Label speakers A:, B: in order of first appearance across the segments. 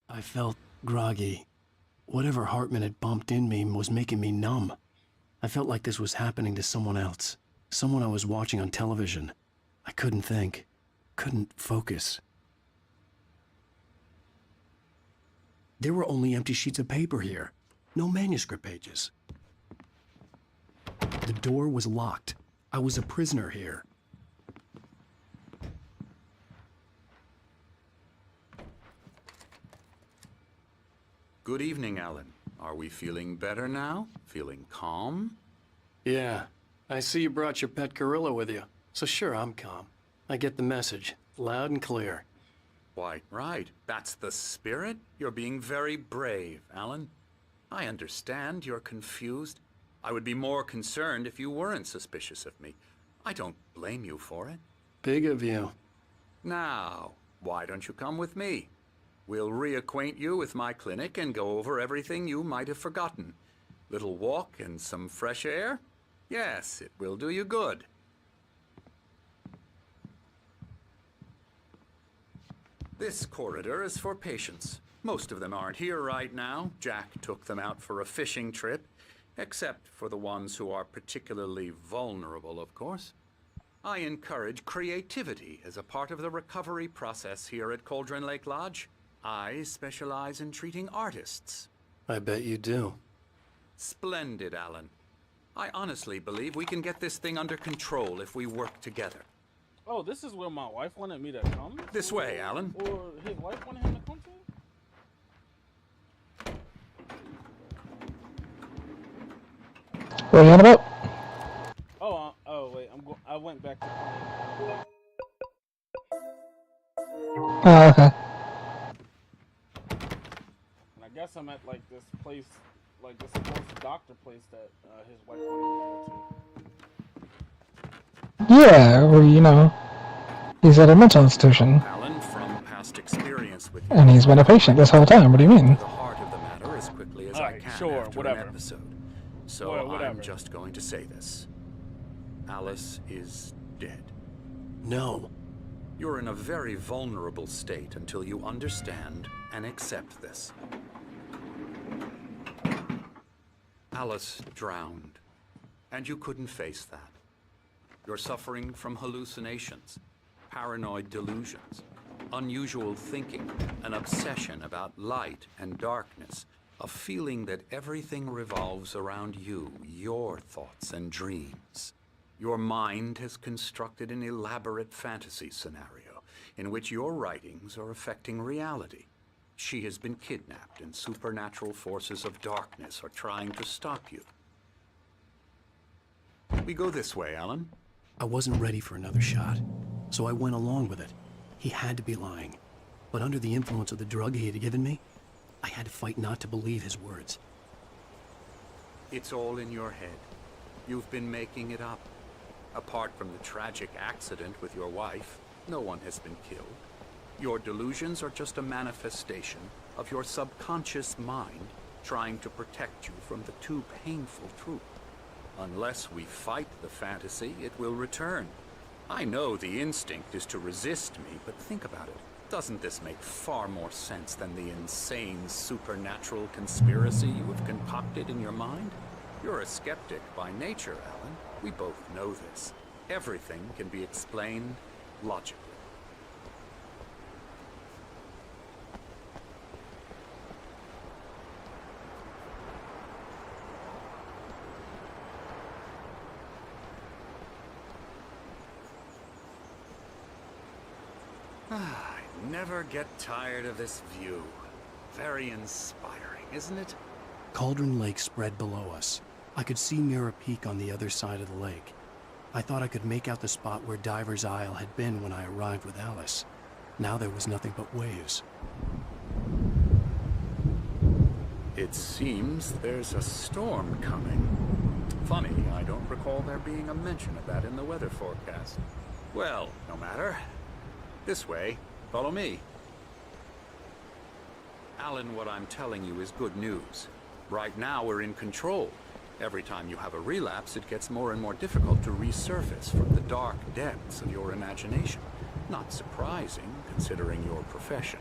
A: I felt groggy. Whatever Hartman had bumped in me was making me numb. I felt like this was happening to someone else. Someone I was watching on television. I couldn't think. Couldn't focus. There were only empty sheets of paper here. No manuscript pages. The door was locked. I was a prisoner here.
B: Good evening, Alan. Are we feeling better now? Feeling calm?
A: Yeah. I see you brought your pet gorilla with you. So sure, I'm calm. I get the message. Loud and clear.
B: Why, right. That's the spirit. You're being very brave, Alan. I understand you're confused. I would be more concerned if you weren't suspicious of me. I don't blame you for it.
A: Big of you.
B: Now, why don't you come with me? We'll reacquaint you with my clinic and go over everything you might have forgotten. Little walk and some fresh air? Yes, it will do you good. This corridor is for patients. Most of them aren't here right now. Jack took them out for a fishing trip, except for the ones who are particularly vulnerable, of course. I encourage creativity as a part of the recovery process here at Cauldron Lake Lodge. I specialize in treating artists.
A: I bet you do.
B: Splendid, Alan. I honestly believe we can get this thing under control if we work together.
C: Oh, this is where my wife wanted me to come?
B: This way, Alan.
C: Or his wife wanted him to come to?
D: What are you on about?
C: Oh wait, I went back to playing.
D: Oh, okay.
C: And I guess I'm at like this place, like this supposed doctor place that his wife wanted me to go to.
D: Yeah, or he's at a mental institution.
B: Alan, from past experience with you,
D: And he's been a patient this whole time. What do you mean?
B: the heart of the matter as quickly as I
C: Alright,
B: can
C: sure,
B: after
C: whatever.
B: an episode. So
C: Whatever.
B: I'm just going to say this. Alice is dead.
A: No.
B: You're in a very vulnerable state until you understand and accept this. Alice drowned, and you couldn't face that. You're suffering from hallucinations, paranoid delusions, unusual thinking, an obsession about light and darkness, a feeling that everything revolves around you, your thoughts and dreams. Your mind has constructed an elaborate fantasy scenario in which your writings are affecting reality. She has been kidnapped and supernatural forces of darkness are trying to stop you. We go this way, Alan.
A: I wasn't ready for another shot, so I went along with it. He had to be lying. But under the influence of the drug he had given me, I had to fight not to believe his words.
B: It's all in your head. You've been making it up. Apart from the tragic accident with your wife, no one has been killed. Your delusions are just a manifestation of your subconscious mind trying to protect you from the too painful truth. Unless we fight the fantasy, it will return. I know the instinct is to resist me, but think about it. Doesn't this make far more sense than the insane supernatural conspiracy you have concocted in your mind? You're a skeptic by nature, Alan. We both know this. Everything can be explained logically. I never get tired of this view. Very inspiring, isn't it?
A: Cauldron Lake spread below us. I could see Mirror Peak on the other side of the lake. I thought I could make out the spot where Diver's Isle had been when I arrived with Alice. Now there was nothing but waves.
B: It seems there's a storm coming. Funny, I don't recall there being a mention of that in the weather forecast. Well, no matter. This way. Follow me. Alan, what I'm telling you is good news. Right now we're in control. Every time you have a relapse, it gets more and more difficult to resurface from the dark depths of your imagination. Not surprising, considering your profession.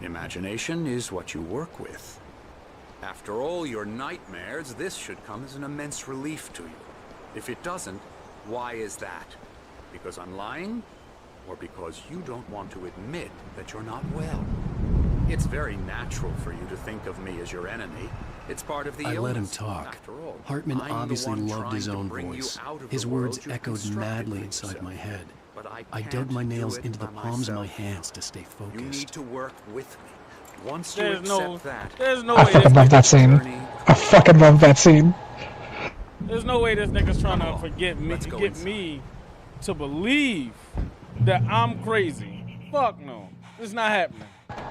B: Imagination is what you work with. After all your nightmares, this should come as an immense relief to you. If it doesn't, why is that? Because I'm lying? Or because you don't want to admit that you're not well? It's very natural for you to think of me as your enemy. It's part of the illness.
A: I let him talk.
B: After all,
A: Hartman
B: I'm the
A: obviously
B: one
A: loved his
B: trying to
A: own
B: bring you
A: voice.
B: out of
A: His
B: the
A: words
B: world you've
A: echoed
B: constructed
A: madly
B: for
A: inside
B: yourself.
A: my head.
B: But
A: I
B: can't
A: dug my
B: do
A: nails
B: it
A: into the
B: by
A: palms of my
B: myself.
A: hands to stay
B: You
A: focused.
B: need to work with me. Once you
C: There's
B: accept that,
C: there's no
D: I
C: way
D: fucking love that scene. I fucking love that scene.
C: There's no way this nigga's trying
B: Come
C: to
B: on,
C: forget me,
B: let's go
C: get
B: inside.
C: me to believe that I'm crazy. Fuck no, it's not happening.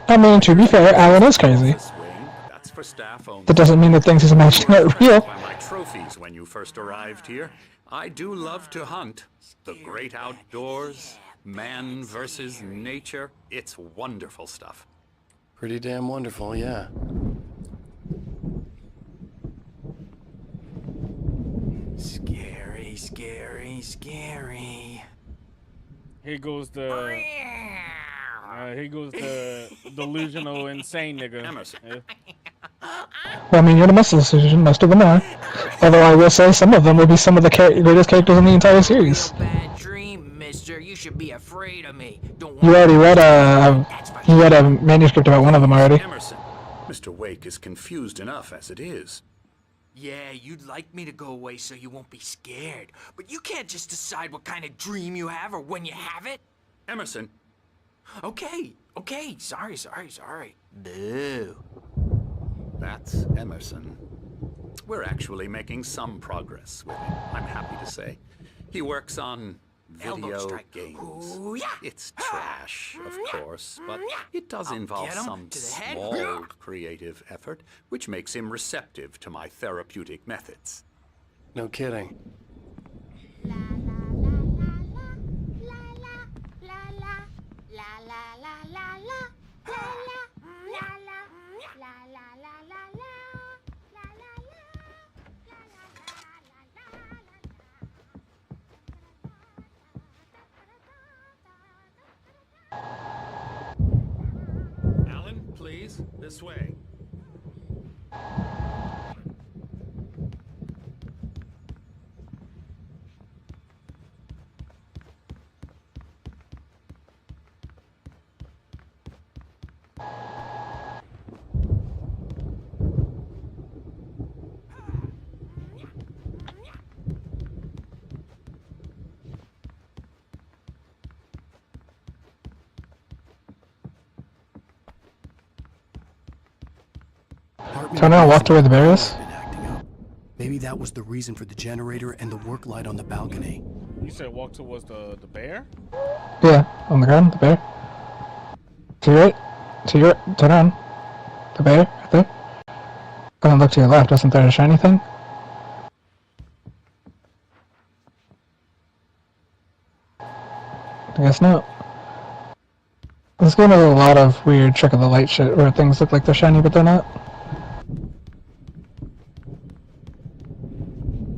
D: I mean, to be fair, Alan is crazy.
B: Office wing, that's for staff only.
D: That doesn't mean that things he's imagining
B: You were
D: aren't real.
B: impressed by my trophies when you first arrived here. I do love to hunt. The great outdoors, man versus nature. It's wonderful stuff.
A: Pretty damn wonderful, yeah.
E: Scary, scary, scary.
C: Here goes the delusional insane nigga.
B: Emerson.
C: Yeah.
D: Well, I mean, you're the most decision. Most of them are. Although I will say some of them will be some of the greatest characters in the entire series.
E: Bad dream, mister. You should be afraid of me. Don't
D: You already read you read a manuscript about one of them already.
B: Emerson, Mr. Wake is confused enough as it is.
E: Yeah, you'd like me to go away so you won't be scared. But you can't just decide what kind of dream you have or when you have it.
B: Emerson,
E: Okay, sorry. Boo.
B: that's Emerson. We're actually making some progress with him, I'm happy to say. He works on
E: Elbow
B: video
E: strike.
B: games.
E: Ooh, yeah.
B: It's trash, of course, but it does involve
E: get 'em
B: some
E: to the head.
B: small creative effort, which makes him receptive to my therapeutic methods.
A: No kidding.
B: Alan, please, this way.
A: Hartman
D: So now walk to where the bear is?
A: had been acting up. Maybe that was the reason for the generator and the work light on the balcony.
C: You said walk towards the bear?
D: Yeah, on the ground, the bear. To your right, turn around. The bear, right there. Go and look to your left, isn't there a shiny thing? I guess not. This game has a lot of weird trick of the light shit where things look like they're shiny but they're not.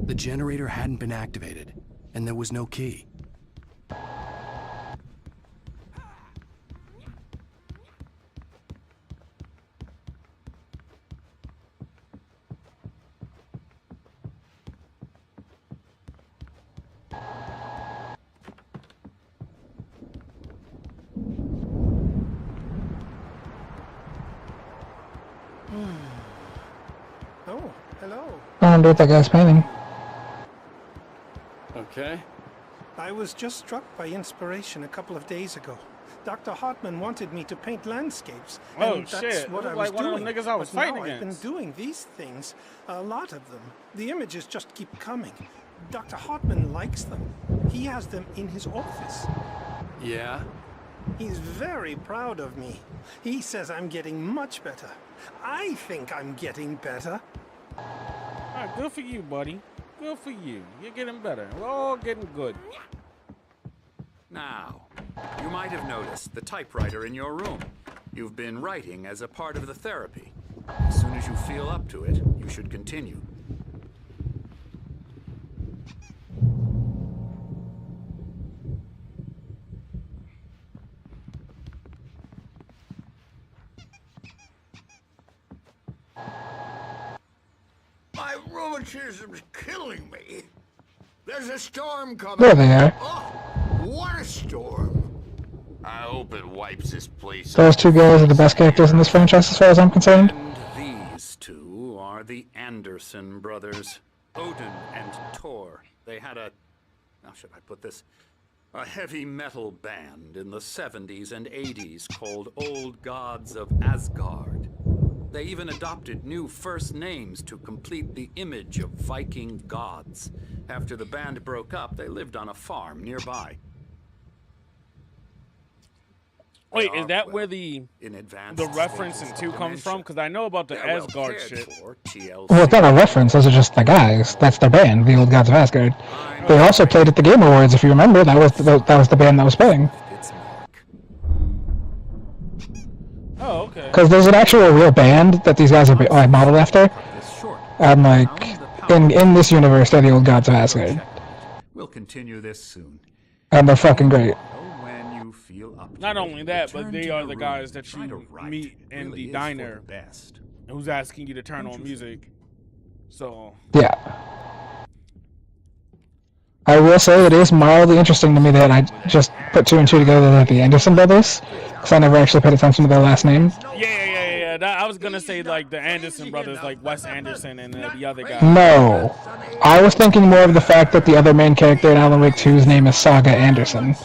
A: The generator hadn't been activated, and there was no key.
F: Oh, hello.
D: I wonder what that guy's painting.
A: Okay.
F: I was just struck by inspiration a couple of days ago. Dr. Hartman wanted me to paint landscapes,
C: Oh,
F: and that's
C: shit.
F: what
C: Look
F: I was
C: like one of
F: doing.
C: them niggas I was
F: but
C: fighting
F: now I've been
C: against.
F: doing these things, a lot of them. The images just keep coming. Dr. Hartman likes them. He has them in his office.
A: Yeah?
F: He's very proud of me. He says I'm getting much better. I think I'm getting better.
C: Alright, good for you, buddy. Good for you. You're getting better. We're all getting good.
B: Now, you might have noticed the typewriter in your room. You've been writing as a part of the therapy. As soon as you feel up to it, you should continue.
G: rheumatism's killing me. There's a storm coming.
D: There they are.
G: Oh, what a storm.
H: I hope it wipes this place
D: Those two guys are the best characters in this franchise as far as I'm concerned.
B: And these two are the Anderson brothers, Odin and Thor. They had a, how should I put this? A heavy metal band in the 70s and 80s called Old Gods of Asgard. They even adopted new first names to complete the image of Viking gods. After the band broke up, they lived on a farm nearby.
C: Wait,
B: They
C: is
B: are,
C: that
B: well,
C: where the
B: in advanced
C: reference in
B: stages
C: 2
B: of
C: comes from?
B: dementia.
C: Because I know about the
B: They're well
C: Asgard
B: cared
C: shit.
B: for, TLC.
D: Well, it's not a reference, those are just the guys. That's their band, the Old Gods of Asgard. They also played at the Game Awards, if you remember. That was the band that was playing.
B: Its mark.
C: Oh, okay.
D: Because there's an actual real band that these guys are modeled after.
B: This short
D: And, like, in this universe, they're the Old Gods of Asgard.
B: We'll continue this soon.
D: And they're fucking great.
B: When you feel up to
C: Not
B: it,
C: only that, but
B: return
C: they
B: to
C: are
B: your
C: the
B: room
C: guys
B: and
C: that
B: try
C: you
B: to write.
C: meet
B: It
C: in
B: really
C: the
B: is
C: diner.
B: for the best.
C: Who's asking you to turn on music. So,
D: Yeah. I will say it is mildly interesting to me that I just put 2 and 2 together that the Anderson brothers, because I never actually paid attention to their last name.
C: yeah. I was gonna say, like, the Anderson brothers, like Wes Anderson and the other guy.
D: No. I was thinking more of the fact that the other main character in Alan Wake 2's name is Saga Anderson.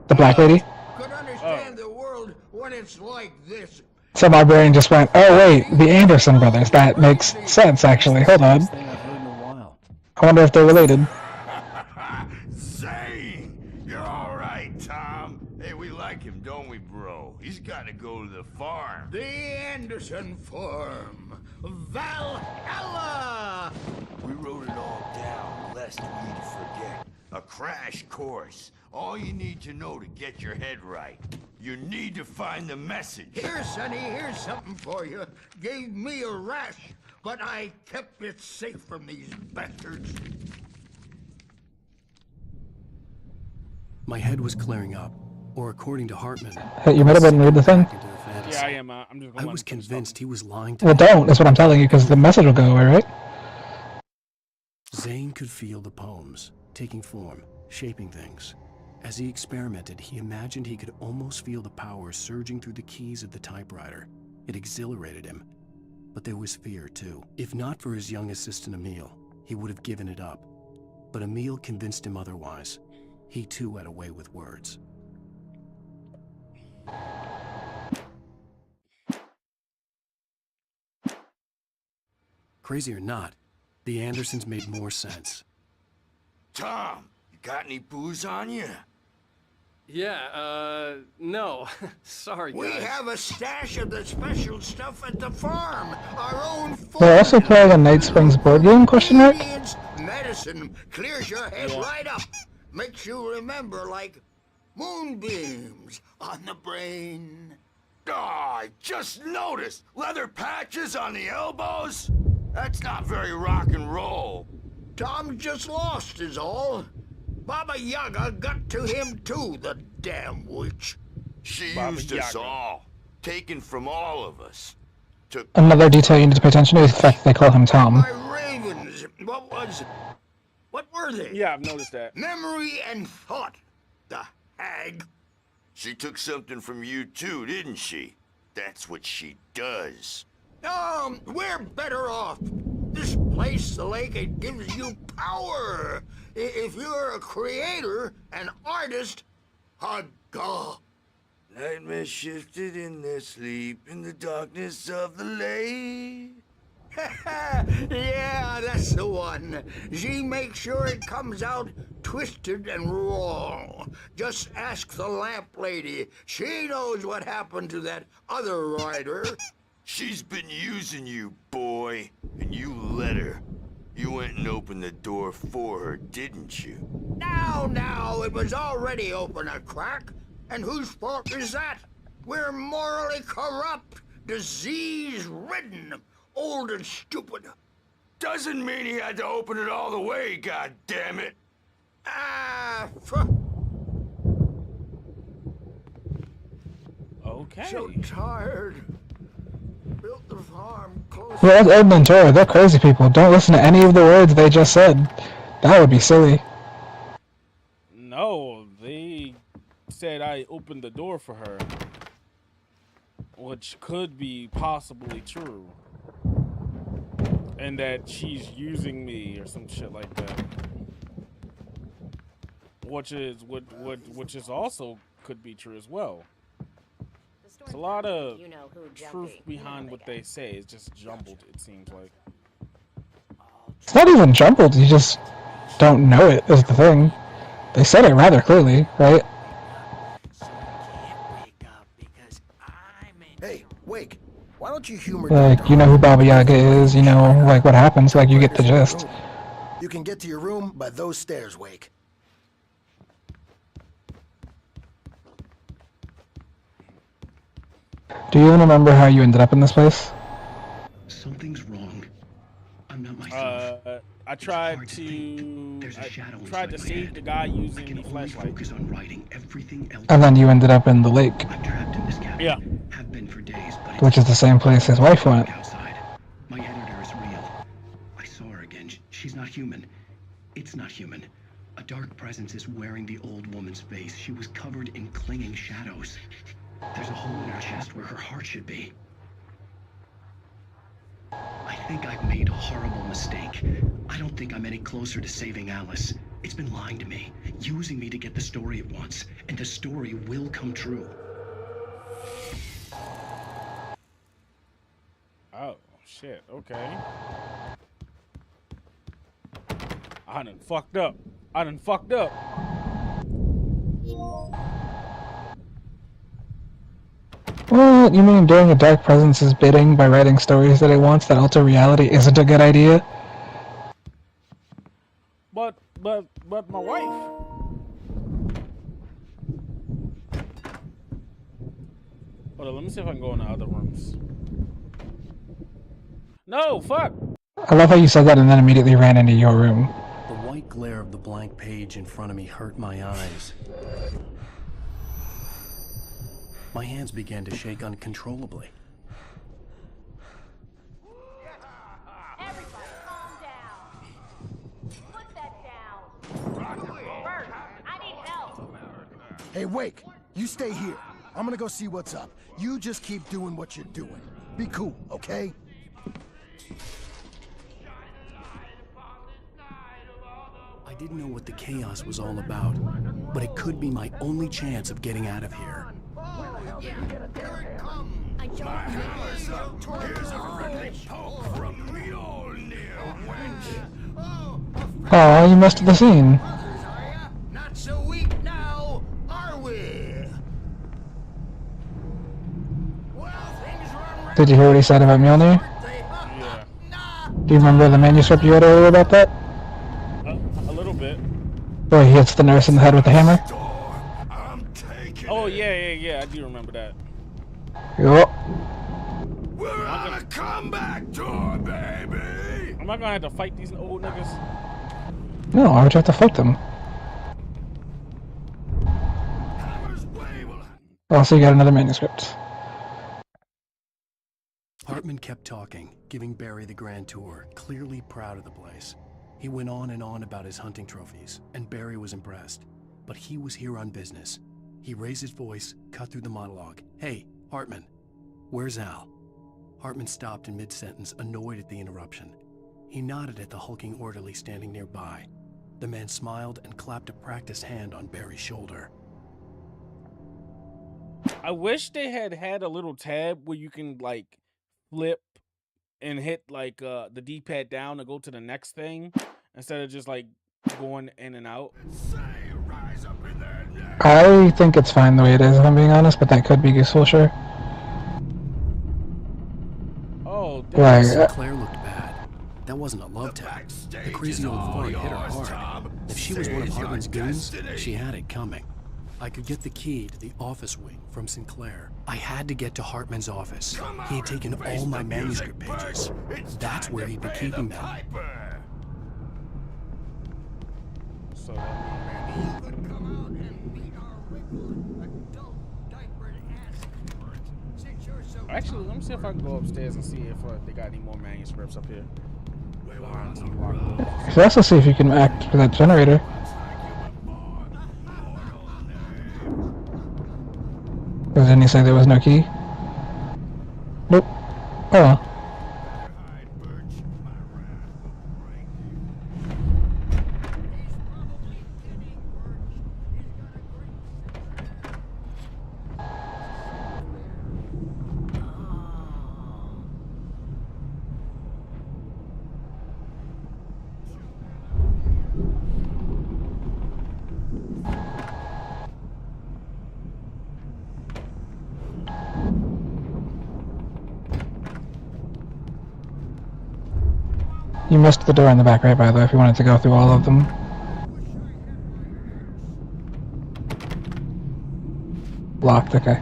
D: The black lady.
G: Could understand the world when it's like this.
D: So my brain just went, oh wait, the Anderson brothers. That makes sense, actually. Hold on.
A: Best thing I've heard in a while.
D: I wonder if they're related.
H: Zane! You're alright, Tom. Hey, we like him, don't we, bro? He's gotta go to the farm.
G: The Anderson Farm. Valhalla!
H: We wrote it all down, lest we'd forget. A crash course. All you need to know to get your head right. You need to find the message.
G: Here, Sonny, here's something for you. Gave me a rash, but I kept it safe from these bastards.
A: My head was clearing up, or according to Hartman,
D: Hey, you might have been read the thing.
A: back into the fantasy.
C: Yeah, I am. I'm just
A: I
C: gonna
A: was
C: let him finish
A: convinced he was lying to
D: Well,
A: me.
D: don't, is what I'm telling you, because the message will go away, right?
A: Zane could feel the poems, taking form, shaping things. As he experimented, he imagined he could almost feel the power surging through the keys of the typewriter. It exhilarated him. But there was fear, too. If not for his young assistant Emil, he would have given it up. But Emil convinced him otherwise. He too had a way with words. Crazy or not, the Andersons made more sense.
H: Tom, you got any booze on you?
A: Yeah, no. Sorry,
G: We have a stash of the special stuff at the farm. Our own farm.
D: They're also playing a Night Springs board game, question mark?
G: Ingredients, medicine clears your head right up. Makes you remember like moonbeams on the brain.
H: Oh, I just noticed. Leather patches on the elbows? That's not very rock and roll.
G: Tom just lost is all. Baba Yaga got to him too, the damn witch.
H: She
C: Baba
H: used us
C: Yaga.
H: all. Taken from all of us. Took
D: Another detail you need to pay attention to is the fact that they call him Tom.
G: My ravens, what were they?
C: Yeah, I've noticed that.
G: Memory and thought, the hag.
H: She took something from you too, didn't she? That's what she does.
G: We're better off. This place, the lake, it gives you power. If you're a creator, an artist, a god.
H: Nightmares shifted in their sleep in the darkness of the lake.
G: Yeah, that's the one. She makes sure it comes out twisted and raw. Just ask the lamp lady. She knows what happened to that other writer.
H: She's been using you, boy, and you let her. You went and opened the door for her, didn't you?
G: Now, it was already open a crack. And whose fault is that? We're morally corrupt, disease-ridden, old and stupid.
H: Doesn't mean he had to open it all the way, goddammit.
C: Okay.
G: So tired. built the farm close.
D: Yeah, that's Ed and Tora. They're crazy people. Don't listen to any of the words they just said. That would be silly.
C: No, they said I opened the door for her, which could be possibly true, and that she's using me or some shit like that, which is also could be true as well. It's a lot of truth behind what they say. It's just jumbled, it seems like.
D: It's not even jumbled. You just don't know it is the thing. They said it rather clearly, right?
I: Hey, Wake, why don't you humor
D: Like,
I: Dr.
D: you know who Baba Yaga is, you know, like what happens, like you get the gist.
I: You can get to your room by those stairs, Wake.
D: Do you even remember how you ended up in this place?
A: Something's wrong. I'm not myself.
C: I tried to save the guy using the flashlight.
A: Focus on writing. Everything else.
D: And then you ended up in the lake,
A: I'm trapped in this cabin.
C: Yeah.
A: Have been for days, but
D: which is the same place his wife went.
A: outside. My editor is real. I saw her again. She's not human. It's not human. A dark presence is wearing the old woman's face. She was covered in clinging shadows. There's a hole in her chest where her heart should be. I think I've made a horrible mistake. I don't think I'm any closer to saving Alice. It's been lying to me, using me to get the story it wants, and the story will come true.
C: Oh, shit, okay. I done fucked up.
D: Well, you mean doing a dark presence's bidding by writing stories that it wants that alter reality isn't a good idea?
C: But my wife. Hold on, let me see if I can go in the other rooms. No, fuck!
D: I love how you said that and then immediately ran into your room.
A: The white glare of the blank page in front of me hurt my eyes. My hands began to shake uncontrollably.
J: Everybody calm down. Put that down. Bert, I need help.
I: Hey, Wake, you stay here. I'm gonna go see what's up. You just keep doing what you're doing. Be cool, okay?
A: I didn't know what the chaos was all about, but it could be my only chance of getting out of here.
J: I don't know.
G: Here's a friendly poke from Mjolnir, wench.
D: Aw, you missed the scene.
G: Not so weak now, are we? Well, things run right.
D: Did you hear what he said about Mjolnir?
C: Yeah.
D: Do you remember the manuscript you read earlier about that?
C: A little bit.
D: Where he hits the nurse in the head with the hammer?
H: I'm taking
C: Oh, yeah, I do remember that.
D: Yup.
H: We're on a comeback tour, baby!
C: Am I gonna have to fight these old niggas?
D: No, why would you have to fight them?
H: Hammer's waving.
D: Oh, so you got another manuscript.
A: Hartman kept talking, giving Barry the grand tour, clearly proud of the place. He went on and on about his hunting trophies, and Barry was impressed. But he was here on business. He raised his voice, cut through the monologue. Hey, Hartman, where's Al? Hartman stopped in mid-sentence, annoyed at the interruption. He nodded at the hulking orderly standing nearby. The man smiled and clapped a practiced hand on Barry's shoulder.
C: I wish they had a little tab where you can like flip and hit like the D-pad down to go to the next thing instead of just like going in and out.
H: Say, rise up in there now.
D: I think it's fine the way it is, if I'm being honest, but that could be useful, sure.
C: Oh,
D: Right.
A: Sinclair looked bad. That wasn't a love tap. The crazy old fart hit her hard. If she was one of Hartman's goons, she had it coming. I could get the key to the office wing from Sinclair. I had to get to Hartman's office. He had taken all my manuscript pages. That's where he'd be keeping them.
C: So that means
G: You could come out and meet our wiggle, adult diapered ass. Since you're so
C: Actually, let me see if I can go upstairs and see if they got any more manuscripts up here. Lines unlocked.
D: You should also see if you can act for that generator. Didn't he say there was no key? Nope. Oh well. You missed the door in the back right, by the way, if you wanted to go through all of them. Locked, okay.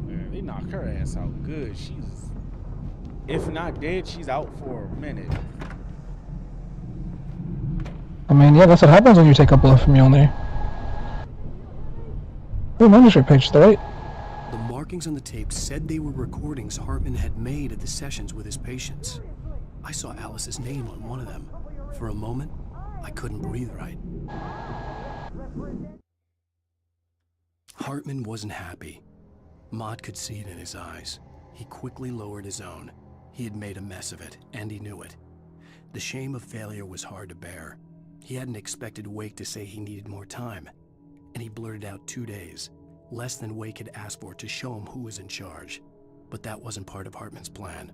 C: Man, they knocked her ass out good. She's, if not dead, she's out for a minute.
D: I mean, yeah, that's what happens when you take a blow from Mjolnir. Oh, manuscript page to the right.
A: The markings on the tape said they were recordings Hartman had made at the sessions with his patients. I saw Alice's name on one of them. For a moment, I couldn't breathe right. Hartman wasn't happy. Maud could see it in his eyes. He quickly lowered his own. He had made a mess of it, and he knew it. The shame of failure was hard to bear. He hadn't expected Wake to say he needed more time, and he blurted out 2 days, less than Wake had asked for to show him who was in charge. But that wasn't part of Hartman's plan.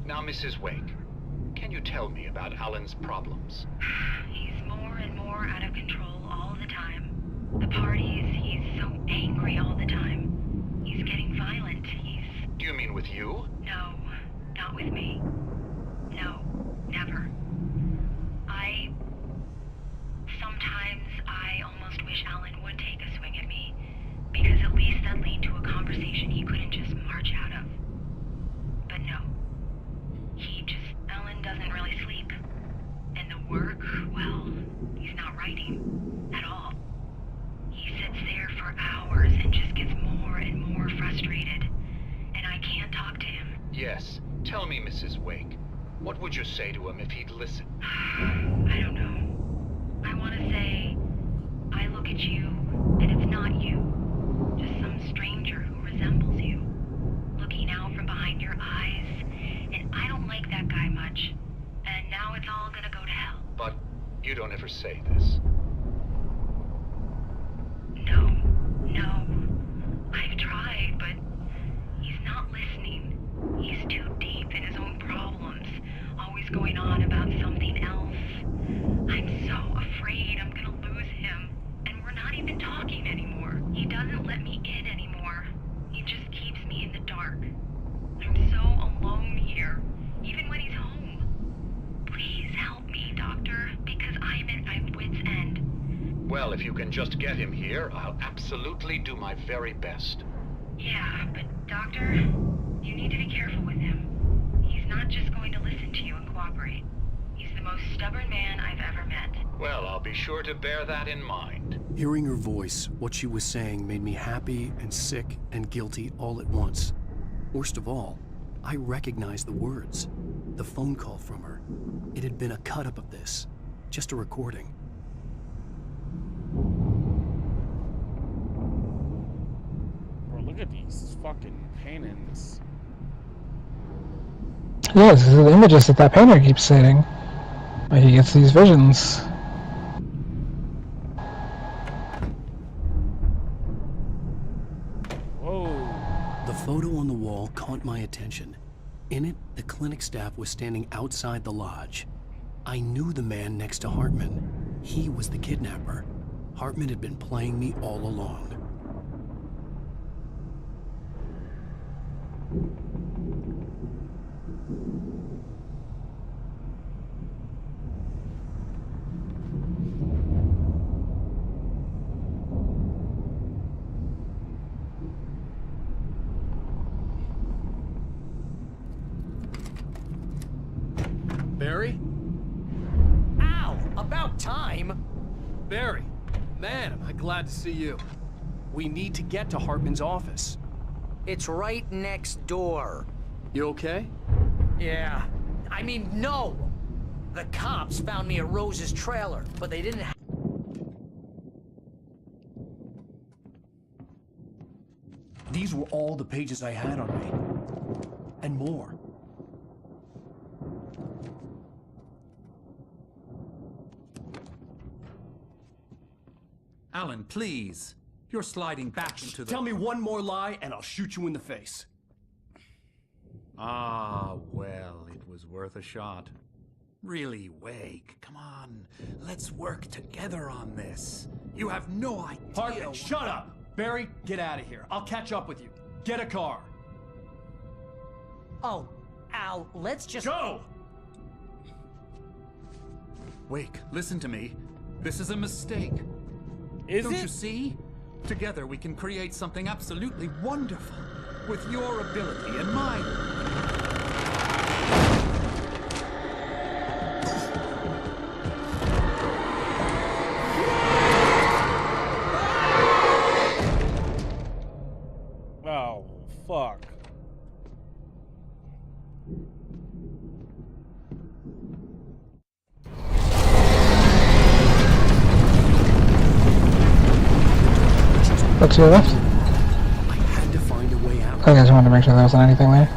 B: Now, Mrs. Wake, can you tell me about Alan's problems?
K: He's more and more out of control all the time. The parties, he's so angry all the time. He's getting violent.
B: Do you mean with you?
K: No, not with me. No, never. Sometimes I almost wish Alan would take a swing at me, because at least that lead to a conversation he couldn't just march out of. But no. Alan doesn't really sleep. And the work, well, he's not writing at all. He sits there for hours and just gets more and more frustrated. And I can't talk to him.
B: Yes. Tell me, Mrs. Wake. What would you say to him if he'd listen?
K: I don't know. I want to say, I look at you, and it's not you. Just some stranger who resembles you. Looking out from behind your eyes. And I don't like that guy much. And now it's all gonna go to hell.
B: But you don't ever say this.
K: No. I've tried, but he's not listening. He's too deep in his own problems, always going on about something else. I'm so afraid I'm gonna lose him, and we're not even talking anymore. He doesn't let me in anymore. He just keeps me in the dark. I'm so alone here, even when he's home. Please help me, Doctor, because I'm at my wit's end.
B: Well, if you can just get him here, I'll absolutely do my very best.
K: Yeah, but Doctor, you need to be careful with him. He's not just going to listen to you and cooperate. He's the most stubborn man I've ever met.
B: Well, I'll be sure to bear that in mind.
A: Hearing her voice, what she was saying made me happy and sick and guilty all at once. Worst of all, I recognized the words. The phone call from her. It had been a cut-up of this. Just a recording.
C: Bro, look at these fucking paintings.
D: Yeah, this is the images that painter keeps saying. But he gets these visions.
C: Whoa.
A: The photo on the wall caught my attention. In it, the clinic staff was standing outside the lodge. I knew the man next to Hartman. He was the kidnapper. Hartman had been playing me all along.
L: Barry?
E: Ow! About time!
L: Barry! Man, am I glad to see you.
A: We need to get to Hartman's office.
E: It's right next door.
L: You okay?
E: Yeah. I mean, no! The cops found me at Rose's trailer, but they didn't
A: These were all the pages I had on me. And more.
B: Alan, please. You're sliding back into the...
A: Tell me one more lie and I'll shoot you in the face.
B: Ah, well, it was worth a shot. Really, Wake, come on. Let's work together on this. You have no idea...
A: Hartman, shut up! Barry, get out of here. I'll catch up with you. Get a car.
E: Oh, Al, let's just...
A: Go!
B: Wake, listen to me. This is a mistake.
C: Is
B: Don't
C: it?
B: you see? Together we can create something absolutely wonderful. With your ability and mine.
C: Oh, fuck.
D: Look to your left.
A: I had to find a way out.
D: I just wanted to make sure there wasn't anything there.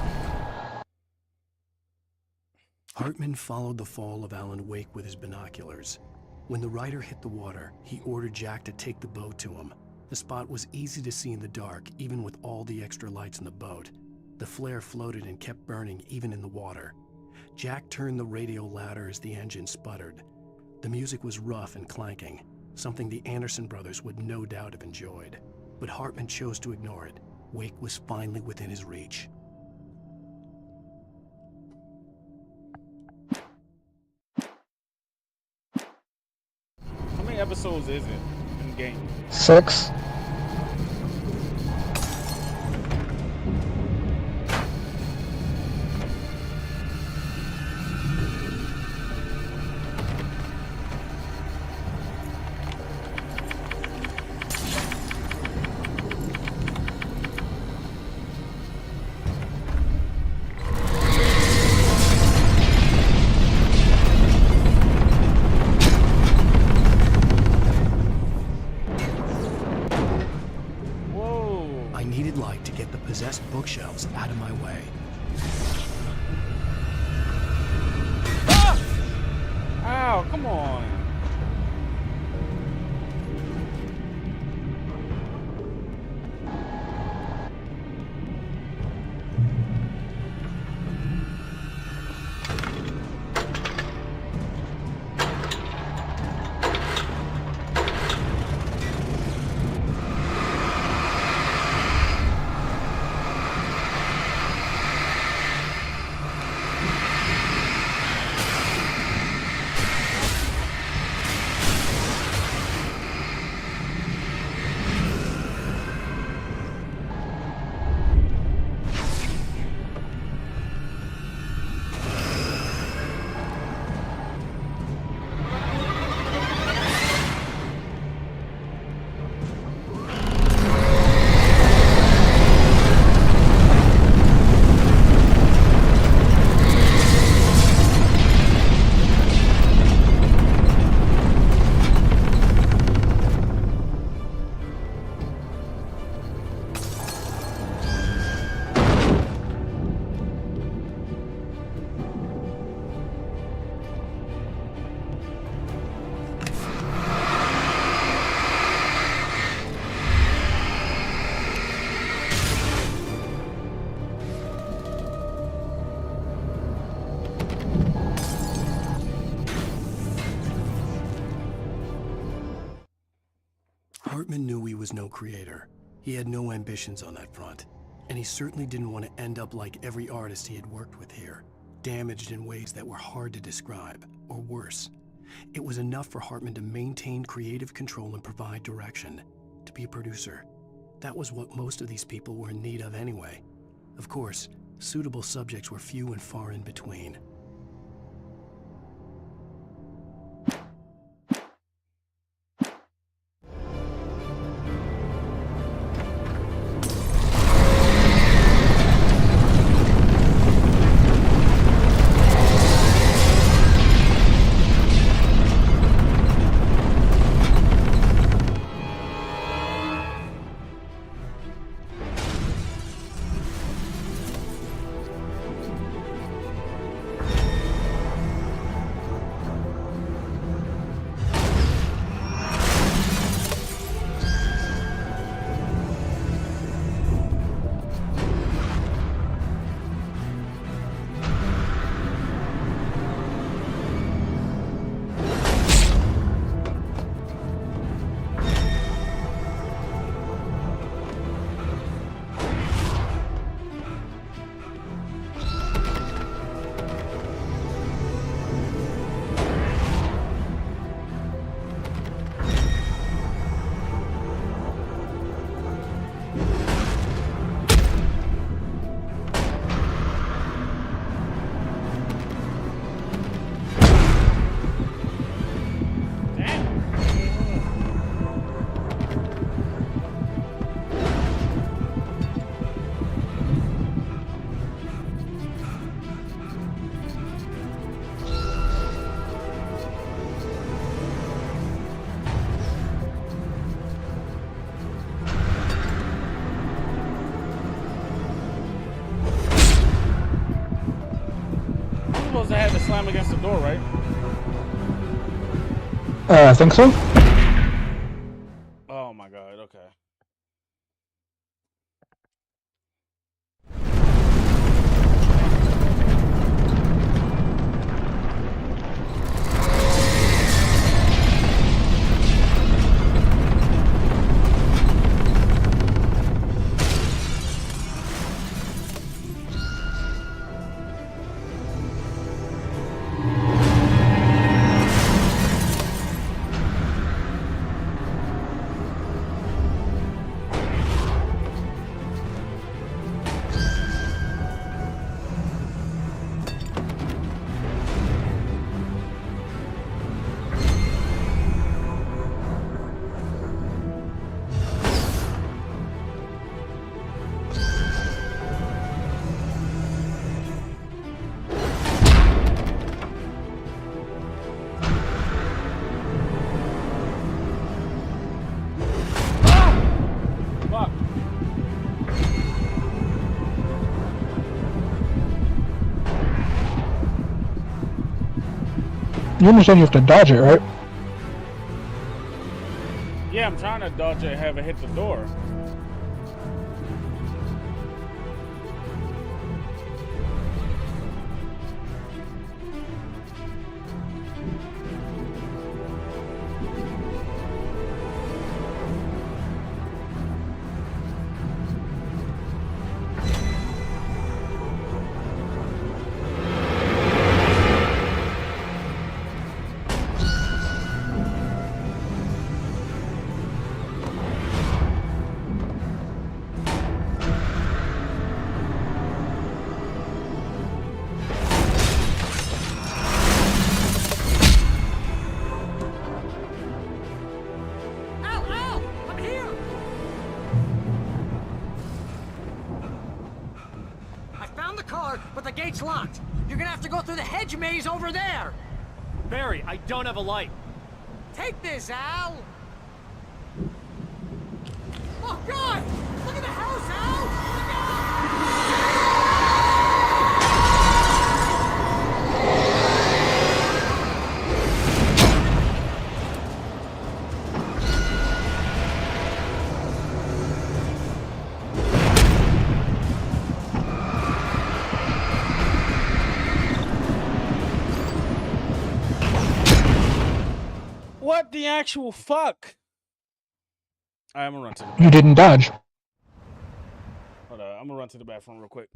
A: Hartman followed the fall of Alan Wake with his binoculars. When the rider hit the water, he ordered Jack to take the boat to him. The spot was easy to see in the dark, even with all the extra lights in the boat. The flare floated and kept burning even in the water. Jack turned the radio louder as the engine sputtered. The music was rough and clanking, something the Anderson brothers would no doubt have enjoyed. But Hartman chose to ignore it. Wake was finally within his reach.
C: How many episodes is it in the game?
D: 6.
A: I needed light to get the possessed bookshelves out of my way.
C: Ah! Ow, come on.
A: Hartman knew he was no creator. He had no ambitions on that front. And he certainly didn't want to end up like every artist he had worked with here, damaged in ways that were hard to describe, or worse. It was enough for Hartman to maintain creative control and provide direction, to be a producer. That was what most of these people were in need of anyway. Of course, suitable subjects were few and far in between.
C: I had to slam against the door, right?
D: I think so.
C: Oh my god, okay.
D: You understand you have to dodge it, right?
C: Yeah, I'm trying to dodge it, have it hit the door.
E: But the gate's locked. You're gonna have to go through the hedge maze over there.
L: Barry, I don't have a light.
E: Take this, Al. Oh, God! Look at the house, Al! Look
C: What the actual fuck? I'm gonna run to the
D: You
C: bathroom.
D: didn't dodge.
C: Hold on, I'm gonna run to the bathroom real quick.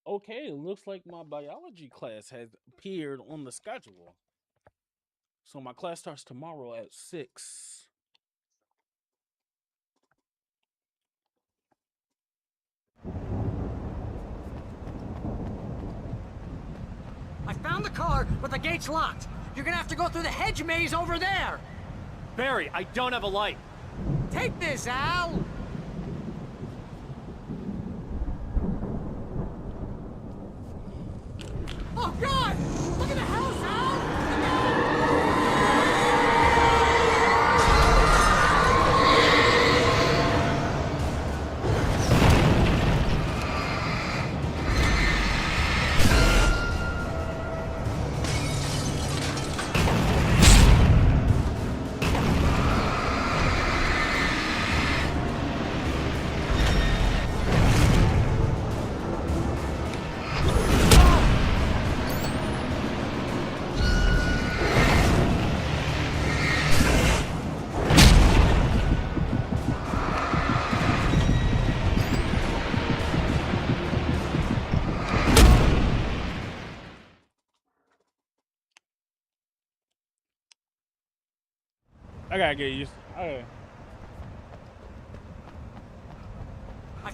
C: Okay, it looks like my biology class has appeared on the schedule. So my class starts tomorrow at 6.
E: I found the car, but the gate's locked. You're gonna have to go through the hedge maze over there.
L: Barry, I don't have a light.
E: Take this, Al. Oh, God! Look at the house, Al!
C: I gotta get used.
E: I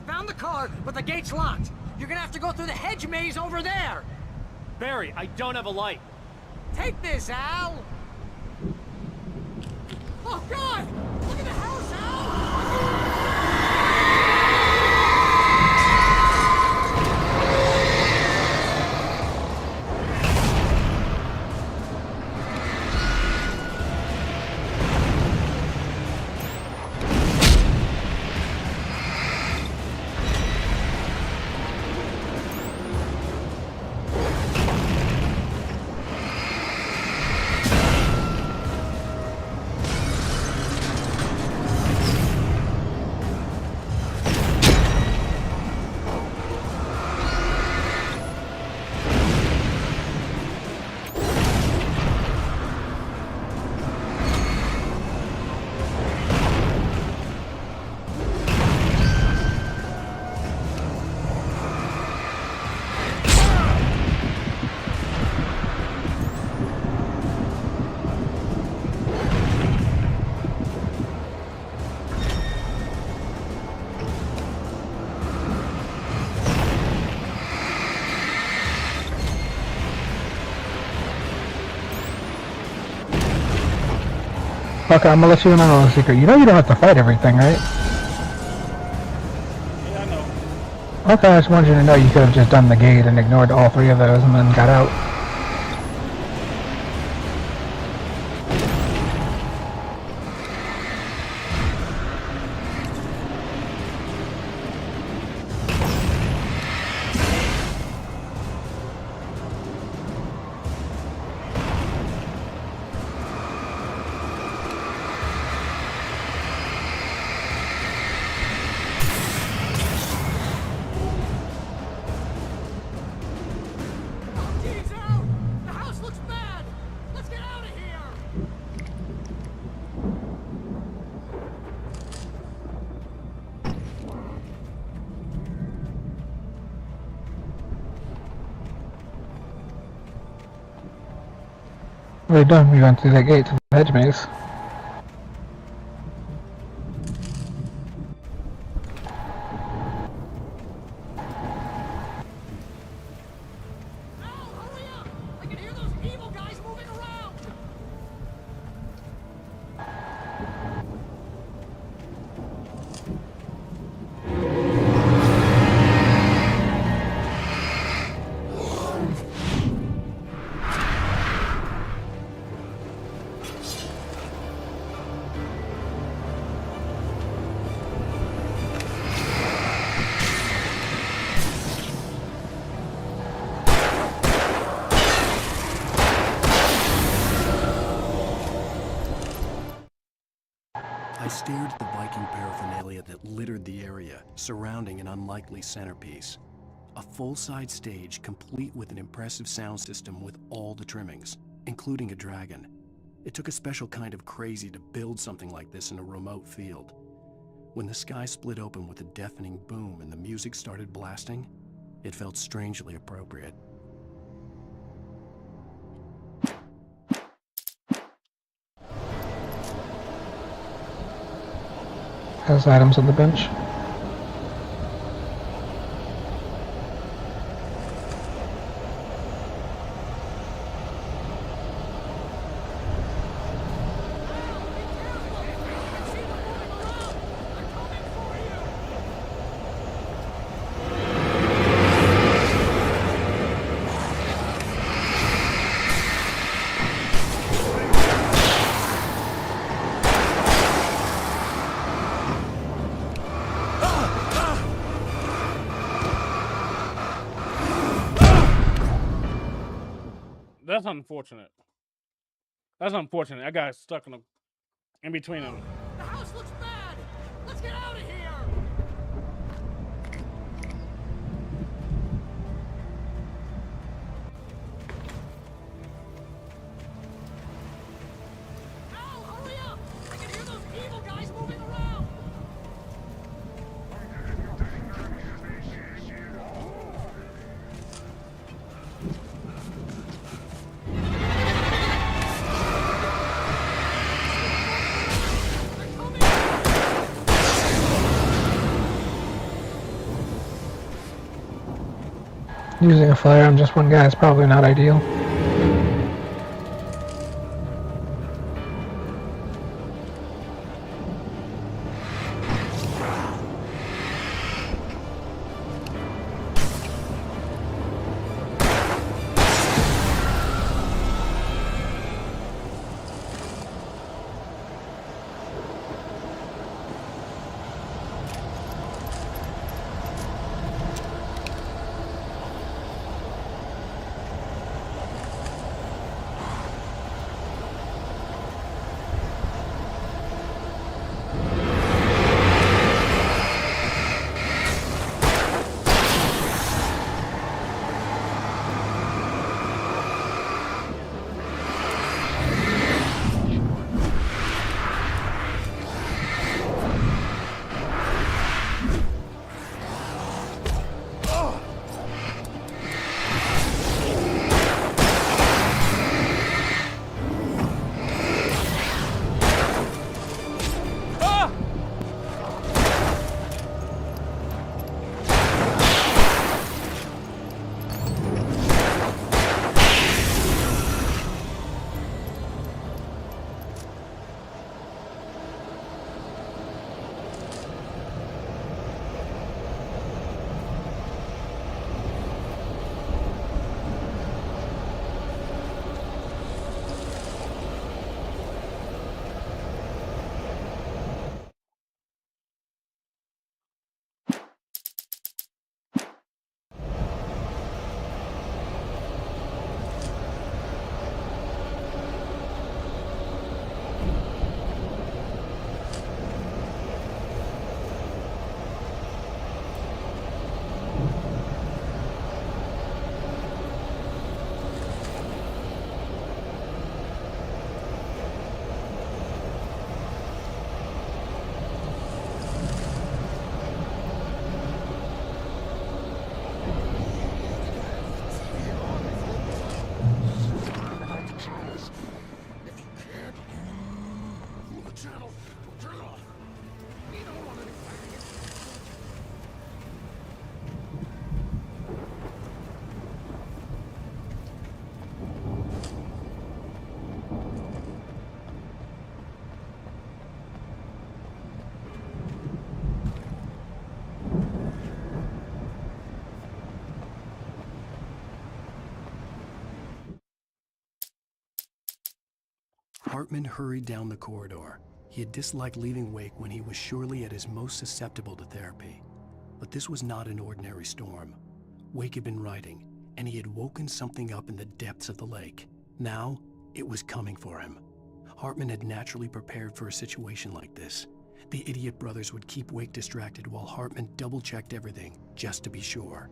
E: found the car, but the gate's locked. You're gonna have to go through the hedge maze over there.
L: Barry, I don't have a light.
E: Take this, Al. Oh, God! Look at the house, Al!
D: Okay, I'm gonna let you in on a little secret. You know you don't have to fight everything, right?
C: Yeah, I know.
D: Okay, I just wanted you to know you could have just done the gate and ignored all 3 of those and then got out. What have you done? You went through that gate to the hedge maze.
A: I stared at the Viking paraphernalia that littered the area, surrounding an unlikely centerpiece. A full-size stage complete with an impressive sound system with all the trimmings, including a dragon. It took a special kind of crazy to build something like this in a remote field. When the sky split open with a deafening boom and the music started blasting, it felt strangely appropriate.
D: Has items on the bench.
C: That's unfortunate. That's unfortunate. I got stuck in between them.
M: The house looks bad. Let's get out of here. Al, hurry up! I can hear those evil guys moving around.
D: Using a fire on just one guy is probably not ideal.
A: Hartman hurried down the corridor. He had disliked leaving Wake when he was surely at his most susceptible to therapy. But this was not an ordinary storm. Wake had been writing, and he had woken something up in the depths of the lake. Now, it was coming for him. Hartman had naturally prepared for a situation like this. The idiot brothers would keep Wake distracted while Hartman double-checked everything, just to be sure.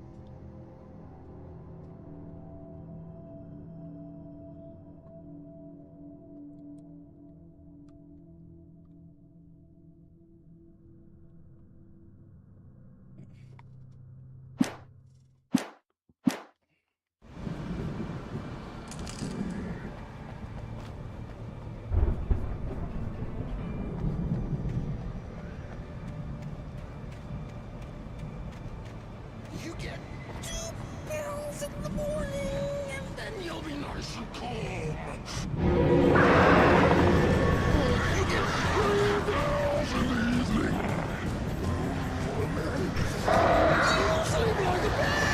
I: You get 2 pills in the morning, and then you'll be nice and calm. You get 3 pills in the evening. You sleep like a baby.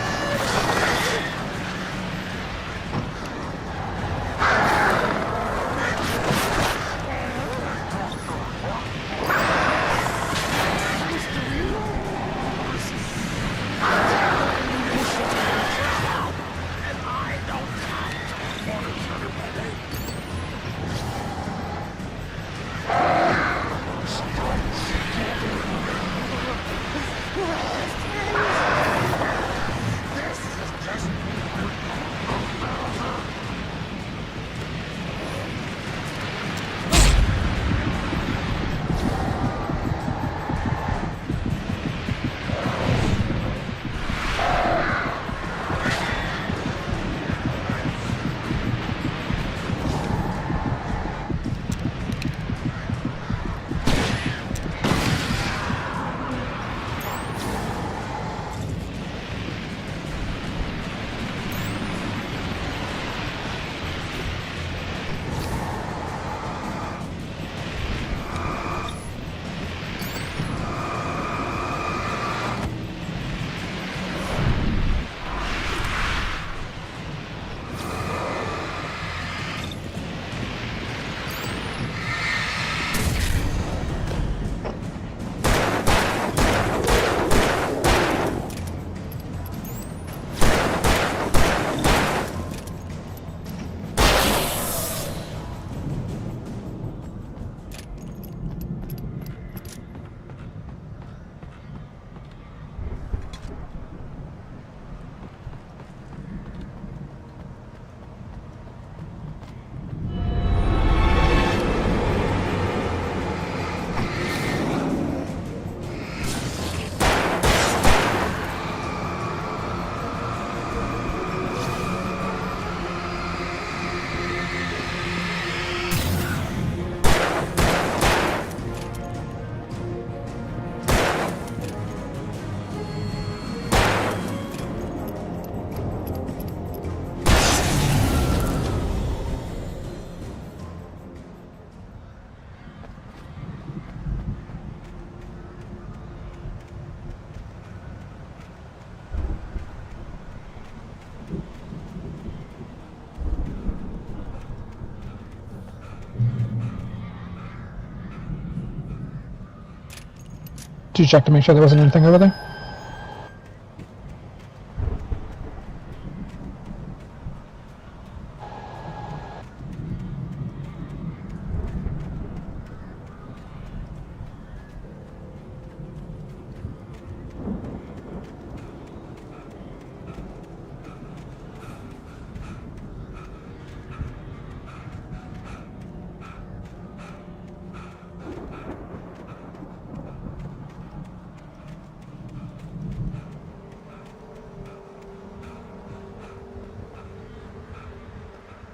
D: Did you check to make sure there wasn't anything over there?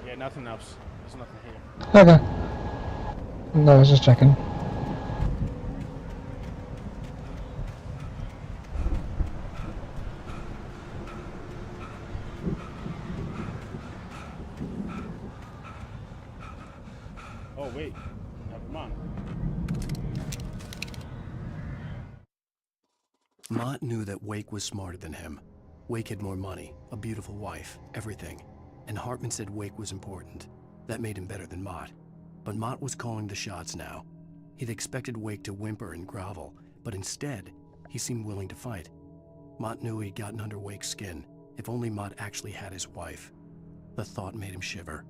C: Yeah, nothing else. There's nothing here.
D: Okay. No, I was just checking.
C: Oh, wait. Never mind.
A: Mott knew that Wake was smarter than him. Wake had more money, a beautiful wife, everything. And Hartman said Wake was important. That made him better than Mott. But Mott was calling the shots now. He'd expected Wake to whimper and grovel, but instead, he seemed willing to fight. Mott knew he'd gotten under Wake's skin. If only Mott actually had his wife. The thought made him shiver.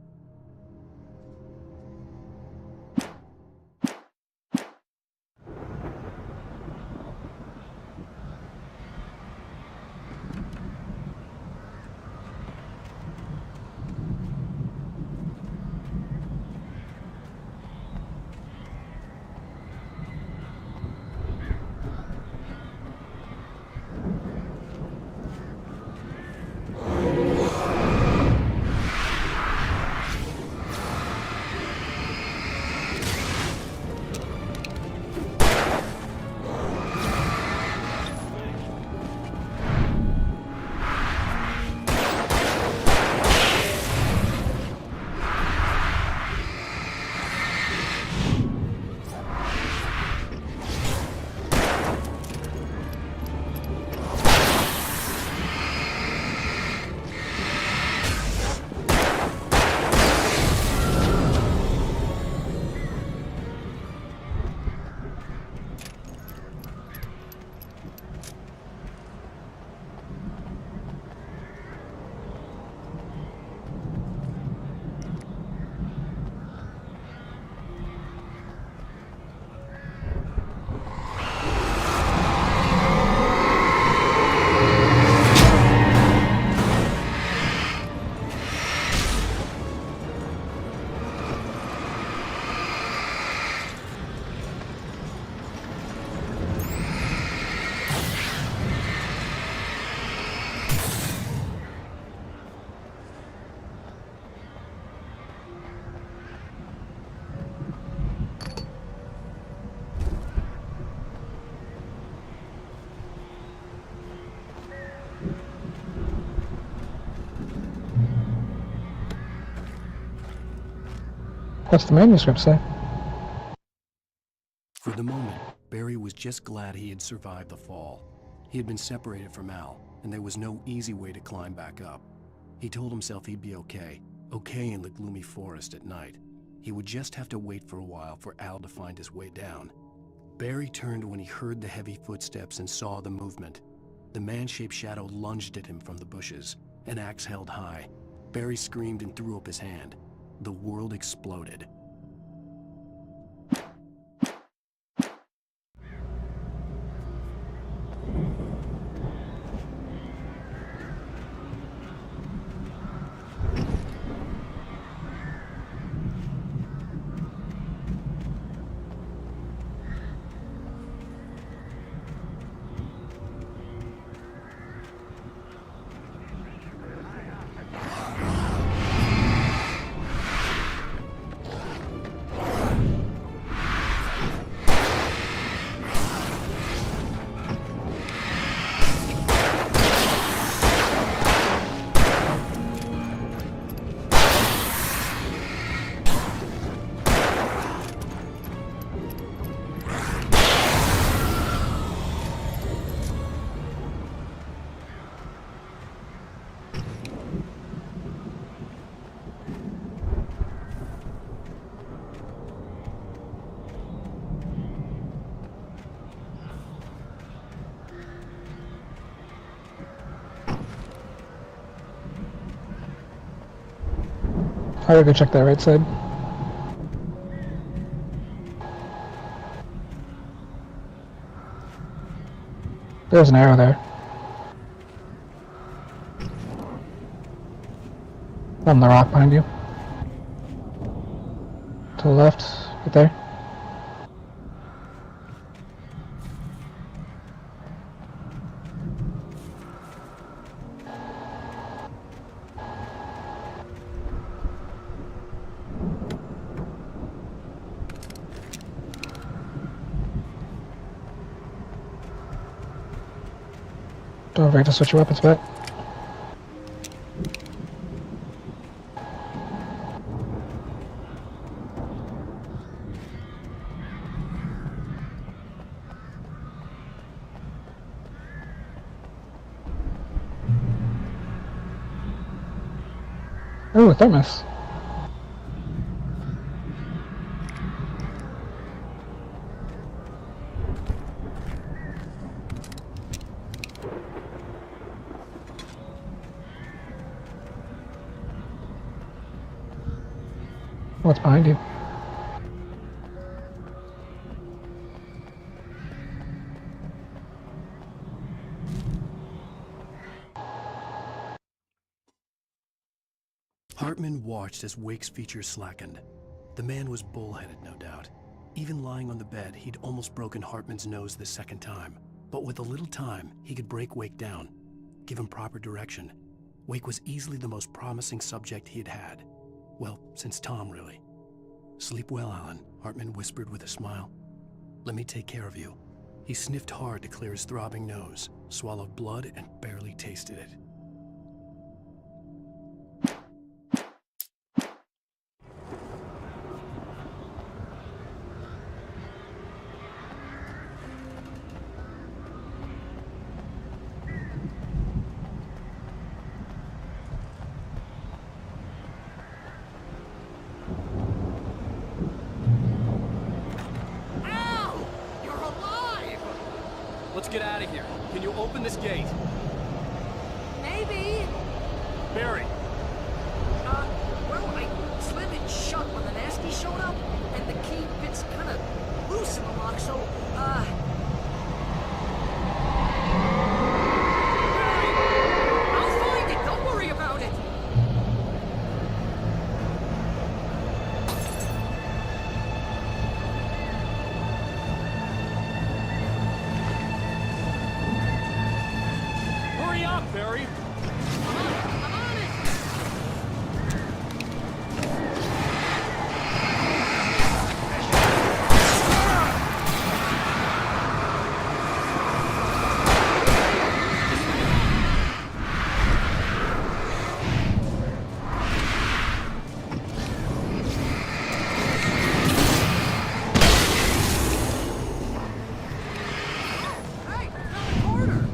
D: What's the manuscript say?
A: For the moment, Barry was just glad he had survived the fall. He had been separated from Al, and there was no easy way to climb back up. He told himself he'd be okay in the gloomy forest at night. He would just have to wait for a while for Al to find his way down. Barry turned when he heard the heavy footsteps and saw the movement. The man-shaped shadow lunged at him from the bushes, an axe held high. Barry screamed and threw up his hand. The world exploded.
D: I gotta go check that right side. There's an arrow there. On the rock behind you. To the left, right there. Don't forget to switch your weapons back. Ooh, a thermos. What's behind you?
A: Hartman watched as Wake's features slackened. The man was bullheaded, no doubt. Even lying on the bed, he'd almost broken Hartman's nose the second time. But with a little time, he could break Wake down, give him proper direction. Wake was easily the most promising subject he had had. Well, since Tom, really. "Sleep well, Alan," Hartman whispered with a smile. "Let me take care of you." He sniffed hard to clear his throbbing nose, swallowed blood, and barely tasted it.
M: Al! You're alive!
L: Let's get out of here. Can you open this gate?
M: Maybe.
L: Barry!
M: Well, I slammed it shut when the nasty showed up, and the key fits kind of loose in the lock, so, I'll find it! Don't worry about it!
L: Hurry up, Barry!
M: I'm on it! Hey, another corner!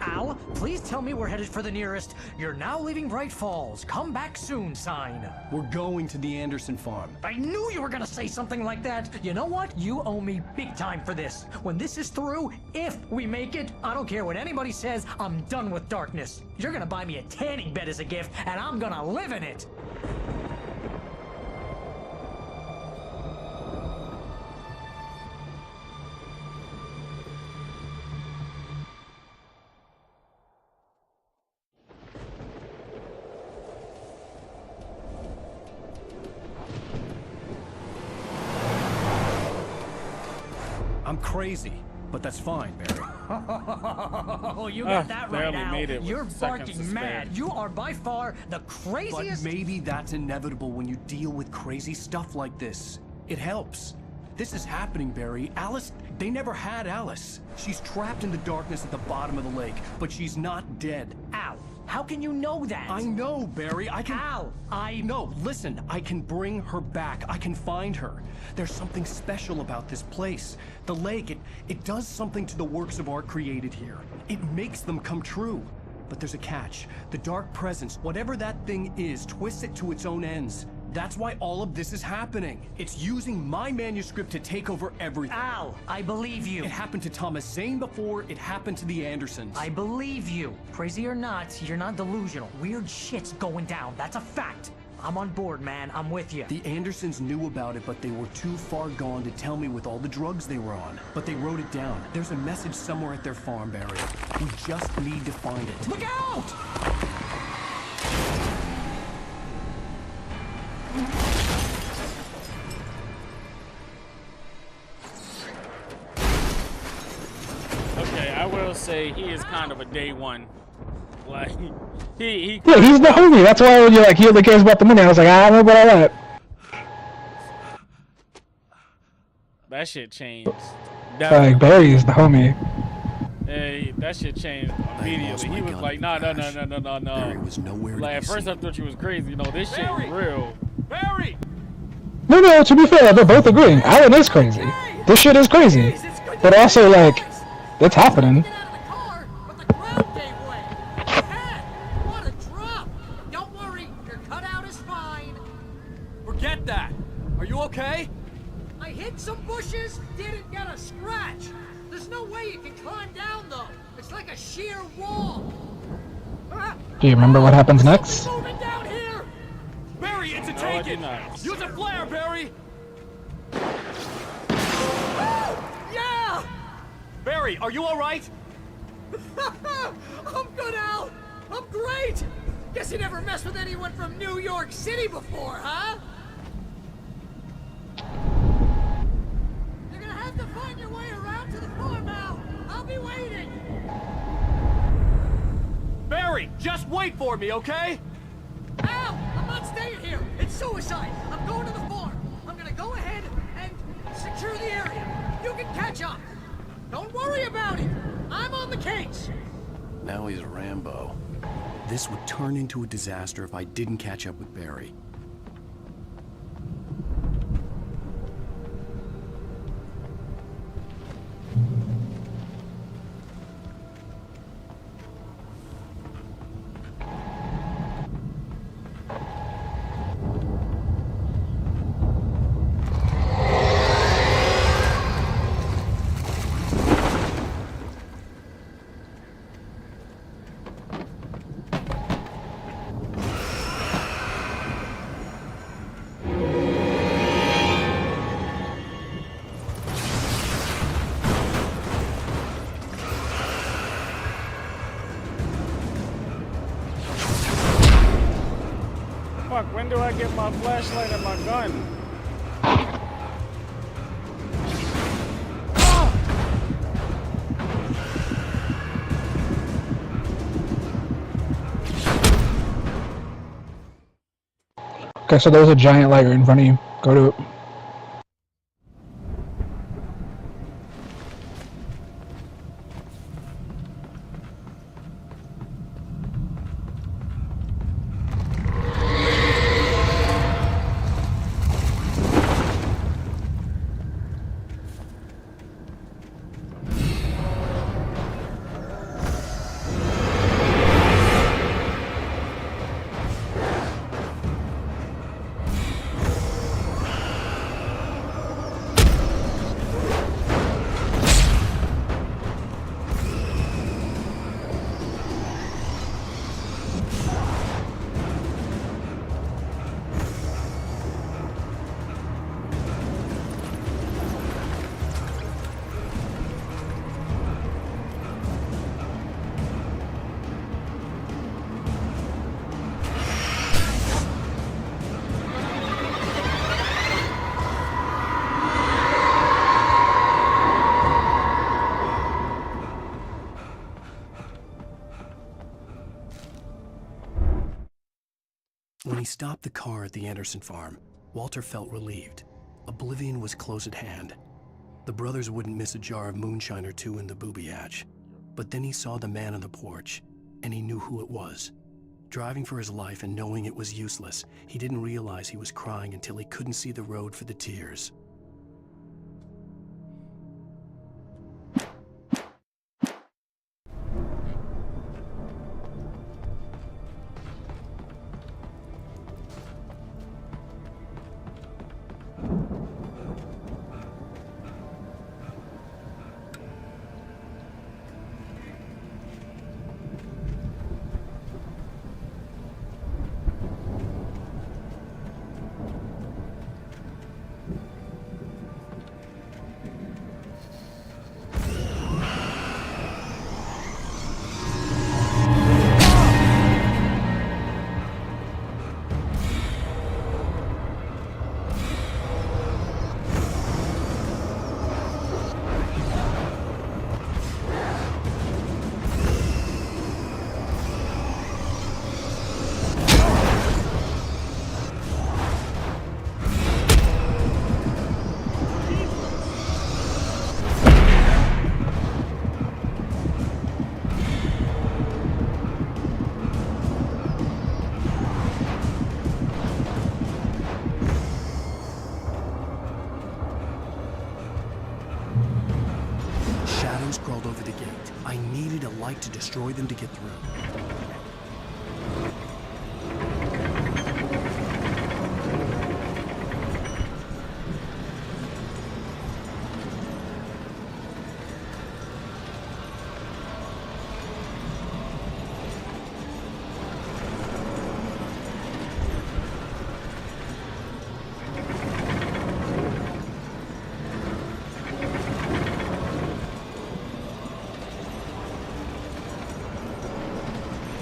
N: Al, please tell me we're headed for the nearest "You're now leaving Bright Falls. Come back soon" sign.
A: We're going to the Anderson farm.
N: I knew you were gonna say something like that. You know what? You owe me big time for this. When this is through, if we make it, I don't care what anybody says, I'm done with darkness. You're gonna buy me a tanning bed as a gift, and I'm gonna live in it.
A: I'm crazy, but that's fine, Barry.
N: Oh, you got that right,
C: barely
N: Al.
C: made it with
N: You're
C: seconds
N: barking
C: to spare.
N: mad. You are by far the
A: But
N: craziest.
A: maybe that's inevitable when you deal with crazy stuff like this. It helps. This is happening, Barry. Alice, they never had Alice. She's trapped in the darkness at the bottom of the lake, but she's not dead.
N: Al, how can you know that?
A: I know, Barry. I can...
N: Al,
A: No, listen. I can bring her back. I can find her. There's something special about this place. The lake, it does something to the works of art created here. It makes them come true. But there's a catch. The dark presence, whatever that thing is, twists it to its own ends. That's why all of this is happening. It's using my manuscript to take over everything.
N: Al, I believe you.
A: It happened to Thomas Zane before, it happened to the Andersons.
N: I believe you. Crazy or not, you're not delusional. Weird shit's going down. That's a fact. I'm on board, man. I'm with you.
A: The Andersons knew about it, but they were too far gone to tell me with all the drugs they were on. But they wrote it down. There's a message somewhere at their farm, Barry. We just need to find it.
N: Look out!
C: say he is kind of a day one. Like he
D: Yeah, he's the homie. That's why when you're like, he only cares about the money, I was like, I don't know about all that.
C: that shit changed.
D: Like, Barry is the homie.
C: Hey, that shit changed immediately. He was like, no.
A: Barry was nowhere to
C: Like
A: be
C: at first I thought you was crazy. No, this shit is real.
L: Barry!
D: No, to be fair, they're both agreeing. Alan is crazy. This shit is crazy. But also, like, it's happening.
M: What a drop! Don't worry, your cutout is fine.
L: Forget that. Are you okay?
M: I hit some bushes, didn't get a scratch. There's no way you can climb down, though. It's like a sheer wall.
D: Do you remember what happens next?
M: Moving down here.
L: Barry, it's a taken! Use a flare, Barry!
M: Yeah!
L: Barry, are you alright?
M: I'm good, Al. I'm great. Guess you never messed with anyone from New York City before, huh? You're gonna have to find your way around to the farm, Al. I'll be waiting.
L: Barry, just wait for me, okay?
M: Al, I'm not staying here. It's suicide. I'm going to the farm. I'm gonna go ahead and secure the area. You can catch up. Don't worry about it. I'm on the case.
A: Now he's Rambo. This would turn into a disaster if I didn't catch up with Barry.
C: Fuck, when do I get my flashlight and my gun?
D: Okay, so there's a giant light right in front of you. Go to it.
A: When he stopped the car at the Anderson farm, Walter felt relieved. Oblivion was close at hand. The brothers wouldn't miss a jar of moonshine or two in the booby hatch. But then he saw the man on the porch, and he knew who it was. Driving for his life and knowing it was useless, he didn't realize he was crying until he couldn't see the road for the tears. needed a light to destroy them to get through.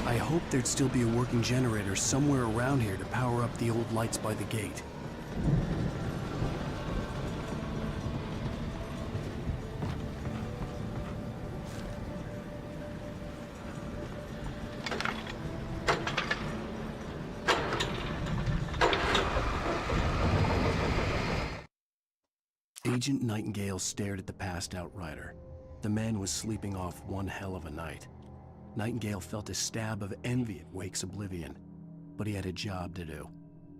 A: I hoped there'd still be a working generator somewhere around here to power up the old lights by the gate. Agent Nightingale stared at the passed out rider. The man was sleeping off one hell of a night. Nightingale felt a stab of envy at Wake's oblivion, but he had a job to do.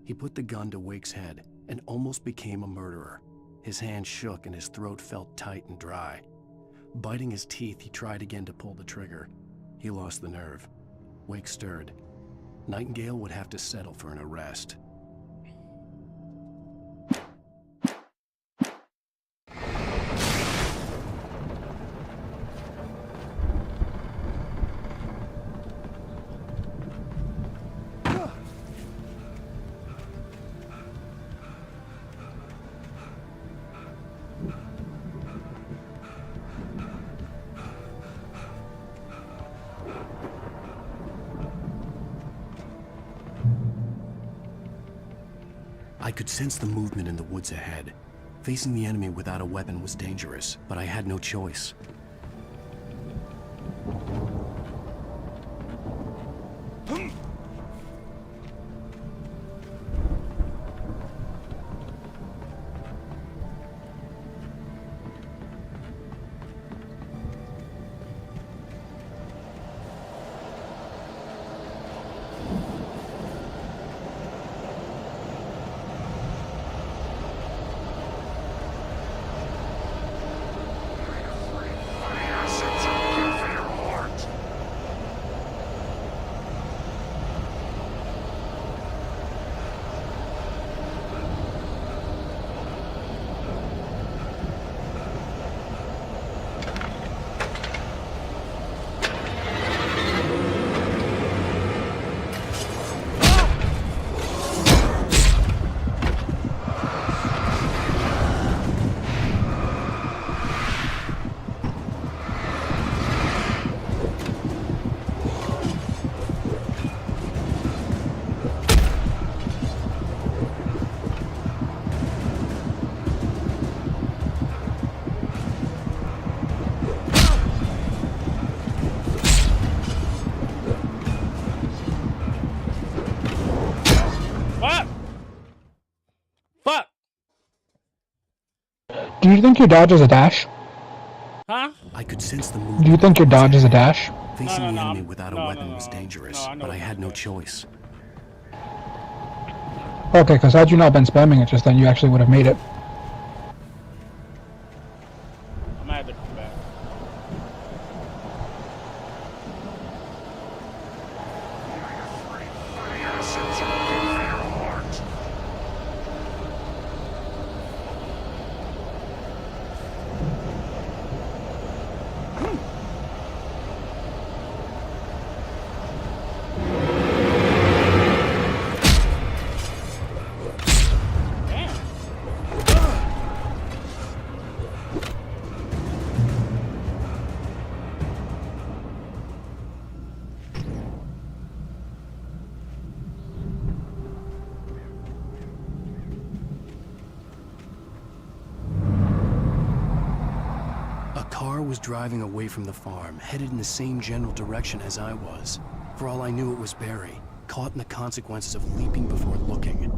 A: He put the gun to Wake's head and almost became a murderer. His hand shook and his throat felt tight and dry. Biting his teeth, he tried again to pull the trigger. He lost the nerve. Wake stirred. Nightingale would have to settle for an arrest. I could sense the movement in the woods ahead. Facing the enemy without a weapon was dangerous, but I had no choice.
D: Do you think your dodge is a dash?
C: Huh?
A: I could sense the movement.
D: Do you think your dodge is a dash?
A: Facing the enemy without a weapon was dangerous, but I had no choice.
D: Okay, because had you not been spamming it just then, you actually would have made it.
C: I'm gonna have to come back.
A: Was driving away from the farm, headed in the same general direction as I was. For all I knew, it was Barry, caught in the consequences of leaping before looking.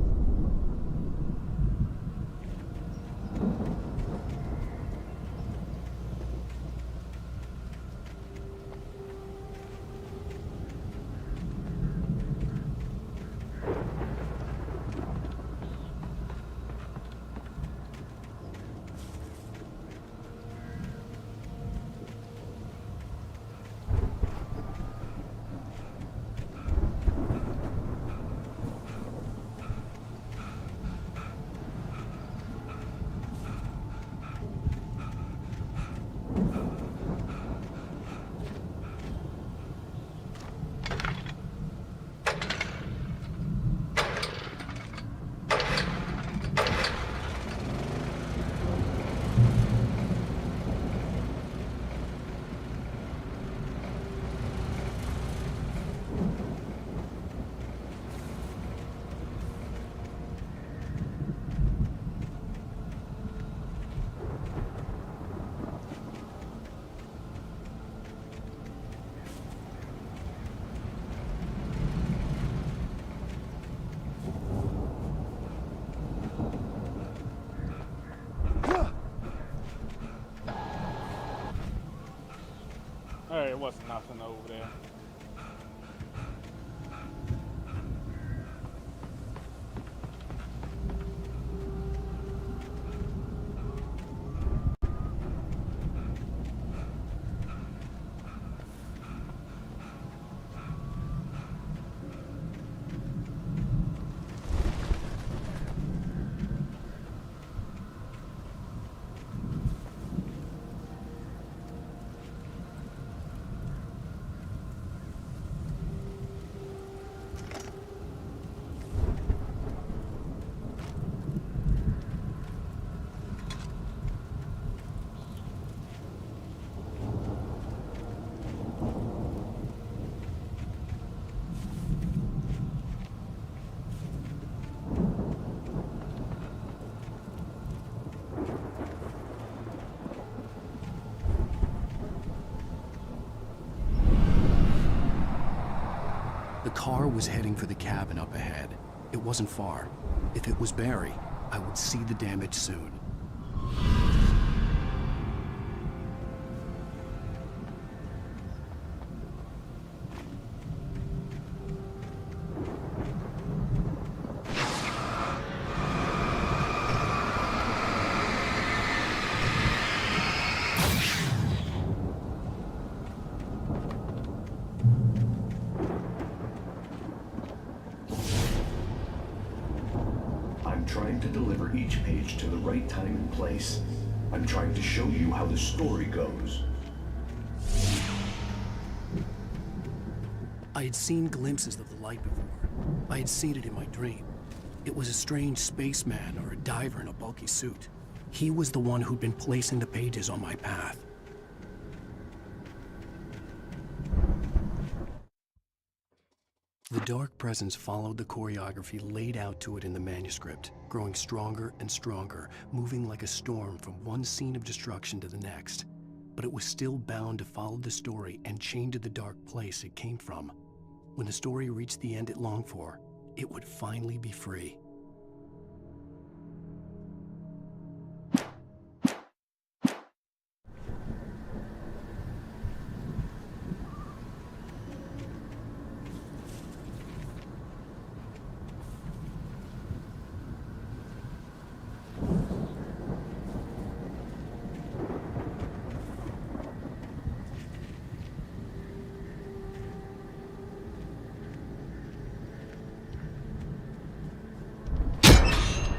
C: was nothing over there.
A: The car was heading for the cabin up ahead. It wasn't far. If it was Barry, I would see the damage soon.
O: I'm trying to deliver each page to the right time and place. I'm trying to show you how the story goes.
A: I had seen glimpses of the light before. I had seen it in my dream. It was a strange spaceman or a diver in a bulky suit. He was the one who'd been placing the pages on my path. The dark presence followed the choreography laid out to it in the manuscript, growing stronger and stronger, moving like a storm from one scene of destruction to the next. But it was still bound to follow the story and chain to the dark place it came from. When the story reached the end it longed for, it would finally be free.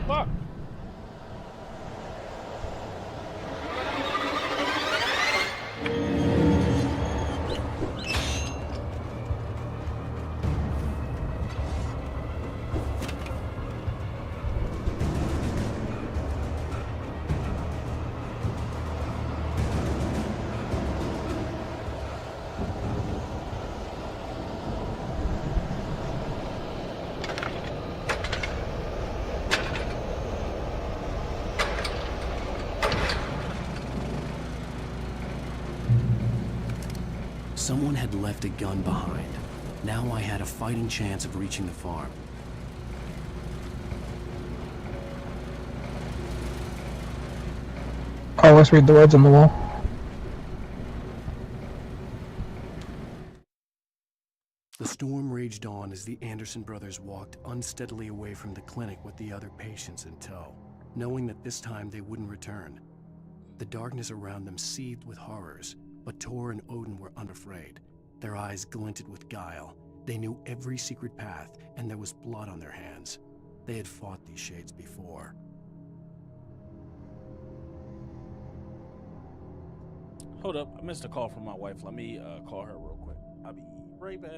C: Fuck!
A: Someone had left a gun behind. Now I had a fighting chance of reaching the farm.
D: Always read the words on the wall.
A: The storm raged on as the Anderson brothers walked unsteadily away from the clinic with the other patients in tow, knowing that this time they wouldn't return. The darkness around them seethed with horrors, but Tor and Odin were unafraid. Their eyes glinted with guile. They knew every secret path, and there was blood on their hands. They had fought these shades before.
C: Hold up, I missed a call from my wife. Let me call her real quick. I'll be right back.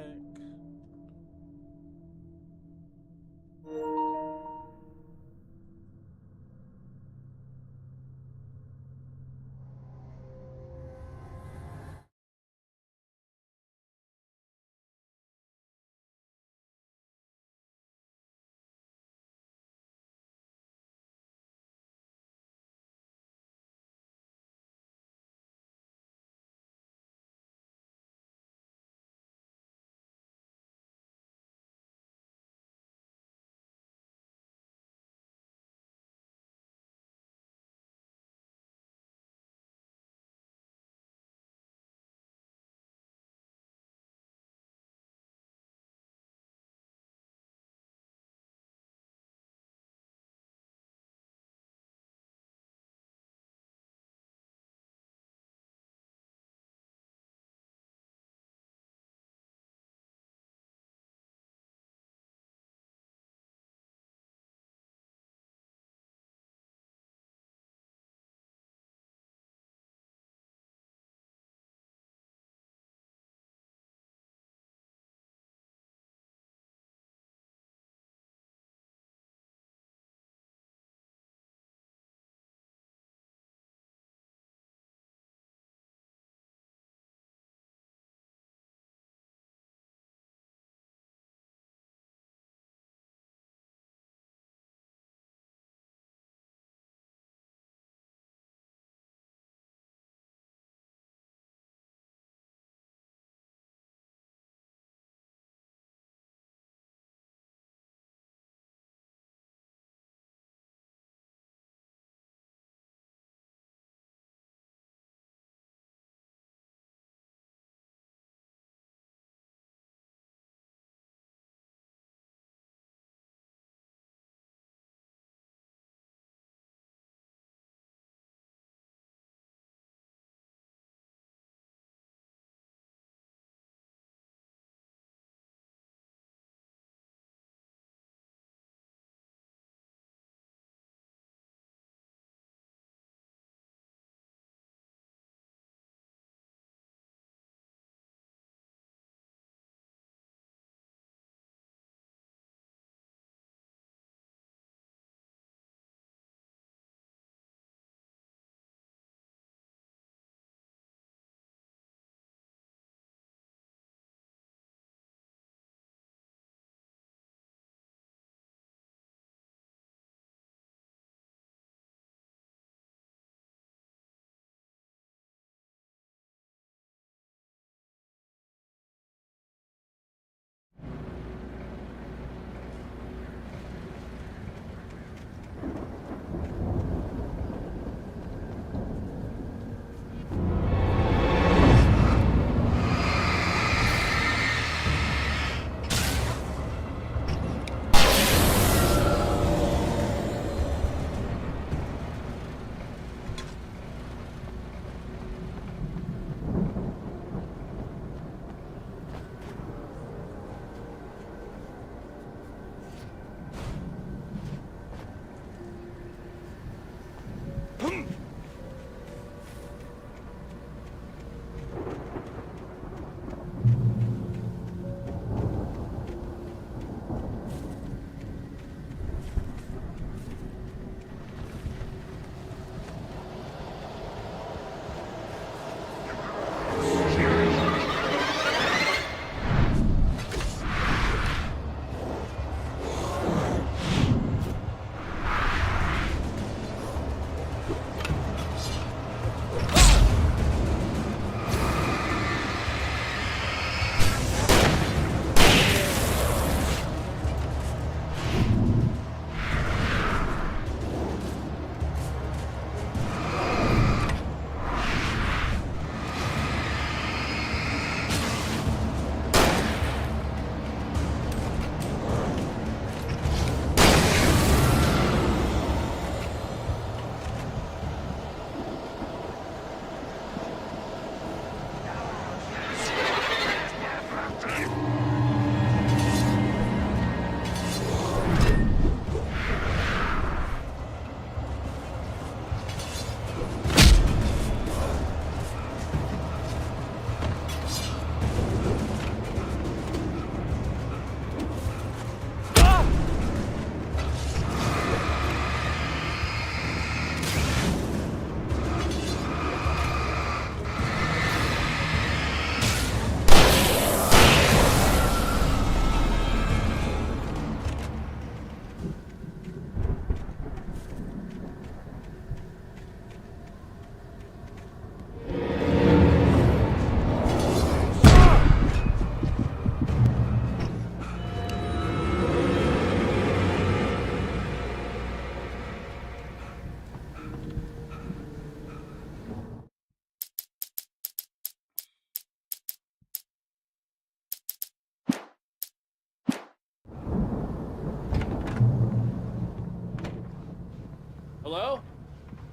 L: Hello?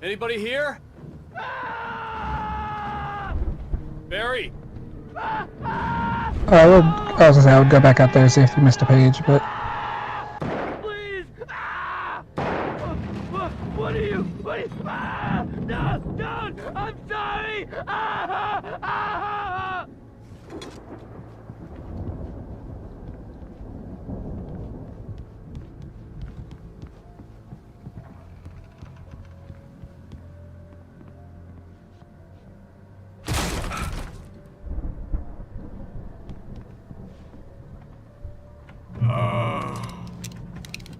L: Anybody here? Barry!
D: I was gonna say I would go back out there and see if you missed a page, but
I: Please! What are you? No! Don't! I'm sorry!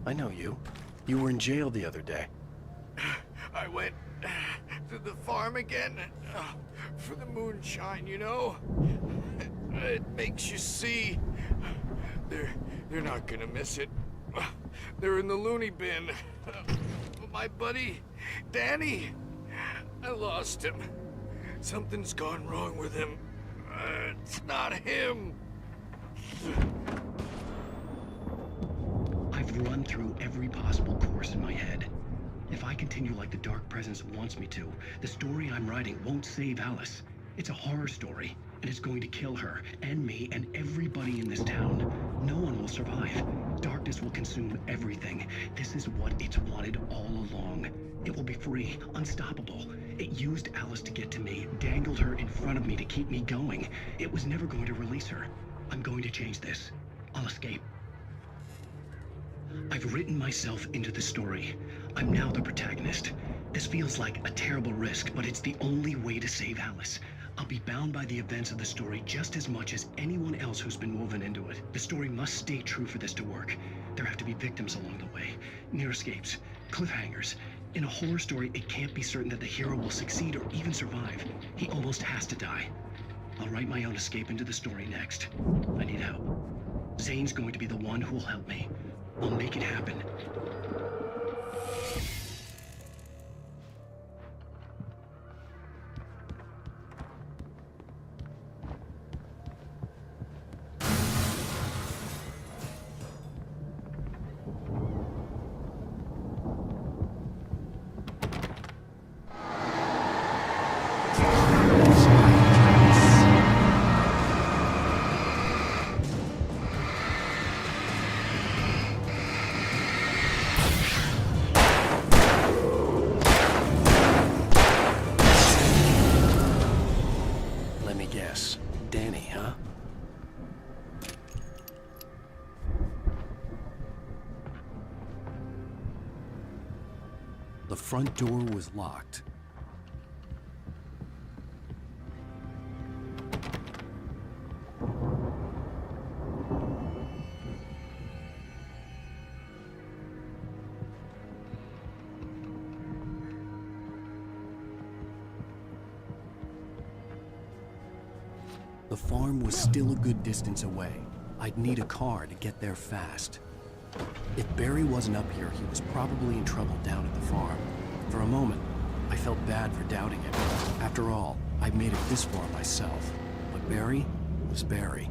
A: I know you. You were in jail the other day.
H: I went to the farm again for the moonshine, you know? It makes you see. They're not gonna miss it. They're in the loony bin. My buddy, Danny, I lost him. Something's gone wrong with him. It's not him.
A: I've run through every possible course in my head. If I continue like the Dark Presence wants me to, the story I'm writing won't save Alice. It's a horror story, and it's going to kill her, and me, and everybody in this town. No one will survive. Darkness will consume everything. This is what it's wanted all along. It will be free, unstoppable. It used Alice to get to me, dangled her in front of me to keep me going. It was never going to release her. I'm going to change this. I'll escape. I've written myself into the story. I'm now the protagonist. This feels like a terrible risk, but it's the only way to save Alice. I'll be bound by the events of the story just as much as anyone else who's been woven into it. The story must stay true for this to work. There have to be victims along the way, near escapes, cliffhangers. In a horror story, it can't be certain that the hero will succeed or even survive. He almost has to die. I'll write my own escape into the story next. I need help. Zane's going to be the one who will help me. I'll make it happen. Yes, Danny, huh?
P: The front door was locked. The farm was still a good distance away. I'd need a car to get there fast. If Barry wasn't up here, he was probably in trouble down at the farm. For a moment, I felt bad for doubting him. After all, I'd made it this far myself. But Barry was Barry.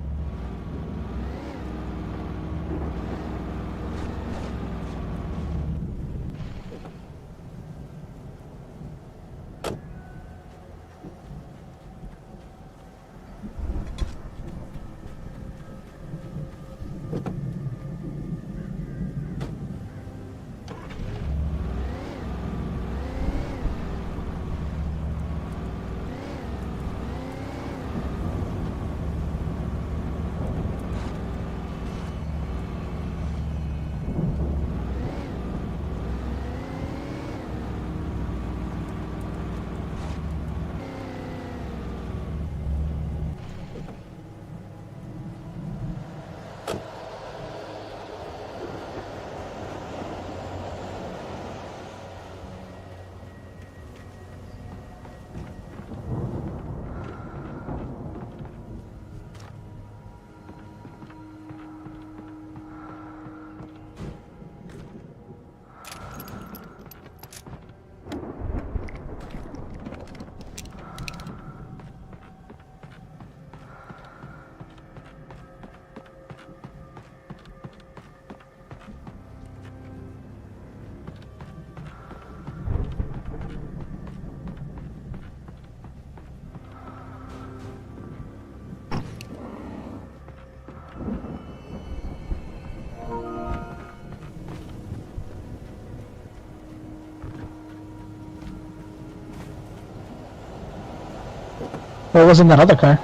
D: What was in that other car?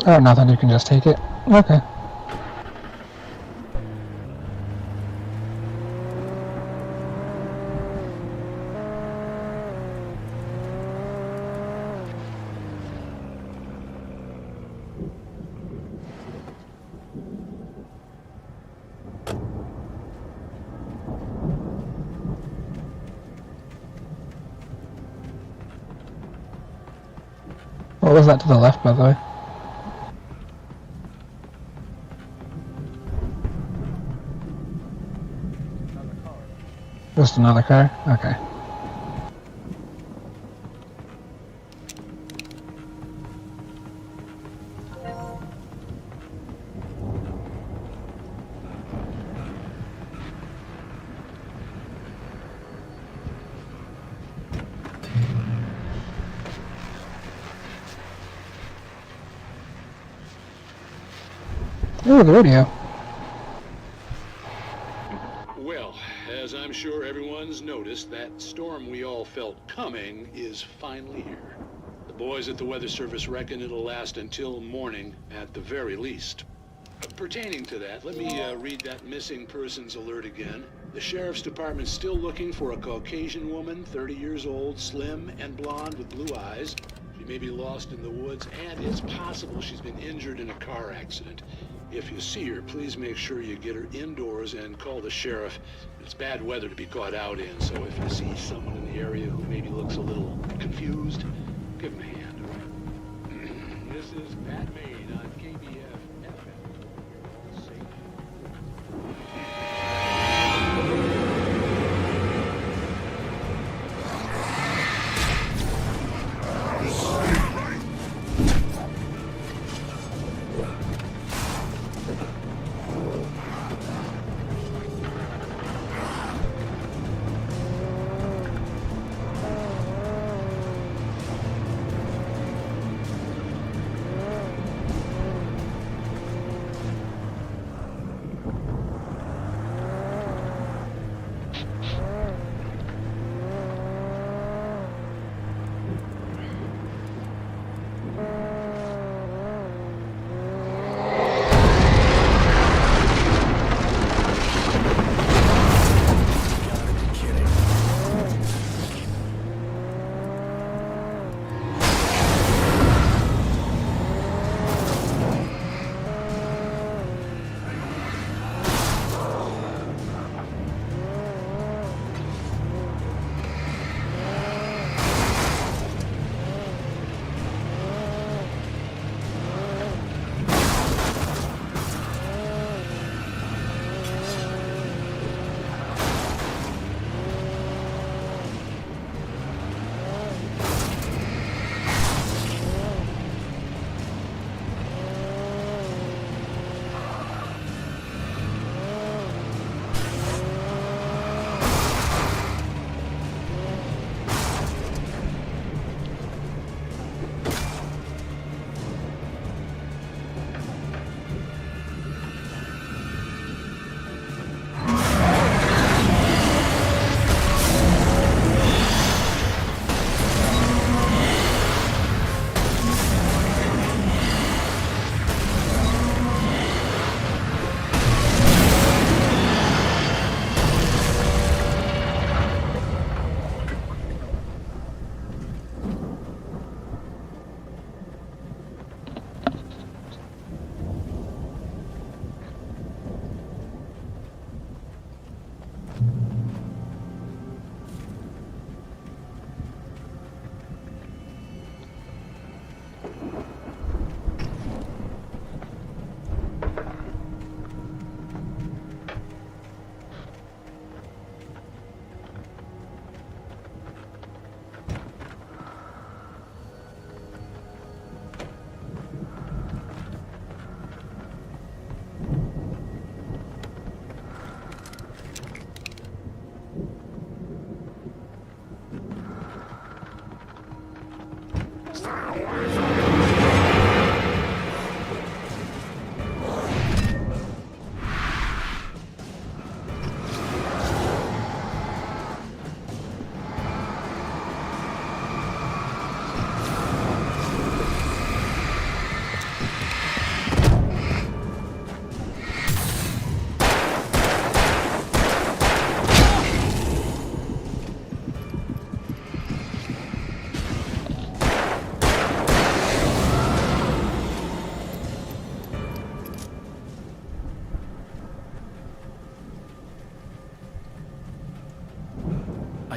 D: Oh, nothing. You can just take it. Okay. What was that to the left, by the way? Just another car? Okay. Ooh, the radio.
Q: Well, as I'm sure everyone's noticed, that storm we all felt coming is finally here. The boys at the Weather Service reckon it'll last until morning at the very least. Pertaining to that, let me read that missing persons alert again. The Sheriff's Department's still looking for a Caucasian woman, 30 years old, slim and blonde with blue eyes. She may be lost in the woods, and it's possible she's been injured in a car accident. If you see her, please make sure you get her indoors and call the sheriff. It's bad weather to be caught out in, so if you see someone in the area who maybe looks a little confused, give him a hand, all right? This is Pat Maine on KBF FM. Safe.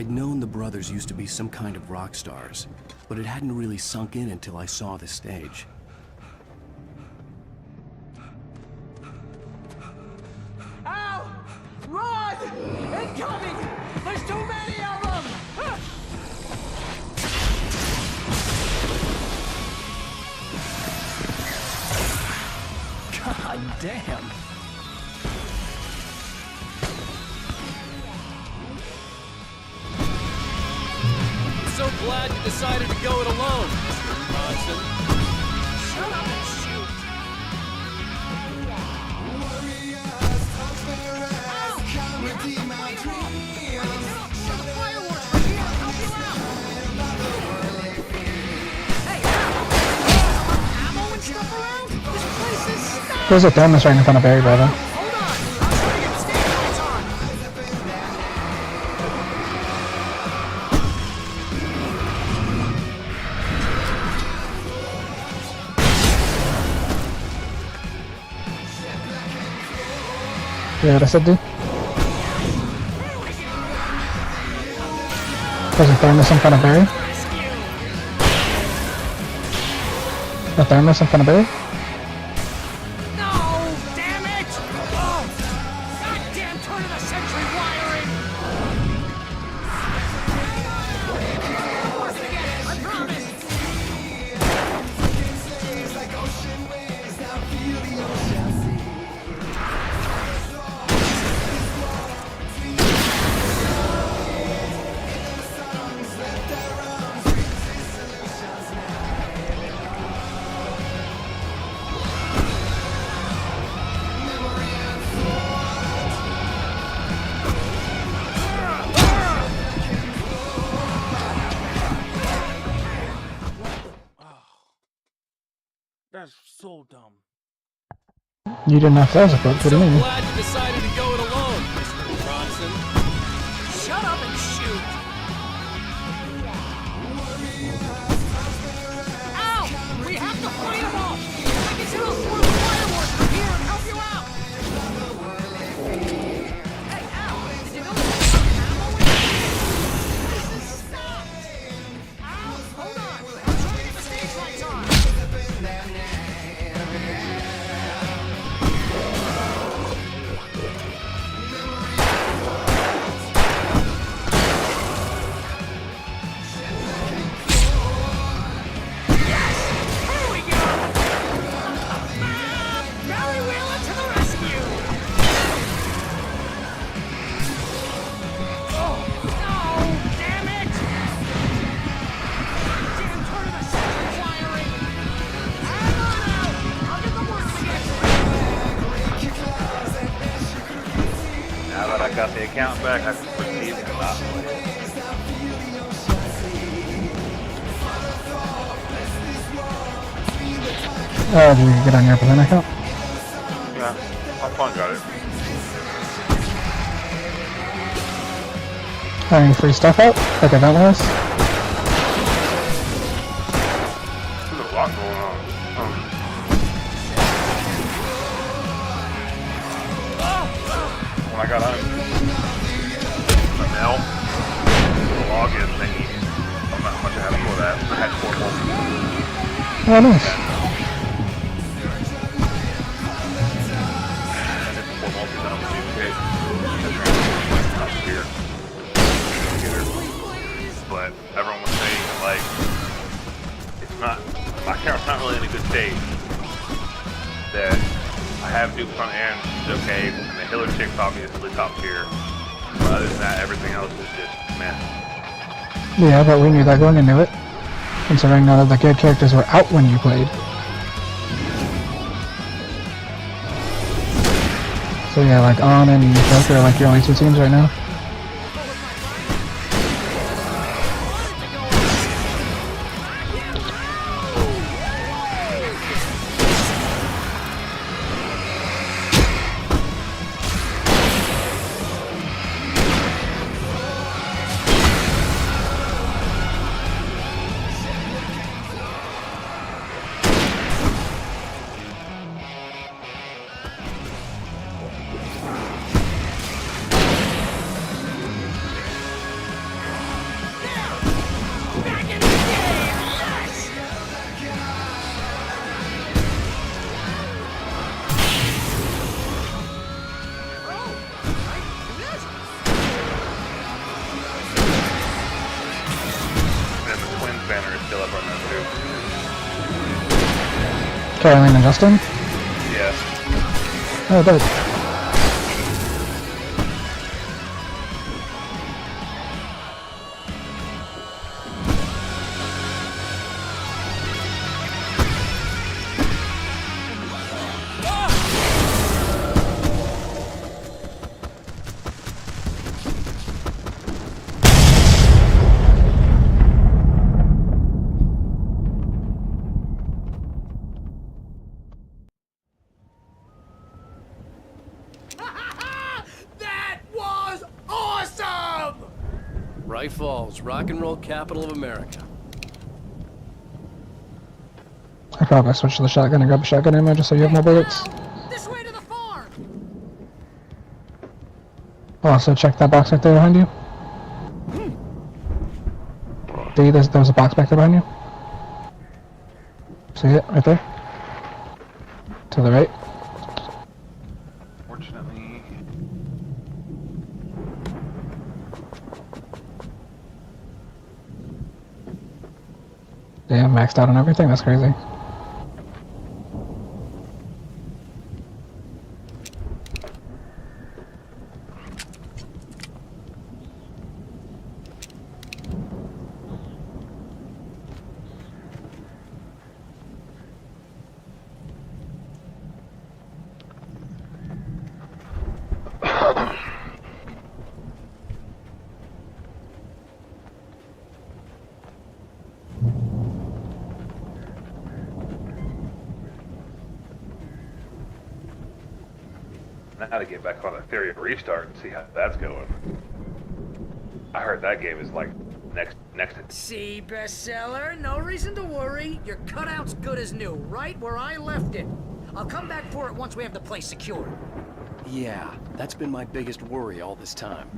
P: I'd known the brothers used to be some kind of rock stars, but it hadn't really sunk in until I saw the stage.
M: Ow! Run! Incoming! There's too many of them!
P: God damn!
L: So glad you decided to go it alone, Mr. Bronson.
M: Shut up and shoot!
D: There's a thermos right in front of Barry, brother. Yeah, what I said, dude? There's a thermos in front of Barry. A thermos in front of Barry.
M: No! Damn it! Oh! Goddamn turn of the century wiring! Once again, I promise!
C: That's so dumb.
D: You didn't have that as a book. What do you mean?
L: Glad you decided to go it alone, Mr. Bronson.
M: Shut up and shoot! Ow! We have to fight them all! I can still afford the fireworks from here and help you out! Hey, ow! Did you know there's ammo in here? This is stopped! Ow! Hold on! I'm trying to get the stage lights on!
R: Now that I got the account back, I can proceed and stop playing.
D: Oh, did you get on your Airplane account?
R: Yeah, my phone got it.
D: Any free stuff out? Like event wise?
R: There's a lot going on. When I got on the mail, the login thingy, I don't know how much I had for that. I had 4 more.
D: Oh, nice.
R: I did 4 more on the duplicate. Here. But everyone was saying that, like, it's not, my camera's not really in a good state. That I have Duke front end, it's okay, and the Hiller chick's obviously top tier. But other than that, everything else is just meh.
D: Yeah, but we knew that going into it. Considering none of the good characters were out when you played. So yeah, like On and Joker are like your only 2 teams right now. Caroline and Justin?
R: Yeah.
D: Oh, dope.
M: That was awesome!
A: Wright Falls, rock and roll capital of America.
D: I probably switch to the shotgun and grab a shotgun ammo just so you have more bullets.
M: This way to the farm!
D: Also, check that box right there behind you. See, there was a box back there behind you. See it? Right there? To the right.
R: Fortunately.
D: Damn, maxed out on everything? That's crazy.
R: Now to get back on the Theory of Restart and see how that's going. I heard that game is like next to.
M: See, bestseller? No reason to worry. Your cutout's good as new, right where I left it. I'll come back for it once we have the place secured.
A: Yeah, that's been my biggest worry all this time.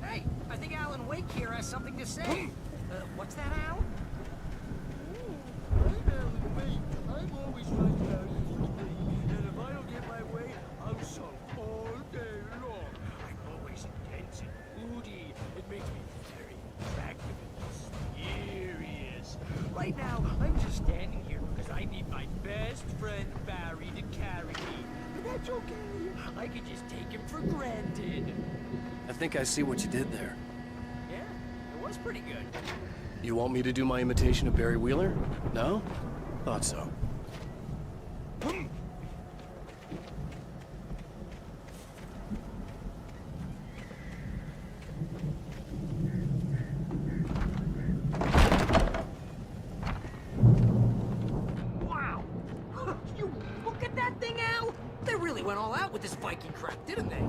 M: Hey, I think Alan Wake here has something to say. What's that, Al?
I: I'm Alan Wake. I'm always right about everything. And if I don't get my way, I'll sulk all day long. I'm always intense and moody. It makes me very attractive and mysterious. Right now, I'm just standing here because I need my best friend Barry to carry me. But that's okay. I can just take him for granted.
A: I think I see what you did there.
M: Yeah, it was pretty good.
A: You want me to do my imitation of Barry Wheeler? No? Thought so.
M: Wow! You look at that thing, Al! They really went all out with this Viking crap, didn't they?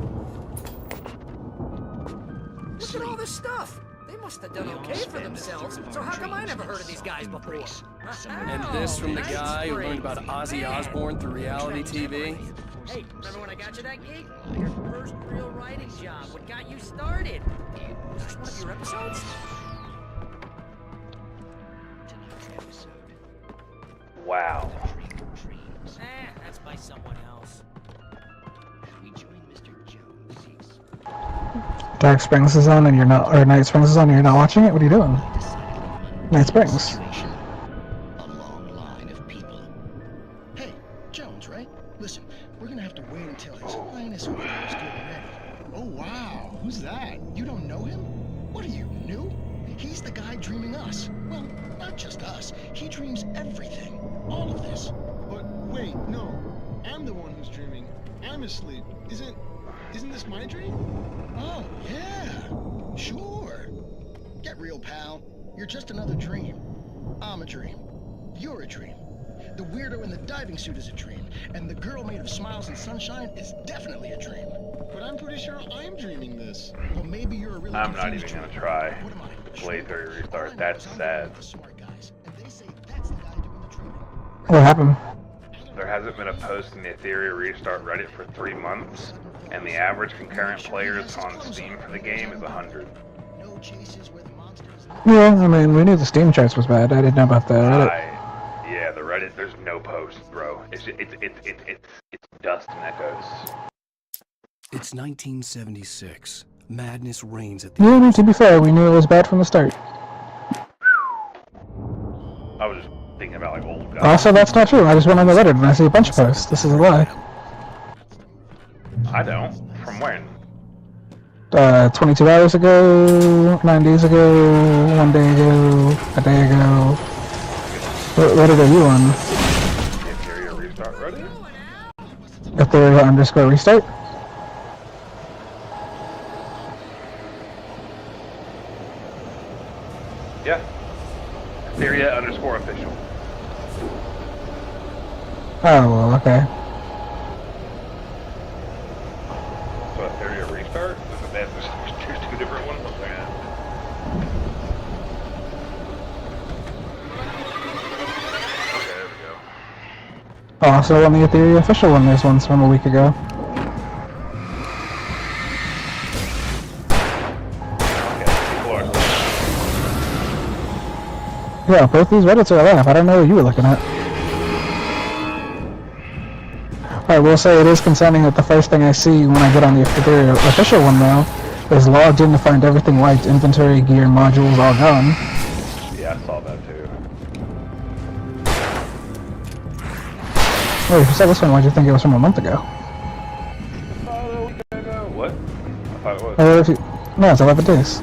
M: Look at all this stuff! They must have done okay for themselves, so how come I never heard of these guys before?
A: And this from the guy who learned about Ozzy Osbourne through reality TV?
M: Hey, remember when I got you that gig? Your first real writing job, what got you started? Was this one of your episodes?
R: Wow.
M: That's by someone else.
D: Dark Springs is on and you're not, or Night Springs is on and you're not watching it? What are you doing? Night Springs.
S: A long line of people. Hey, Jones, right? Listen, we're gonna have to wait until His Highness over there is good and ready. Oh, wow. Who's that? You don't know him? What are you, new? He's the guy dreaming us. Well, not just us. He dreams everything. All of this.
T: But wait, no. I'm the one who's dreaming. I'm asleep. Isn't this my dream?
S: Oh, yeah. Sure. Get real, pal. You're just another dream. I'm a dream. You're a dream. The weirdo in the diving suit is a dream. And the girl made of smiles and sunshine is definitely a dream.
T: But I'm pretty sure I'm dreaming this.
S: Well, maybe you're a really
R: I'm not even gonna try. Blade 30 restart. That's sad.
D: What happened?
R: There hasn't been a post in the Etheria Restart Reddit for 3 months, and the average concurrent players on Steam for the game is 100.
D: Yeah, I mean, we knew the Steam charts was bad. I didn't know about the Reddit.
R: Yeah, the Reddit. There's no posts, bro. It's dust and echoes.
P: It's 1976. Madness reigns at the.
D: Yeah, I mean, to be fair, we knew it was bad from the start.
R: I was just thinking about like old guys.
D: Also, that's not true. I just went on the Reddit and I see a bunch of posts. This is a lie.
R: I don't. From when?
D: 22 hours ago, 9 days ago, 1 day ago, a day ago. What Reddit are you on?
R: Etheria Restart Reddit?
D: Etheria_restart?
R: Yeah. Etheria_official.
D: Oh, well, okay.
R: So Etheria Restart? There's two different ones? Yeah. Okay, there we go.
D: Also on the Etheria official one, there's ones from a week ago. Yeah, both these Reddits are alive. I don't know what you were looking at. I will say it is concerning that the first thing I see when I get on the Etheria official one now is logged in to find everything wiped, inventory, gear, modules all gone.
R: Yeah, I saw that too.
D: Wait, if you saw this one, why'd you think it was from a month ago?
R: What? I thought it was.
D: No, it's 11 days.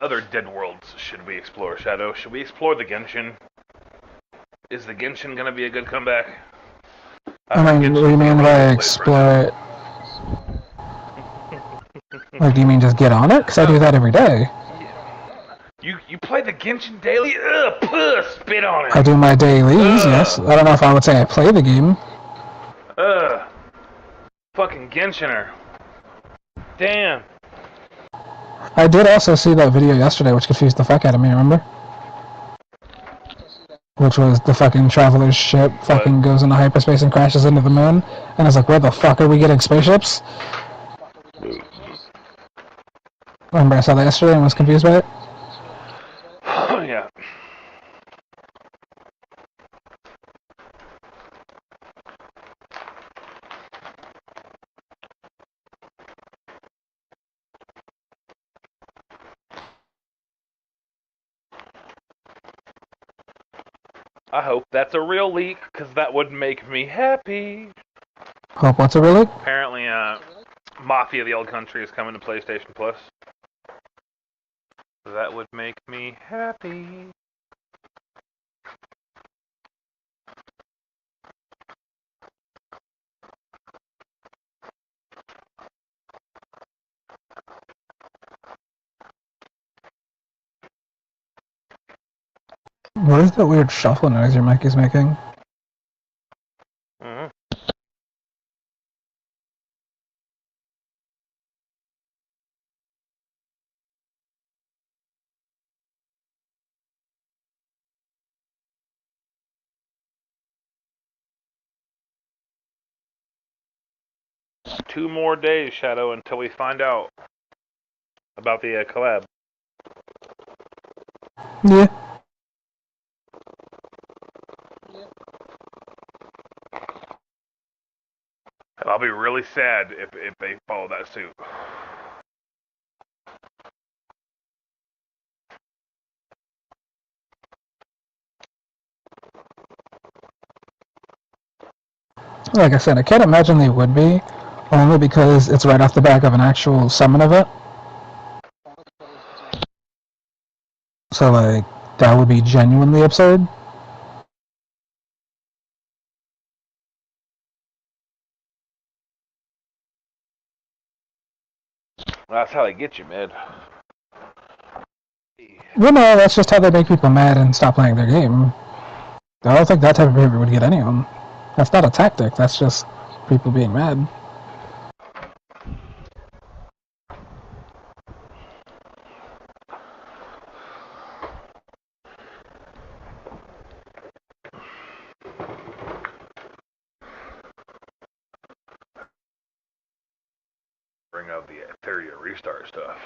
R: other dead worlds should we explore, Shadow? Should we explore the Genshin? Is the Genshin gonna be a good comeback?
D: I mean, what do you mean by explore it? Like, do you mean just get on it? Because I do that every day.
R: You play the Genshin daily? Ugh, puh, spit on it.
D: I do my dailies, yes. I don't know if I would say I play the game.
R: Fucking Genshiner. Damn.
D: I did also see that video yesterday, which confused the fuck out of me, remember? Which was the fucking Traveler's ship fucking goes into hyperspace and crashes into the moon. And I was like, where the fuck are we getting spaceships? Remember I saw that yesterday and was confused by it?
R: Yeah. I hope that's a real leak, because that would make me happy.
D: Hope what's a real leak?
R: Apparently, Mafia the Old Country is coming to PlayStation Plus. That would make me happy.
D: What is that weird shuffle noise your mic is making?
R: Mm-hmm. 2 more days, Shadow, until we find out about the collab.
D: Yeah.
R: And I'll be really sad if they follow that suit.
D: Like I said, I can't imagine they would be, only because it's right off the back of an actual summon event. So, like, that would be genuinely absurd.
R: That's how they get you, man.
D: Well, no, that's just how they make people mad and stop playing their game. I don't think that type of behavior would get anyone. That's not a tactic, that's just people being mad.
R: Bring out the Etheria restart stuff.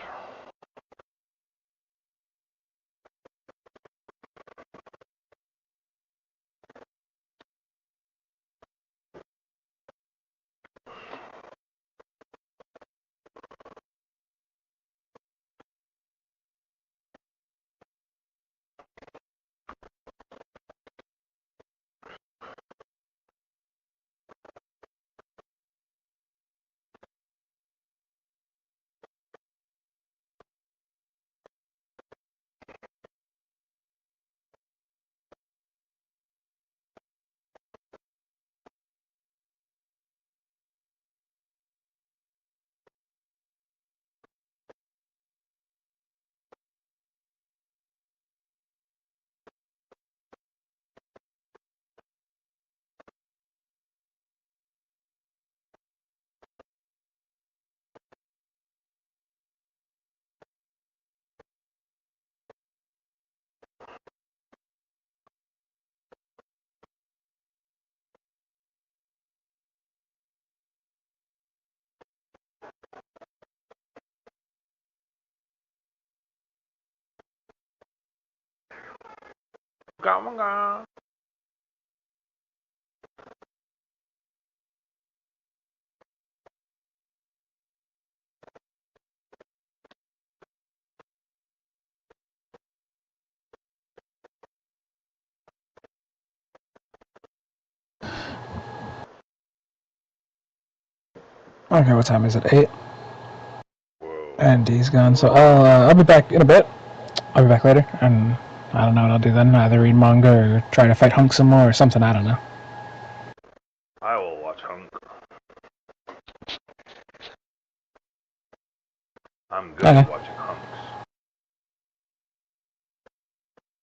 R: Gah.
D: Okay, what time is it? 8? Whoa. And D's gone, so I'll be back in a bit. I'll be back later, and I don't know what I'll do then. Either read manga or try to fight Hunk some more or something, I don't know.
R: I will watch Hunk. I'm good at watching Hunks.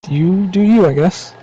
D: You do you, I guess.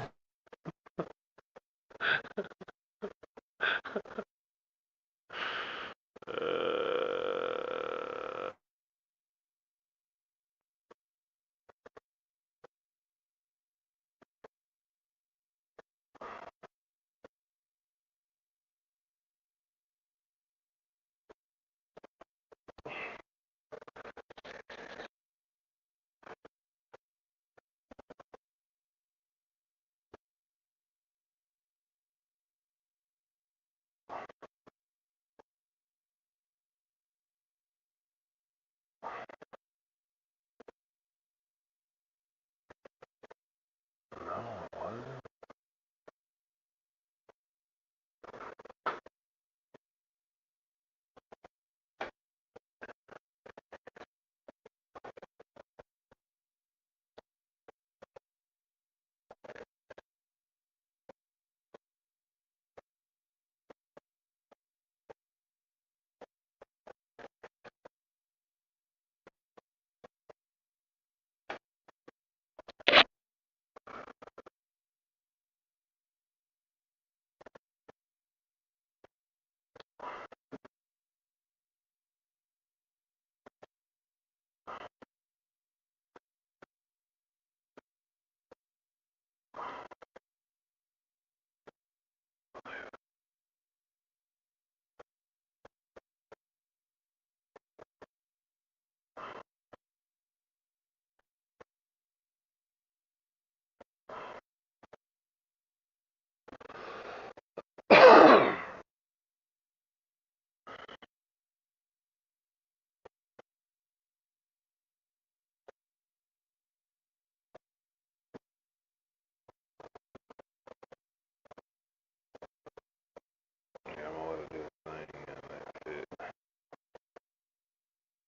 R: Yeah, I'm gonna let it do its thing, and that's it.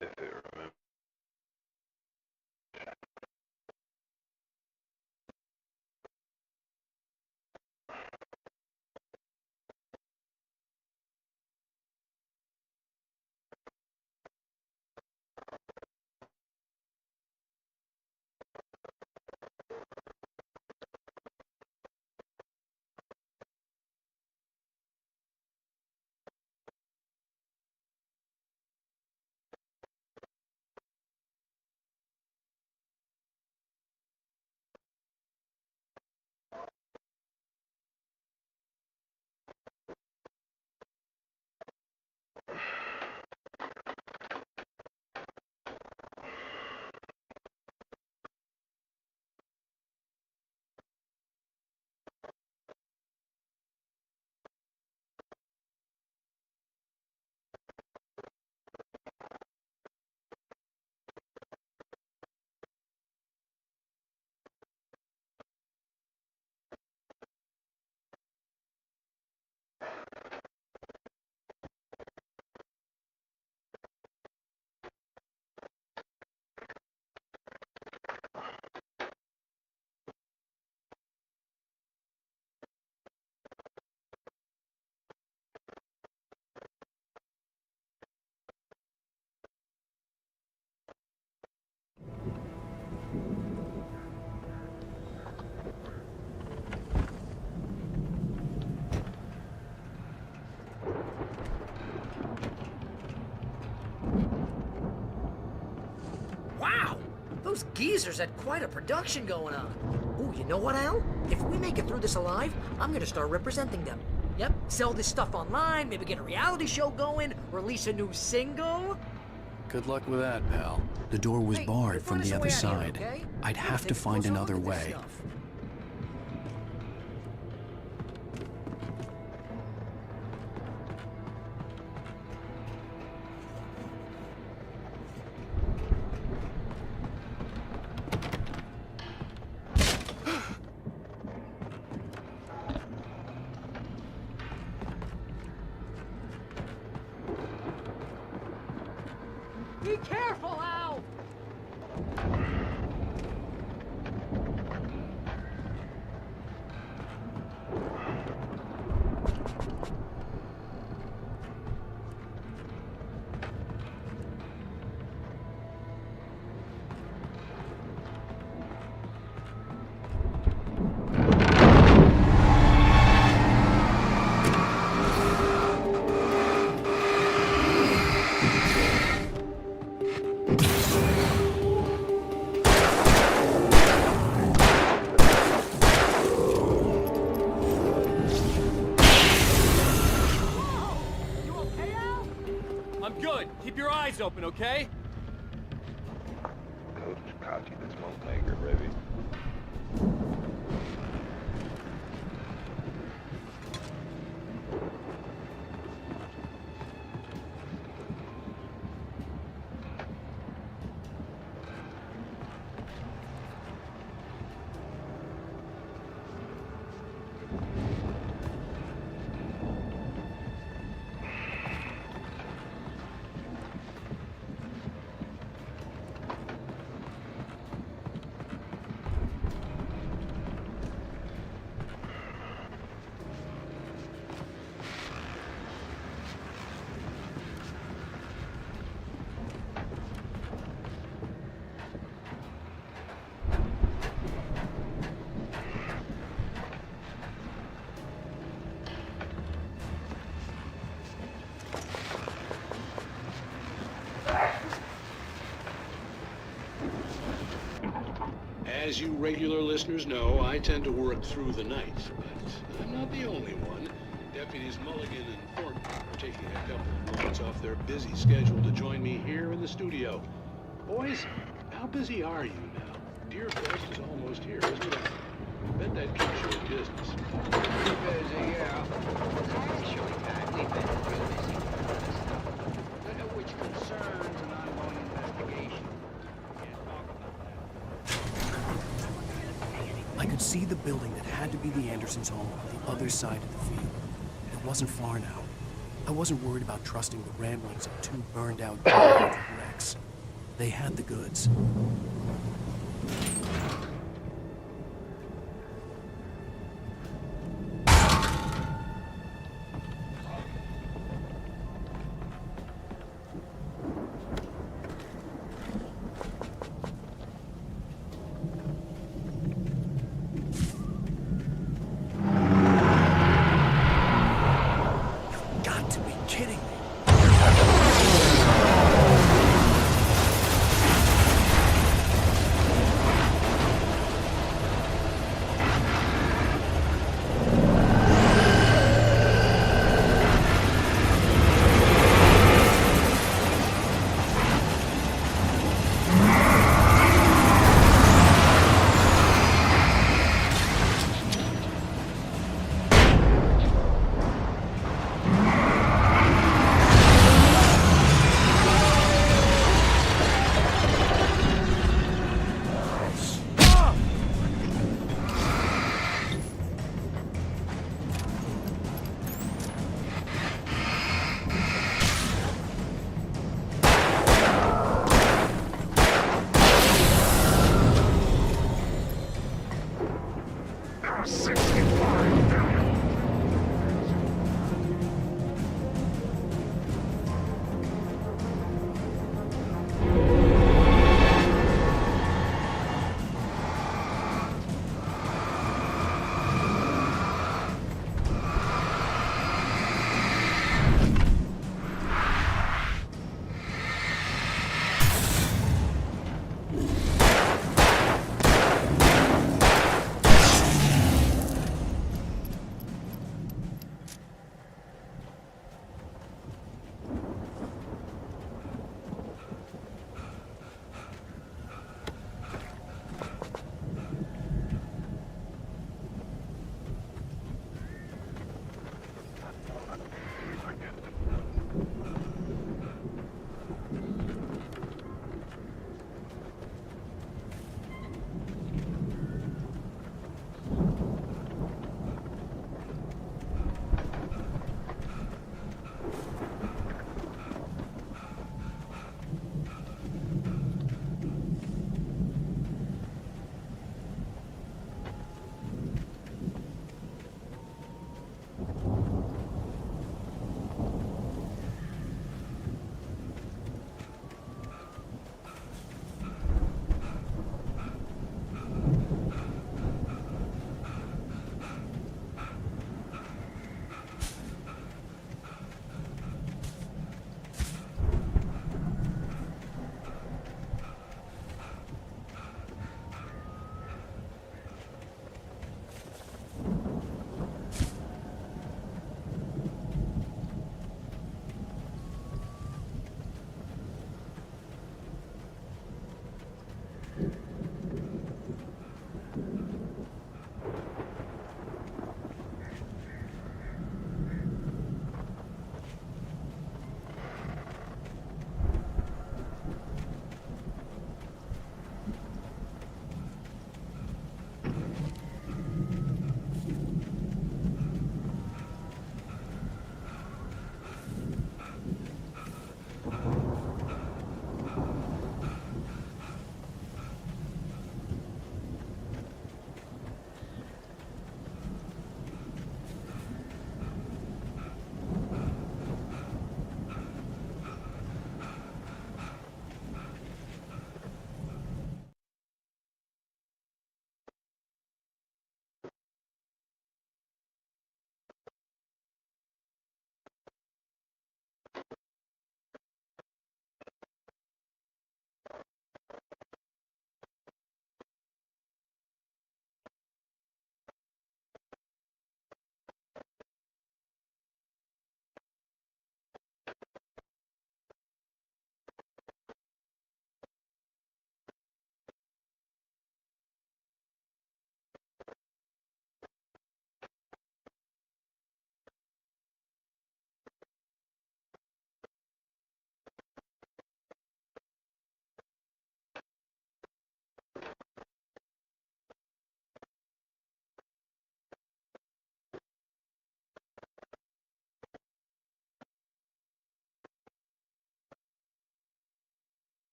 R: If it remembers.
M: Wow! Those geezers had quite a production going on. Ooh, you know what, Al? If we make it through this alive, I'm gonna start representing them. Yep, sell this stuff online, maybe get a reality show going, release a new single.
P: Good luck with that, pal. The door was barred from the other side.
M: Okay?
P: I'd have to find another way.
M: Be careful, Al!
L: Good. Keep your eyes open, okay?
R: Coach Kachi, the smoke maker, baby.
Q: As you regular listeners know, I tend to work through the night, but I'm not the only one. Deputies Mulligan and Thornton are taking a couple of moments off their busy schedule to join me here in the studio. Boys, how busy are you now? Deerfest is almost here, isn't it? I bet that keeps you in business.
E: Pretty busy, yeah. Actually, Pat, we've been real busy with other stuff. Don't know which concerns an ongoing investigation.
P: I could see the building that had to be the Andersons' home on the other side of the field. It wasn't far now. I wasn't worried about trusting the ramblings of two burned-out wrecks. They had the goods.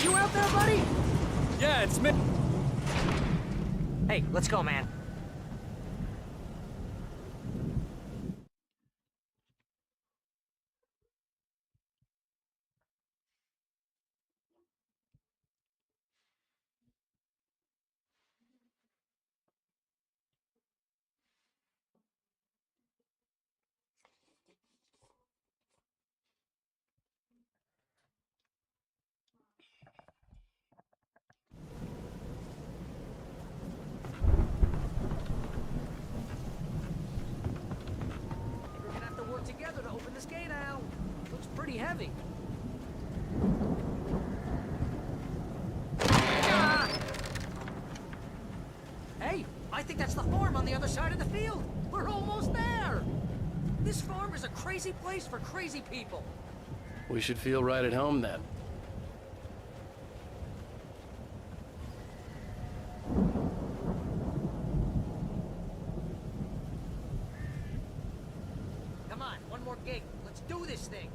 M: You out there, buddy?
L: Yeah, it's me.
N: Hey, let's go, man.
M: We're gonna have to work together to open this gate, Al. Looks pretty heavy. Ah! Hey, I think that's the farm on the other side of the field. We're almost there. This farm is a crazy place for crazy people.
A: We should feel right at home then.
M: Come on, one more gate. Let's do this thing.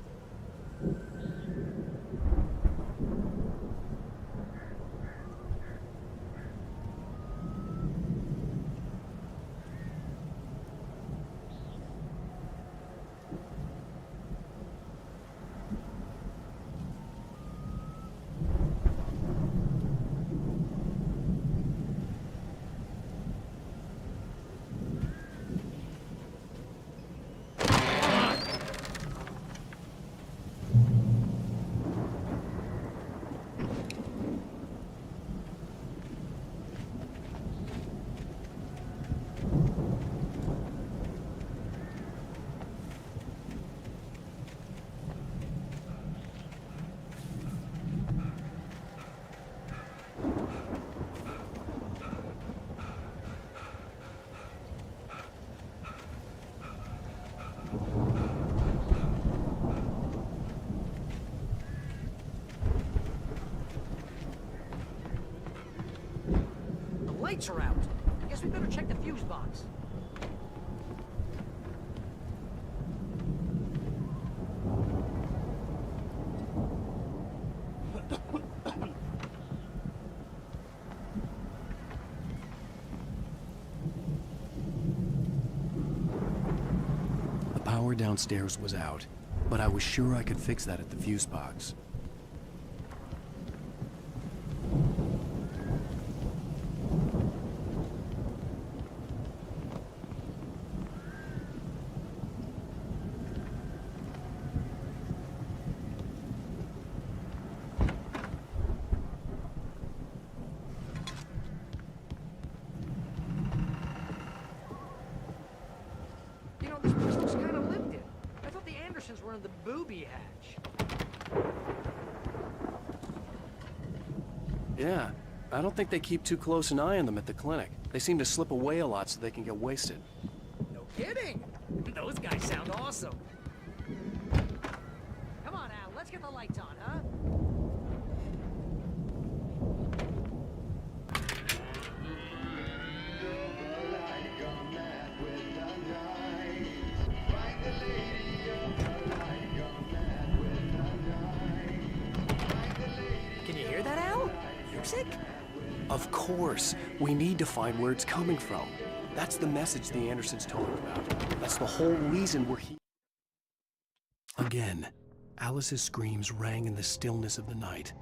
M: The lights are out. I guess we better check the fuse box.
A: The power downstairs was out, but I was sure I could fix that at the fuse box.
M: You know, this place looks kind of lived in. I thought the Andersons were in the booby hatch.
A: Yeah, I don't think they keep too close an eye on them at the clinic. They seem to slip away a lot so they can get wasted.
M: No kidding. Those guys sound awesome. Come on, Al. Let's get the lights on, huh? Can you hear that, Al? Music?
A: Of course. We need to find where it's coming from. That's the message the Andersons talked about. That's the whole reason we're here. Again, Alice's screams rang in the stillness of the night.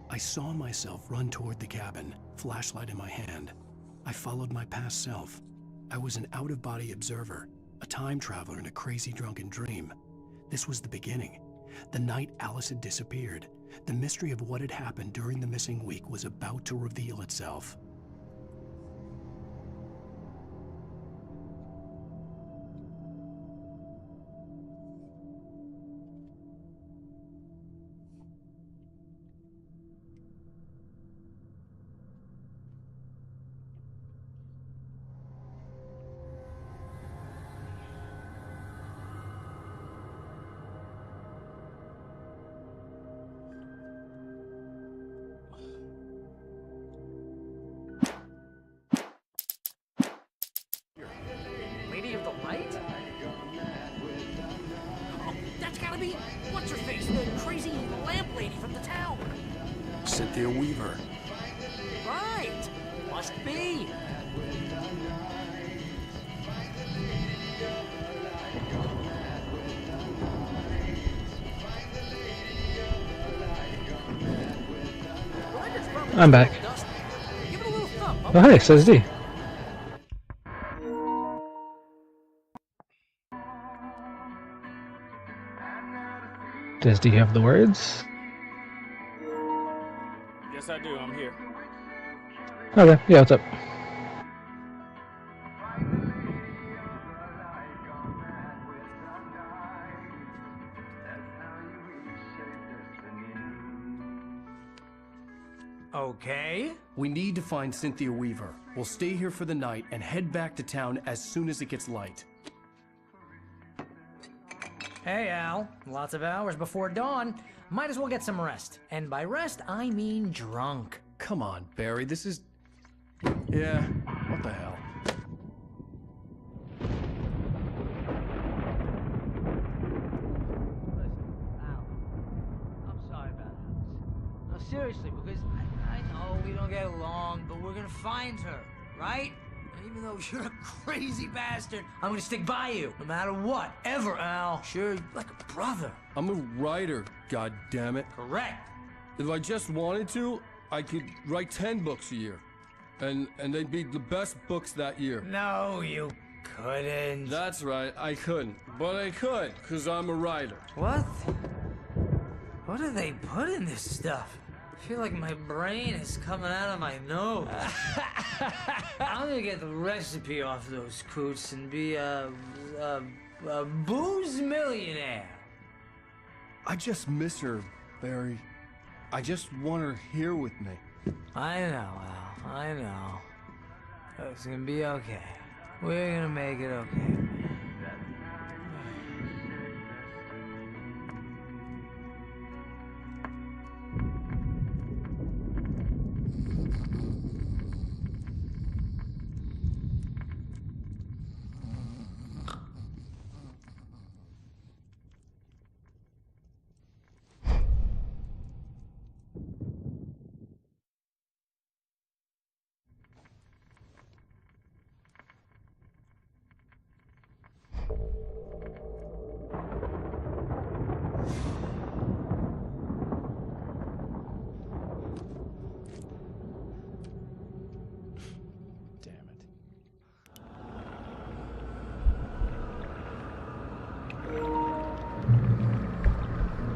A: I saw myself run toward the cabin, flashlight in my hand. I followed my past self. I was an out-of-body observer, a time traveler in a crazy drunken dream. This was the beginning. The night Alice had disappeared. The mystery of what had happened during the missing week was about to reveal itself.
M: Lady of the Light? Oh, that's gotta be what's-her-face, the crazy lamp lady from the town.
A: Cynthia Weaver.
N: Right. Must be.
D: I'm back. Oh hey, says D. Does D have the words?
C: Yes, I do. I'm here.
D: Okay, yeah, what's up?
N: Okay.
A: We need to find Cynthia Weaver. We'll stay here for the night and head back to town as soon as it gets light.
N: Hey, Al. Lots of hours before dawn. Might as well get some rest. And by rest, I mean drunk.
A: Come on, Barry, this is... Yeah, what the hell?
M: I'm sorry about that. No, seriously, because I know we don't get along, but we're gonna find her, right? And even though you're a crazy bastard, I'm gonna stick by you, no matter what, ever, Al. Sure, you're like a brother.
U: I'm a writer, goddammit.
M: Correct.
U: If I just wanted to, I could write 10 books a year. And they'd be the best books that year.
M: No, you couldn't.
U: That's right, I couldn't. But I could, because I'm a writer.
M: What? What do they put in this stuff? I feel like my brain is coming out of my nose. I'm gonna get the recipe off those coots and be a booze millionaire.
U: I just miss her, Barry. I just want her here with me.
M: I know, Al. I know. It's gonna be okay. We're gonna make it okay.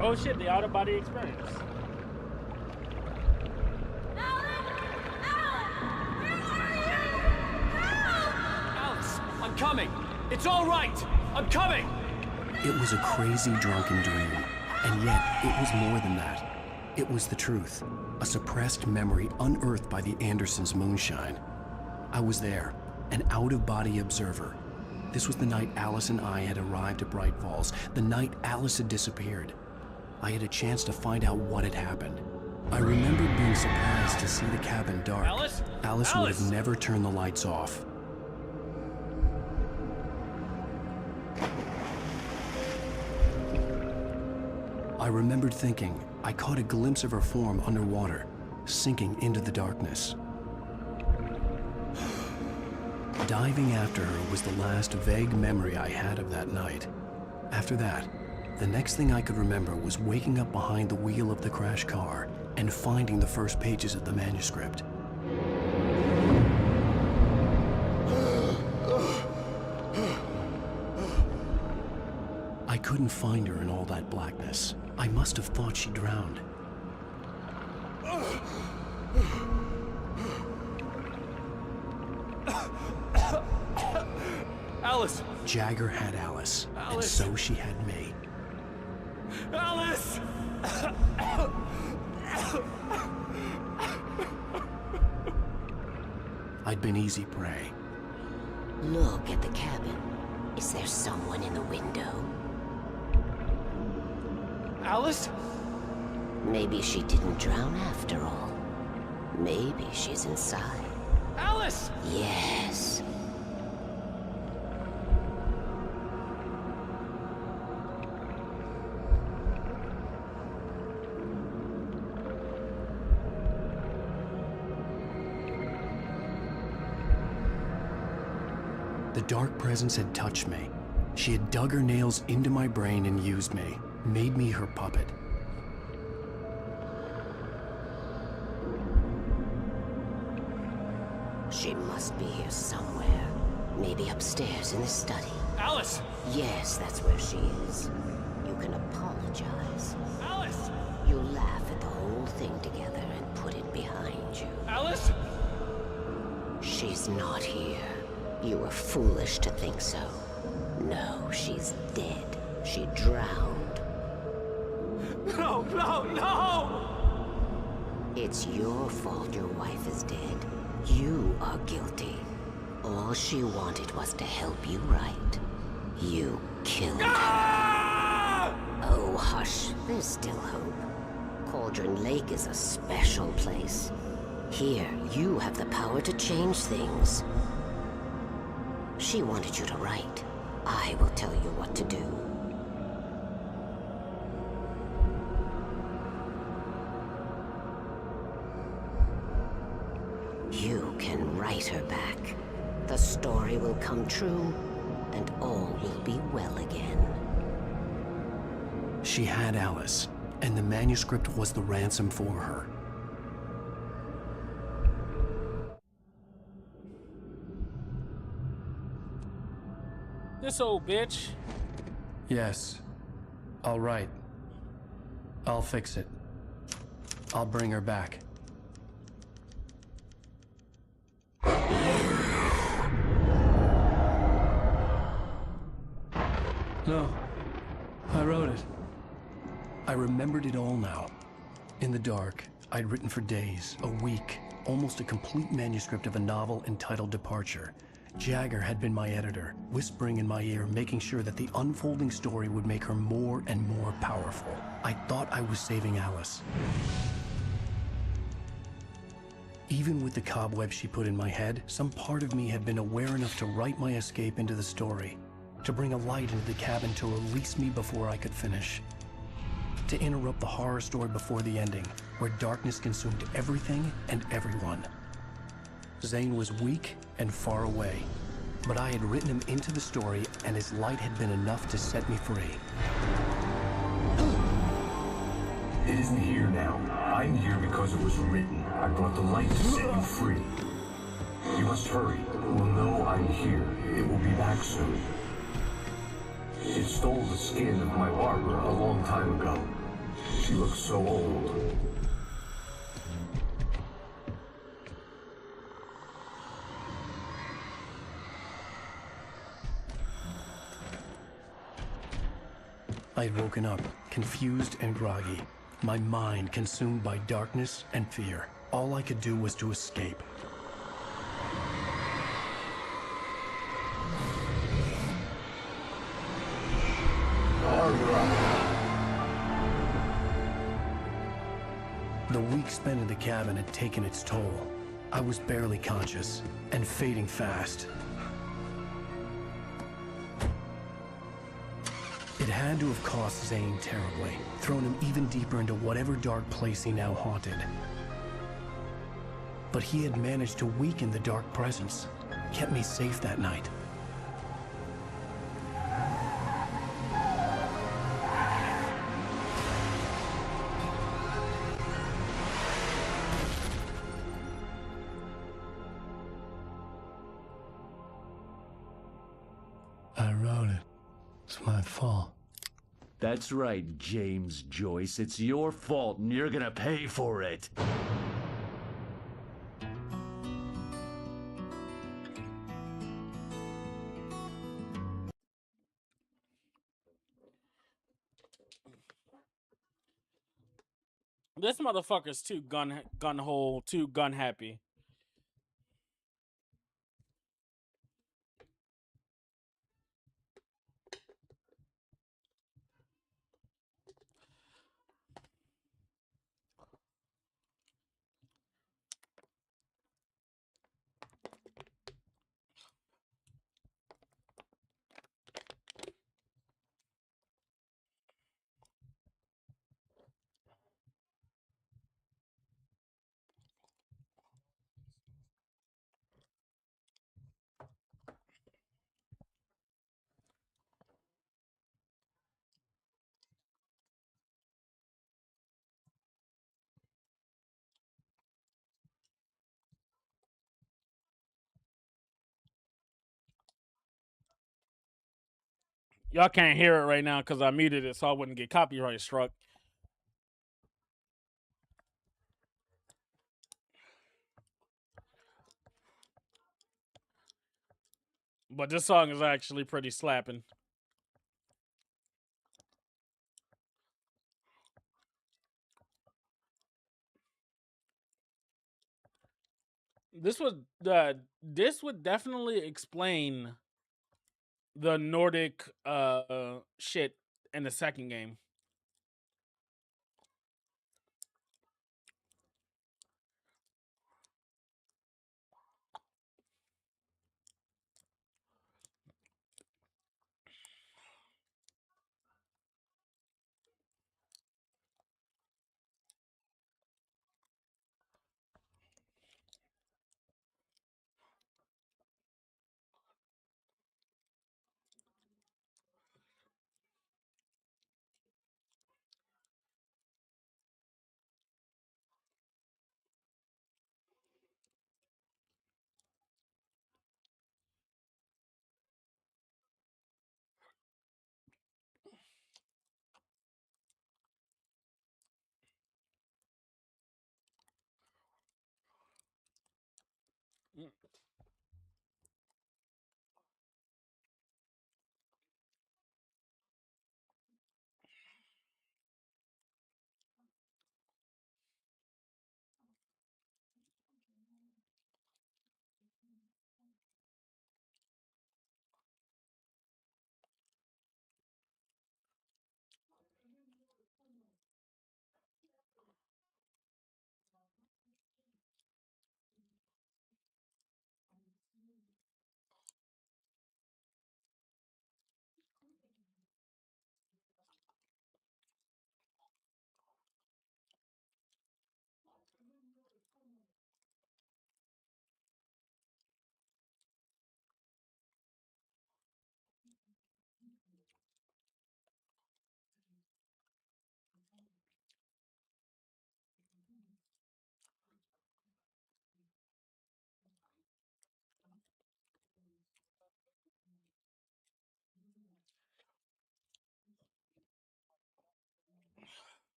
C: Oh shit, the out of body experience.
L: Alice, I'm coming. It's all right. I'm coming.
A: It was a crazy drunken dream, and yet it was more than that. It was the truth, a suppressed memory unearthed by the Andersons' moonshine. I was there, an out-of-body observer. This was the night Alice and I had arrived at Bright Falls, the night Alice had disappeared. I had a chance to find out what had happened. I remembered being surprised to see the cabin dark. Alice would have never turned the lights off. I remembered thinking I caught a glimpse of her form underwater, sinking into the darkness. Diving after her was the last vague memory I had of that night. After that, the next thing I could remember was waking up behind the wheel of the crash car and finding the first pages of the manuscript. I couldn't find her in all that blackness. I must have thought she drowned.
L: Alice!
A: Jagger had Alice, and so she had me.
L: Alice!
A: I'd been easy prey.
V: Look at the cabin. Is there someone in the window?
L: Alice?
V: Maybe she didn't drown after all. Maybe she's inside.
L: Alice!
V: Yes.
A: dark presence had touched me. She had dug her nails into my brain and used me, made me her puppet.
V: She must be here somewhere. Maybe upstairs in the study.
L: Alice!
V: Yes, that's where she is. You can apologize.
L: Alice!
V: You laugh at the whole thing together and put it behind you.
L: Alice!
V: She's not here. You were foolish to think so. No, she's dead. She drowned.
L: No, no, no!
V: It's your fault your wife is dead. You are guilty. All she wanted was to help you right. You killed her. Oh, hush. There's still hope. Cauldron Lake is a special place. Here, you have the power to change things. She wanted you to write. I will tell you what to do. You can write her back. The story will come true, and all will be well again.
A: She had Alice, and the manuscript was the ransom for her.
C: This old bitch.
A: Yes. All right. I'll fix it. I'll bring her back. No. I wrote it. I remembered it all now. In the dark, I'd written for days, a week, almost a complete manuscript of a novel entitled Departure. Jagger had been my editor, whispering in my ear, making sure that the unfolding story would make her more and more powerful. I thought I was saving Alice. Even with the cobweb she put in my head, some part of me had been aware enough to write my escape into the story, to bring a light into the cabin to release me before I could finish, to interrupt the horror story before the ending, where darkness consumed everything and everyone. Zane was weak and far away, but I had written him into the story, and his light had been enough to set me free.
O: It isn't here now. I'm here because it was written. I brought the light to set you free. You must hurry. We'll know I'm here. It will be back soon. It stole the skin of my Barbara a long time ago. She looks so old.
A: I'd woken up, confused and groggy, my mind consumed by darkness and fear. All I could do was to escape. The week spent in the cabin had taken its toll. I was barely conscious, and fading fast. It had to have cost Zane terribly, thrown him even deeper into whatever dark place he now haunted. But he had managed to weaken the dark presence, kept me safe that night. I wrote it. It's my fault.
F: That's right, James Joyce. It's your fault, and you're gonna pay for it.
C: This motherfucker's too gun hole, too gun happy. Y'all can't hear it right now because I muted it so I wouldn't get copyright struck. But this song is actually pretty slapping. This would definitely explain the Nordic shit in the second game.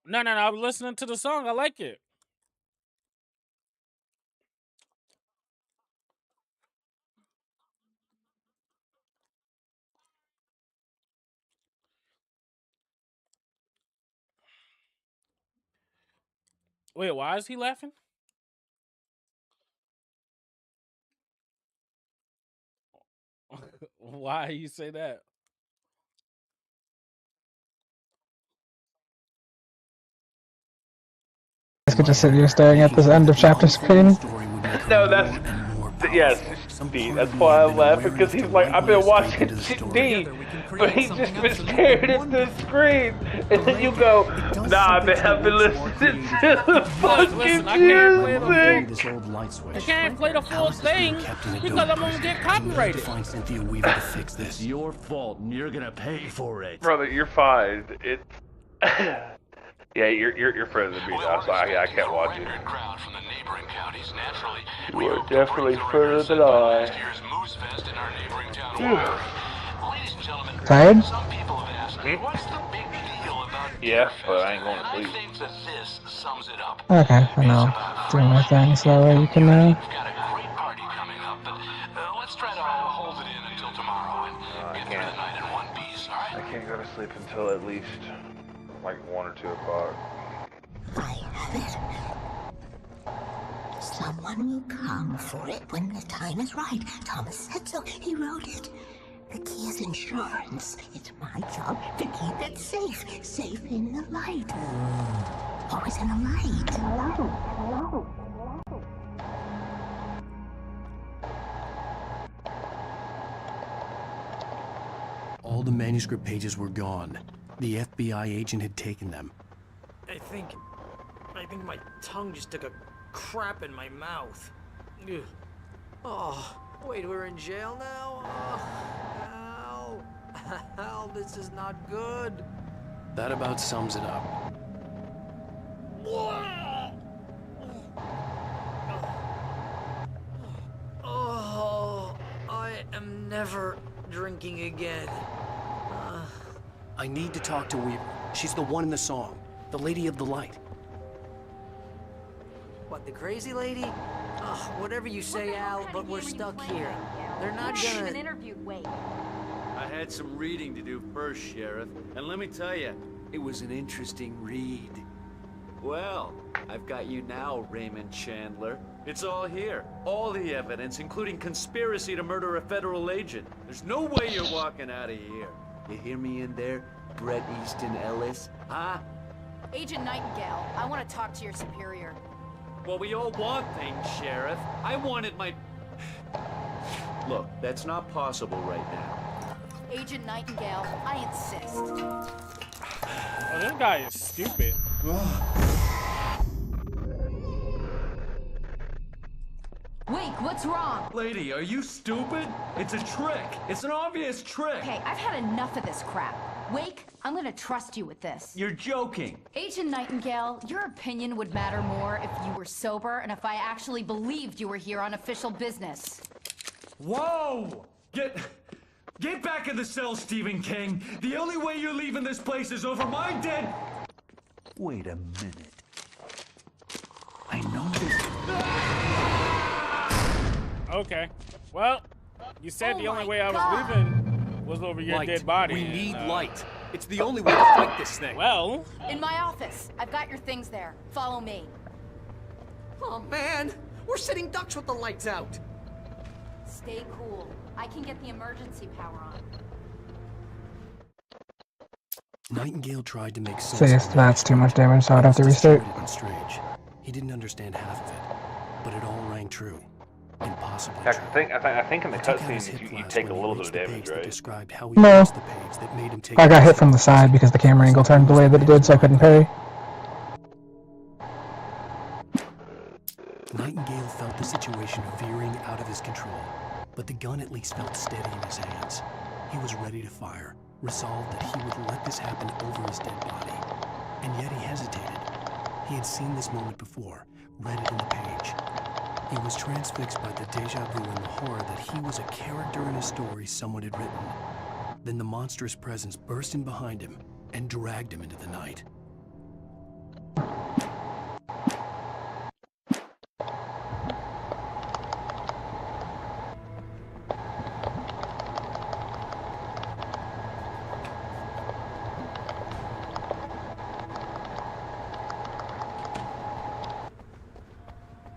C: No, I was listening to the song. I like it. Wait, why is he laughing? Why you say that?
D: I could just sit here staring at this end of chapter screen.
R: No, that's yes, D. That's why I laugh because he's like, I've been watching D, but he's just been staring at the screen, and then you go, Nah, man, I've been listening to fucking
C: Listen, I can't play the full thing because I'm gonna get copyrighted.
A: Find Cynthia Weaver to fix this.
F: It's your fault, and you're gonna pay for it.
R: Brother, you're fine. It's yeah, you're further than me now, so I can't watch it. You are definitely further than I.
D: Tired?
R: Yeah, but I ain't going to sleep.
D: Okay, I know. Doing my thing so that way you can
R: I can't go to sleep until at least like 1 or 2 o'clock.
V: Someone will come for it when the time is right. Thomas said so. He wrote it. The key is insurance. It's my job to keep it safe. Safe in the light. Always in the light. Hello.
A: All the manuscript pages were gone. The FBI agent had taken them.
M: I think my tongue just took a crap in my mouth. Ugh. Oh, wait, we're in jail now? Oh, Al, this is not good.
A: That about sums it up.
M: Oh, I am never drinking again.
A: I need to talk to Weaver. She's the one in the song. The Lady of the Light.
M: What, the crazy lady? Ugh, whatever you say, Al, but we're stuck here. They're not gonna...
V: interviewed Wade.
L: I had some reading to do first, Sheriff, and let me tell you, it was an interesting read. Well, I've got you now, Raymond Chandler. It's all here. All the evidence, including conspiracy to murder a federal agent. There's no way you're walking out of here. You hear me in there, Bret Easton Ellis? Huh?
V: Agent Nightingale, I want to talk to your superior.
L: Well, we all want things, Sheriff. I wanted my... Look, that's not possible right now.
V: Agent Nightingale, I insist.
C: Oh, this guy is stupid.
V: Wake, what's wrong?
F: Lady, are you stupid? It's a trick. It's an obvious trick.
V: Okay, I've had enough of this crap. Wake, I'm gonna trust you with this.
F: You're joking.
V: Agent Nightingale, your opinion would matter more if you were sober and if I actually believed you were here on official business.
F: Whoa! Get back in the cell, Stephen King. The only way you're leaving this place is over my dead...
L: Wait a minute. I know this...
C: Okay. Well, you said the only way I was leaving was over your dead body.
A: We need light. It's the only way to fight this thing.
C: Well...
V: In my office. I've got your things there. Follow me.
M: Oh, man! We're sitting ducks with the lights out!
V: Stay cool. I can get the emergency power on.
A: Nightingale tried to make sense.
D: See, that's too much damage, so I'd have to restart.
A: Strange. He didn't understand half of it, but it all rang true. Impossible.
R: Heck, I think in the cutscenes you take a little bit of damage, right?
A: Described how he
D: No.
A: used the page that made him take
D: I got hit from the side because the camera angle turned the way that it did, so I couldn't parry.
A: Nightingale felt the situation veering out of his control, but the gun at least felt steady in his hands. He was ready to fire, resolved that he would let this happen over his dead body. And yet he hesitated. He had seen this moment before, read it in the page. He was transfixed by the deja vu and the horror that he was a character in a story someone had written. Then the monstrous presence burst in behind him and dragged him into the night.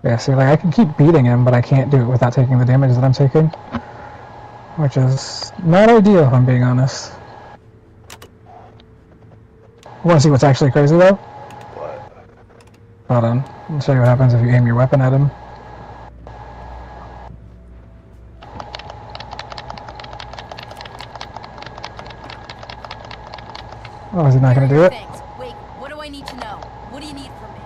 D: Yeah, see, like, I can keep beating him, but I can't do it without taking the damage that I'm taking. Which is not ideal, if I'm being honest. Want to see what's actually crazy, though?
R: What?
D: Hold on. I'll show you what happens if you aim your weapon at him. Oh, is he not going to do it?
V: Thanks. Wait, what do I need to know? What do you need from me?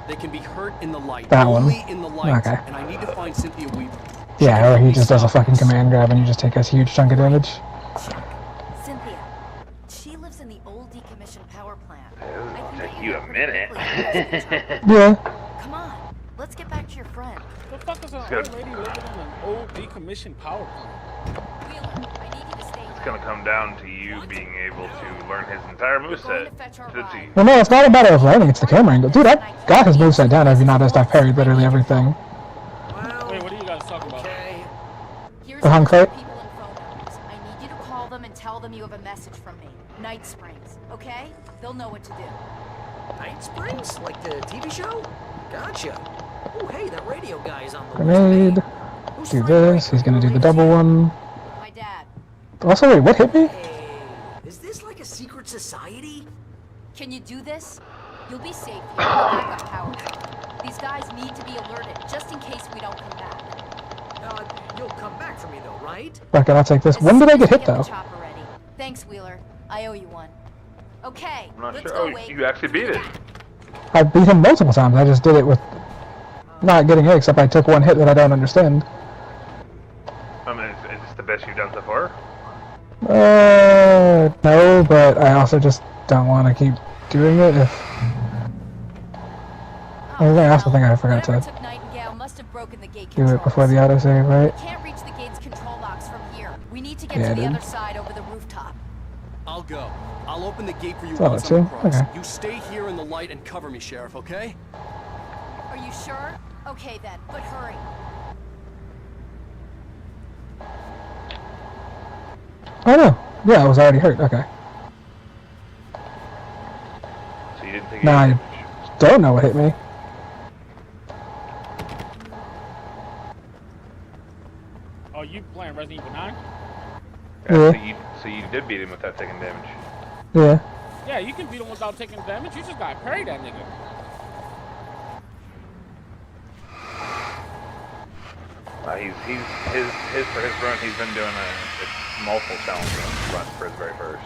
A: They can be hurt in the light.
D: That one.
A: Only in the light.
D: Okay.
A: And I need to find Cynthia Weaver.
D: Yeah, or he just does a fucking command grab and you just take a huge chunk of damage.
V: Cynthia. She lives in the old decommissioned power plant.
R: It'll take you a minute.
D: Yeah.
V: Come on. Let's get back to your friend.
C: The fuck is an old lady living in an old decommissioned power plant?
R: It's gonna come down to you being able to learn his entire moveset to the T.
D: Well, no, it's not a matter of learning, it's the camera angle. Dude, I got his moveset down. Have you noticed? I've parried literally everything.
C: Wait, what are you guys talking about?
V: Here's
D: The hung crate?
V: people and phone numbers. I need you to call them and tell them you have a message from me. Night Springs, okay? They'll know what to do.
M: Night Springs? Like the TV show? Gotcha. Oh, hey, that radio guy is on the
D: Grenade. Do this. He's gonna do the double one.
V: My dad.
D: Also, wait, what hit me?
M: Is this like a secret society?
V: Can you do this? You'll be safe here. The backup power's on. These guys need to be alerted, just in case we don't come back.
M: You'll come back for me though, right?
D: Fuck it, I'll take this. When did I get hit,
V: the
D: though?
V: chopper ready. Thanks, Wheeler. I owe you one. Okay,
R: I'm not
V: let's
R: sure.
V: go,
R: Oh,
V: Wake.
R: you actually beat it.
D: I beat him multiple times. I just did it with not getting hit, except I took one hit that I don't understand.
R: I mean, is this the best you've done so far?
D: No, but I also just don't want to keep doing it if... Oh, that's the thing I forgot to
G: Took Nightingale must have broken the gate
D: do it
G: controls.
D: before the autosave, right?
G: We can't reach the gate's control locks from here. We need to get
D: Yeah,
G: to the
D: dude.
G: other side over the rooftop.
J: I'll go. I'll open the gate for you
D: Solid
J: once
D: too?
J: I'm across.
D: Okay.
J: You stay here in the light and cover me, Sheriff, okay?
G: Are you sure? Okay then, but hurry.
D: Oh no. Yeah, I was already hurt. Okay.
R: So you didn't take
D: Now
R: any
D: I
R: damage.
D: don't know what hit me.
C: Oh, you playing Resident Evil 9?
D: Yeah.
R: So you did beat him without taking damage.
D: Yeah.
C: Yeah, you can beat him without taking damage. You just gotta parry that nigga.
R: His for his run, he's been doing a multiple challenge runs for his very first.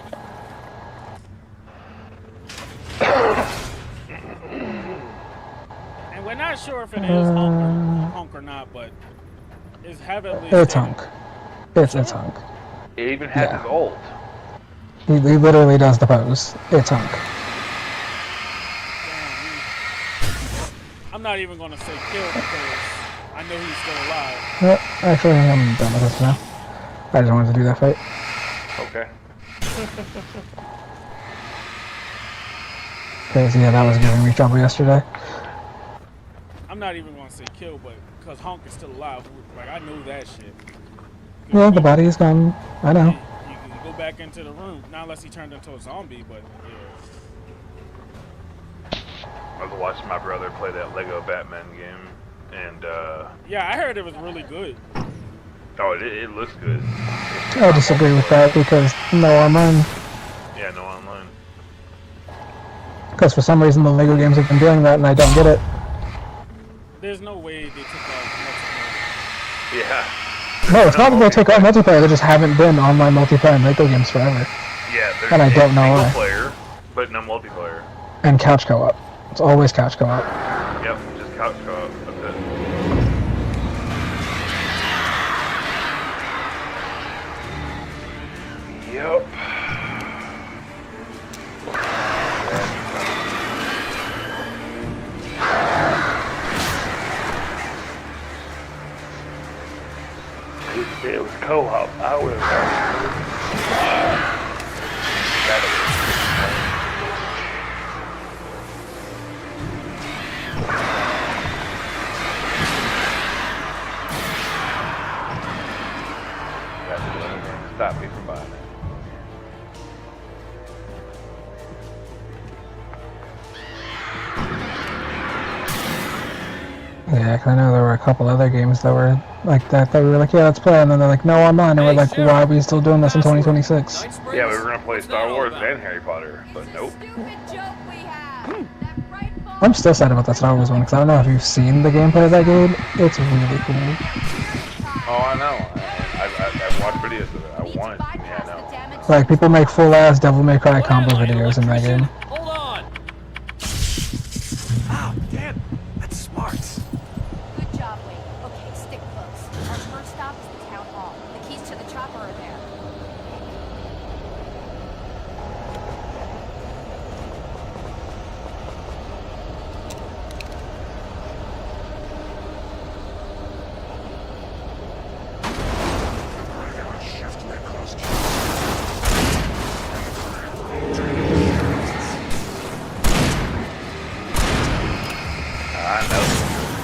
C: And we're not sure if it is Hunk or not, but it's heavily.
D: It's Hunk. It's Hunk.
R: It even has
D: Yeah.
R: his ult.
D: He literally does the pose. It's Hunk.
C: I'm not even gonna say kill because I know he's still alive.
D: Well, actually, I'm done with this now. I just wanted to do that fight.
R: Okay.
D: Because, yeah, that was giving me trouble yesterday.
C: I'm not even gonna say kill, but because Hunk is still alive, like I know that shit.
D: Yeah, the body is gone. I know.
C: You can go back into the room, not unless he turned into a zombie, but yeah.
R: I was watching my brother play that Lego Batman game, and
C: Yeah, I heard it was really good.
R: oh, it looks good.
D: I disagree with that because no online.
R: Yeah, no online.
D: Because for some reason the Lego games have been doing that and I don't get it.
C: There's no way they took out multiplayer.
R: Yeah.
D: No, it's not that they took out multiplayer, they just haven't been online multiplayer in Lego games forever.
R: Yeah, there's
D: And I don't know
R: single
D: why.
R: player, but no multiplayer.
D: And couch co-op. It's always couch co-op.
R: Yep, just couch co-op. That's it. Yep. If it was co-op, I would have. Stop me from buying it.
D: Yeah, 'cause I know there were a couple other games that were like that we were like, yeah, let's play, and then they're like, no online, and we're like, why are we still doing this in 2026?
R: Yeah, we were gonna play Star Wars and Harry Potter, but nope.
D: I'm still sad about that Star Wars one, because I don't know if you've seen the gameplay of that game. It's really cool.
R: Oh, I know. I've watched videos of it. I want it. Yeah, I know.
D: Like, people make full-ass Devil May Cry combo videos in that game.
J: Hold on!
A: Ow, damn. That's smart.
G: Good job, Wade. Okay, stick close. Our first stop is the town hall. The keys to the chopper are there.
R: I know.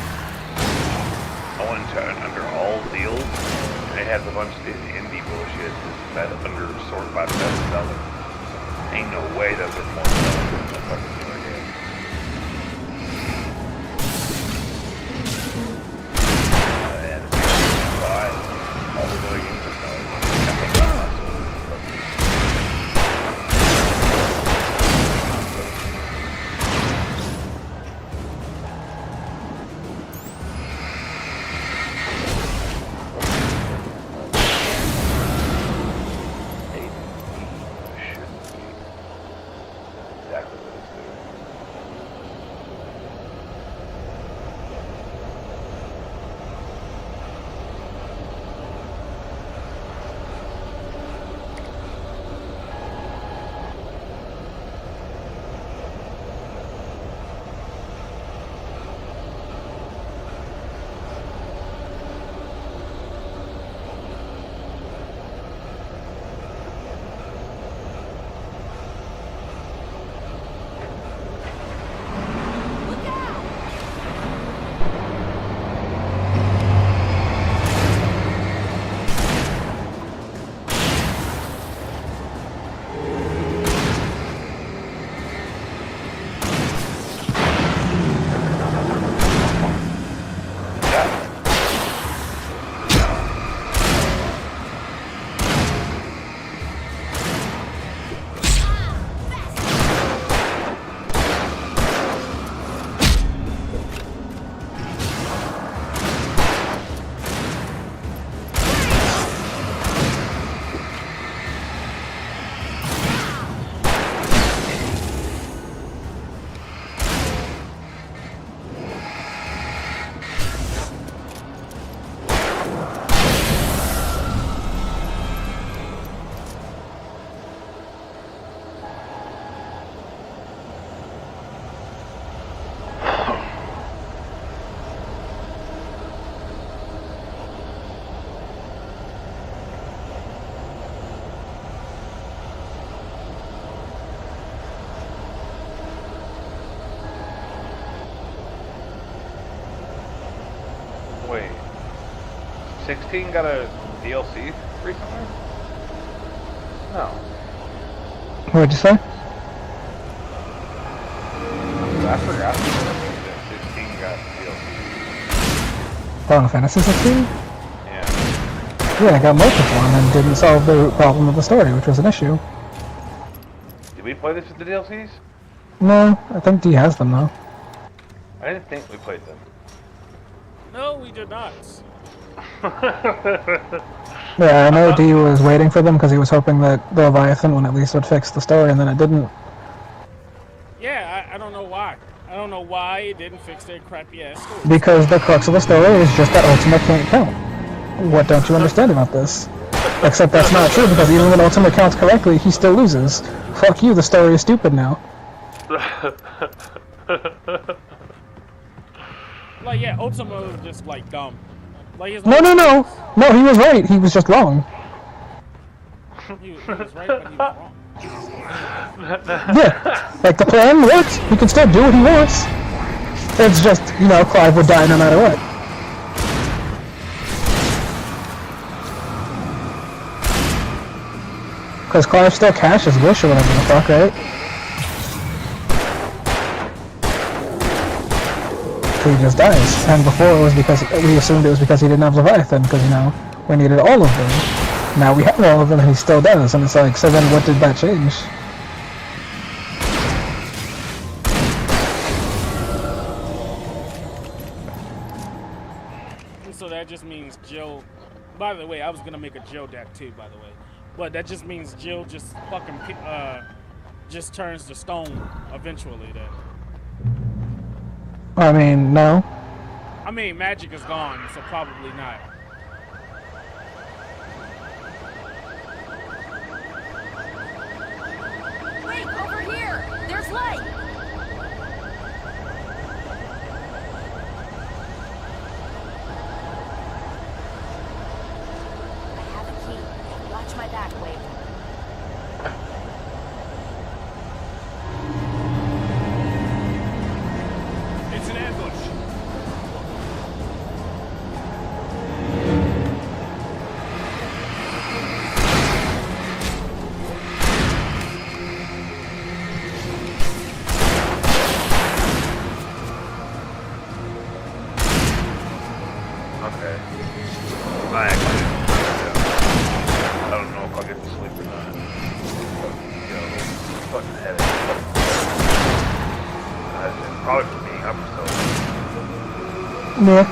R: Wait. 16 got a DLC recently? No.
D: What'd you say?
R: I forgot that 16 got DLC.
D: Final Fantasy 16?
R: Yeah.
D: Yeah, it got multiple and then didn't solve the root problem of the story, which was an issue.
R: Did we play this with the DLCs?
D: No, I think D has them though.
R: I didn't think we played them.
C: No, we did not.
D: Yeah, I know D was waiting for them because he was hoping that the Leviathan one at least would fix the story, and then it didn't.
C: Yeah, I don't know why. I don't know why it didn't fix their crappy ass story.
D: Because the crux of the story is just that Ultima can't count. What don't you understand about this? Except that's not true, because even when Ultima counts correctly, he still loses. Fuck you, the story is stupid now.
C: Like, yeah, Ultima was just, like, dumb. Like, his
D: No, he was right, he was just wrong.
C: He was right, but he was wrong.
D: Yeah, like the plan works, he can still do what he wants. It's just, you know, Clive would die no matter what. Because Clive still cashed his wish or whatever the fuck, right? He just dies. And before it was because, we assumed it was because he didn't have Leviathan, because, you know, we needed all of them. Now we have all of them and he still does, and it's like, so then what did that change?
C: So that just means Jill... By the way, I was gonna make a Jill deck too, by the way. But that just means Jill just fucking, just turns to stone eventually then.
D: I mean, no.
C: I mean, magic is gone, so probably not.
G: Wait, over here! There's light! I have a key. Watch my back, Wade.
I: It's an ambush.
R: Okay. I actually, I don't know if I'll get to sleep or not. You know, fucking headache. Probably for being up so.
D: Yeah.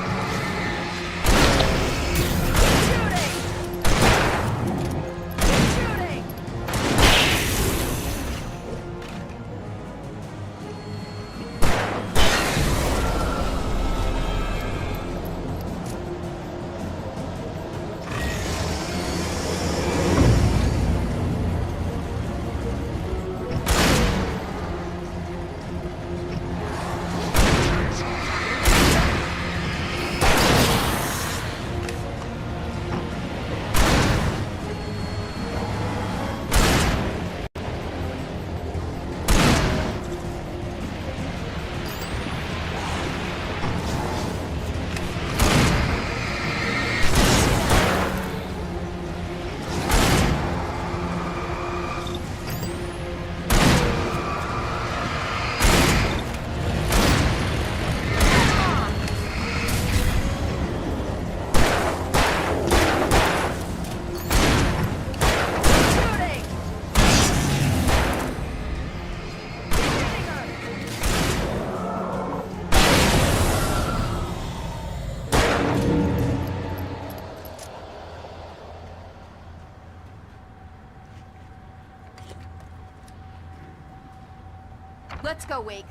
G: Let's go, Wake.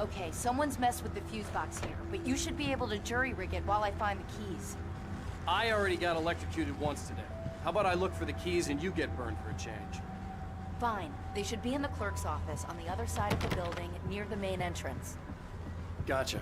G: Okay, someone's messed with the fuse box here, but you should be able to jury-rig it while I find the keys.
J: I already got electrocuted once today. How about I look for the keys and you get burned for a change?
G: Fine. They should be in the clerk's office on the other side of the building, near the main entrance.
J: Gotcha.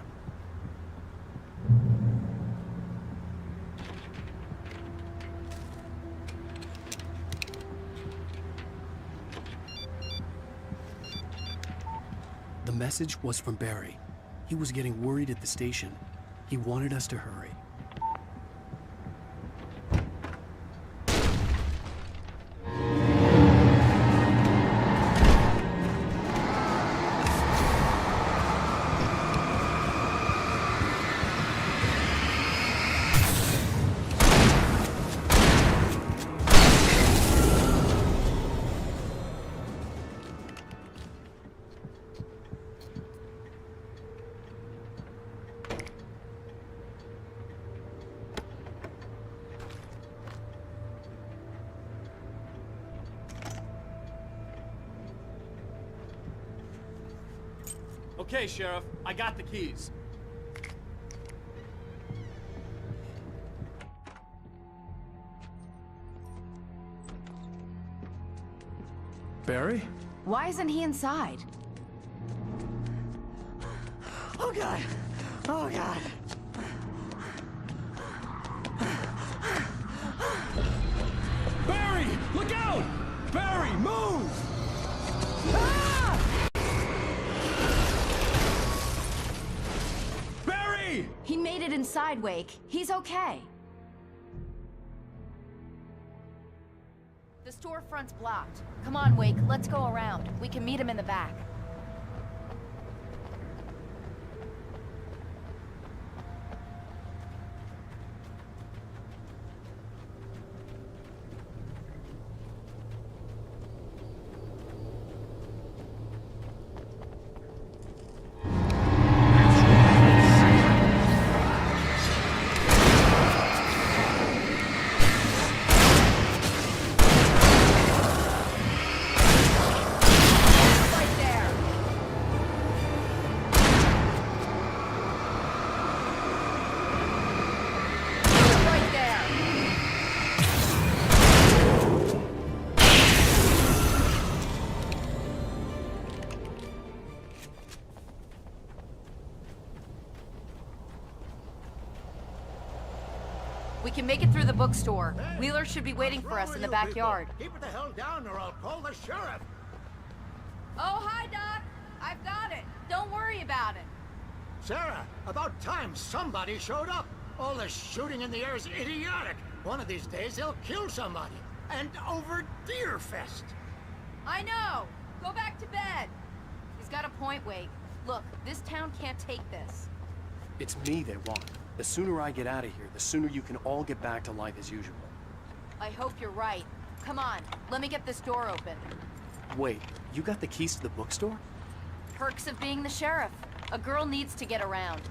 A: message was from Barry. He was getting worried at the station. He wanted us to hurry.
J: Okay, Sheriff, I got the keys.
A: Barry?
G: Why isn't he inside?
M: Oh God! Oh God!
U: Barry! Look out! Barry, move! Barry!
G: He made it inside, Wake. He's okay. The storefront's blocked. Come on, Wake, let's go around. We can meet him in the back. We can make it through the bookstore. Wheeler should be waiting for us in the backyard.
I: Keep it the hell down or I'll call the sheriff.
G: Oh, hi, Doc. I've got it. Don't worry about it.
I: Sarah, about time somebody showed up. All the shooting in the air is idiotic. One of these days they'll kill somebody. And over Deerfest.
G: I know. Go back to bed. He's got a point, Wake. Look, this town can't take this.
A: It's me they want. The sooner I get out of here, the sooner you can all get back to life as usual.
G: I hope you're right. Come on, let me get this door open.
A: Wait, you got the keys to the bookstore?
G: Perks of being the sheriff. A girl needs to get around.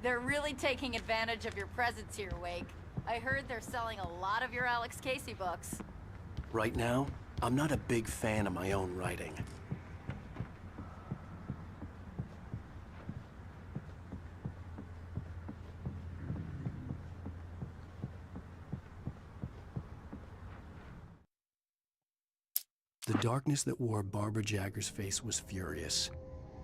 G: They're really taking advantage of your presence here, Wake. I heard they're selling a lot of your Alex Casey books.
A: Right now, I'm not a big fan of my own writing. The darkness that wore Barbara Jagger's face was furious.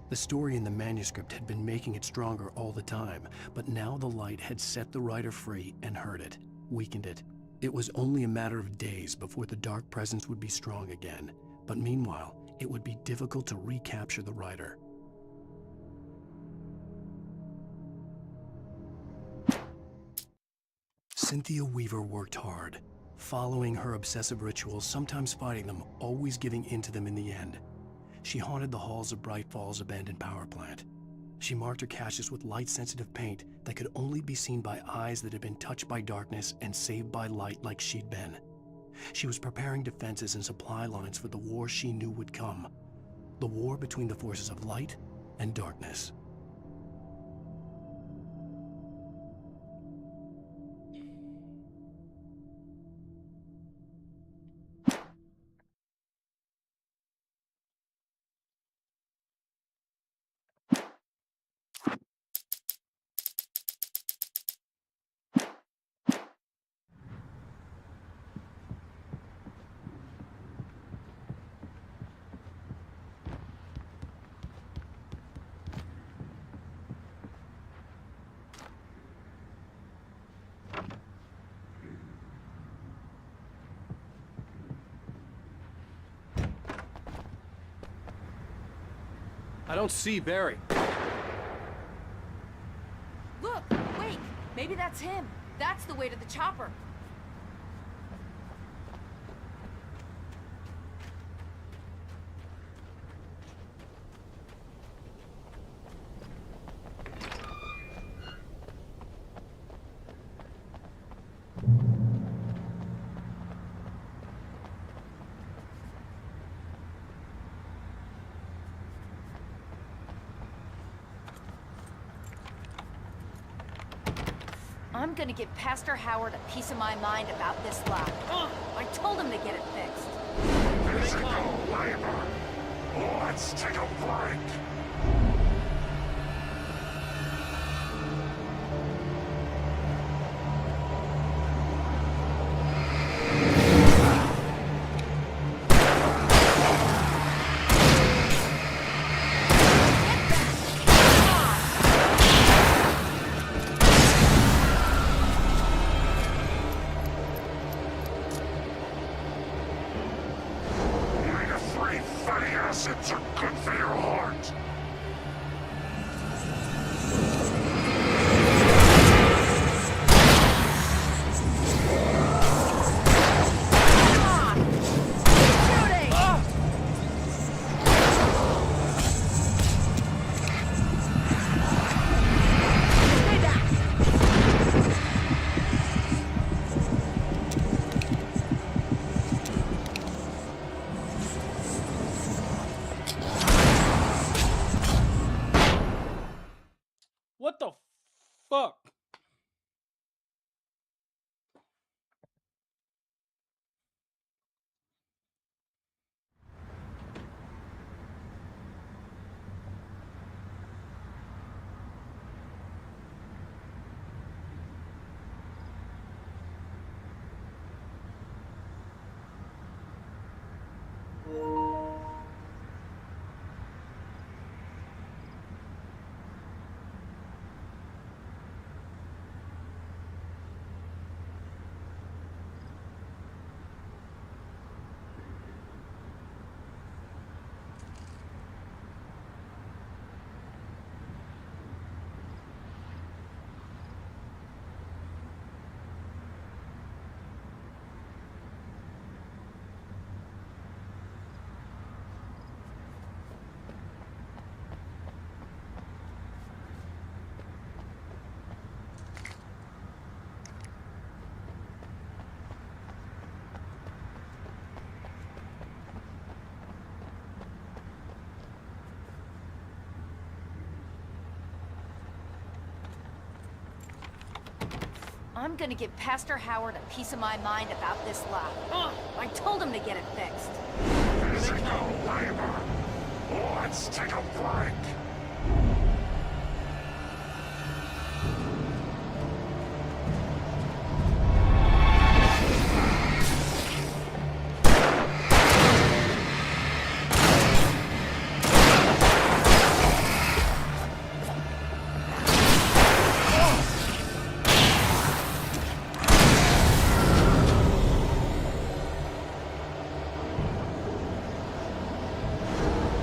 A: The story in the manuscript had been making it stronger all the time, but now the light had set the writer free and hurt it, weakened it. It was only a matter of days before the dark presence would be strong again, but meanwhile, it would be difficult to recapture the writer. Cynthia Weaver worked hard, following her obsessive rituals, sometimes fighting them, always giving in to them in the end. She haunted the halls of Bright Falls abandoned power plant. She marked her caches with light-sensitive paint that could only be seen by eyes that had been touched by darkness and saved by light like she'd been. She was preparing defenses and supply lines for the war she knew would come. The war between the forces of light and darkness.
J: I don't see Barry.
G: Look, wait, maybe that's him. That's the way to the chopper. I'm gonna give Pastor Howard a piece of my mind about this lock. I told him to get it fixed.
O: Physical labor. Let's take a break. Omega-3 fatty acids are good for your heart.
C: What the fuck?
G: I'm gonna give Pastor Howard a piece of my mind about this lock. I told him to get it fixed.
O: Physical labor. Let's take a break.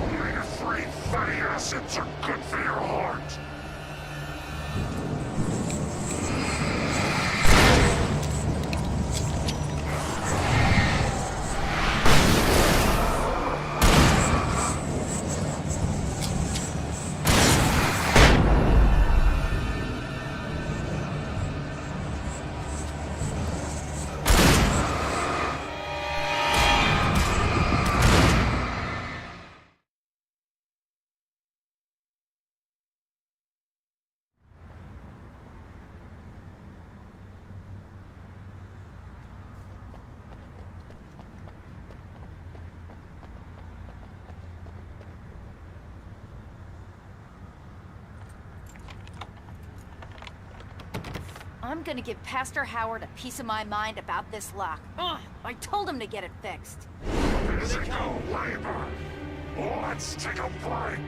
O: Omega-3 fatty acids are good for your heart.
G: I'm gonna give Pastor Howard a piece of my mind about this lock. I told him to get it fixed.
O: Physical labor. Let's take a break.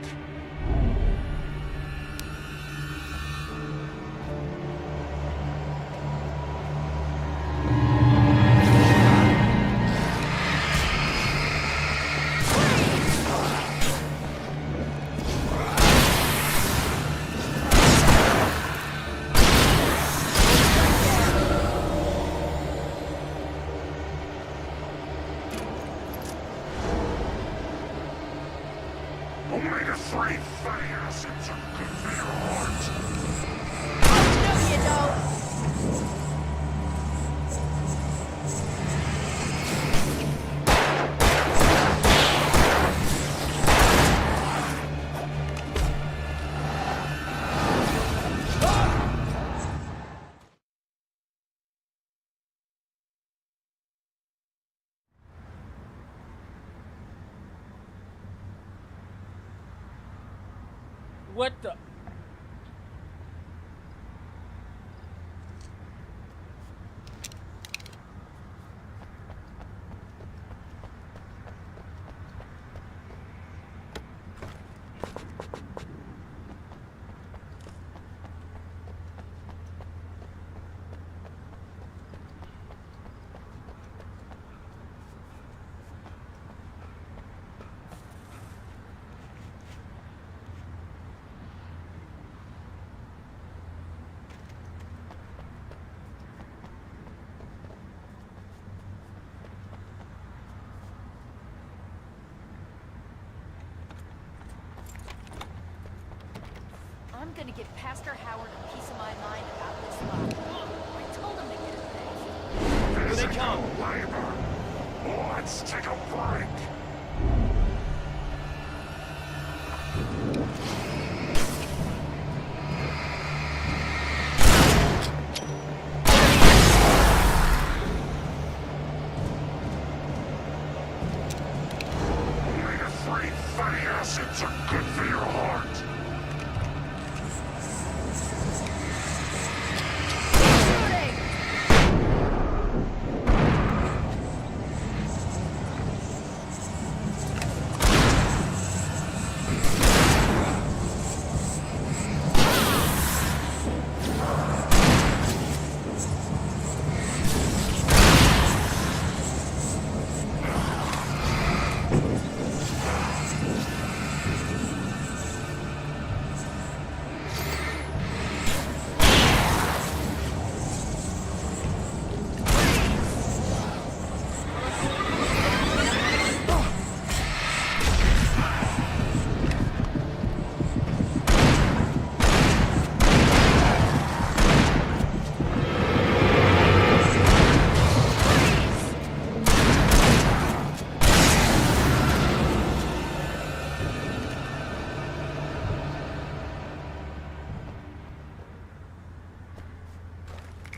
O: Omega 3 fatty acids are good for your heart.
G: No, you don't.
C: What the?
G: I'm gonna give Pastor Howard a piece of my mind about this lot. I told him to get it fixed.
O: Here they come. Labor. Let's take a break. Omega-3 fatty acids are good for your heart.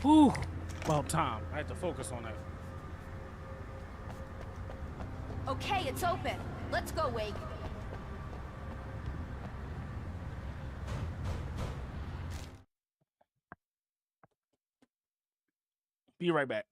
C: Whew. About time. I had to focus on that.
G: Okay, it's open. Let's go, Wake.
C: Be right back.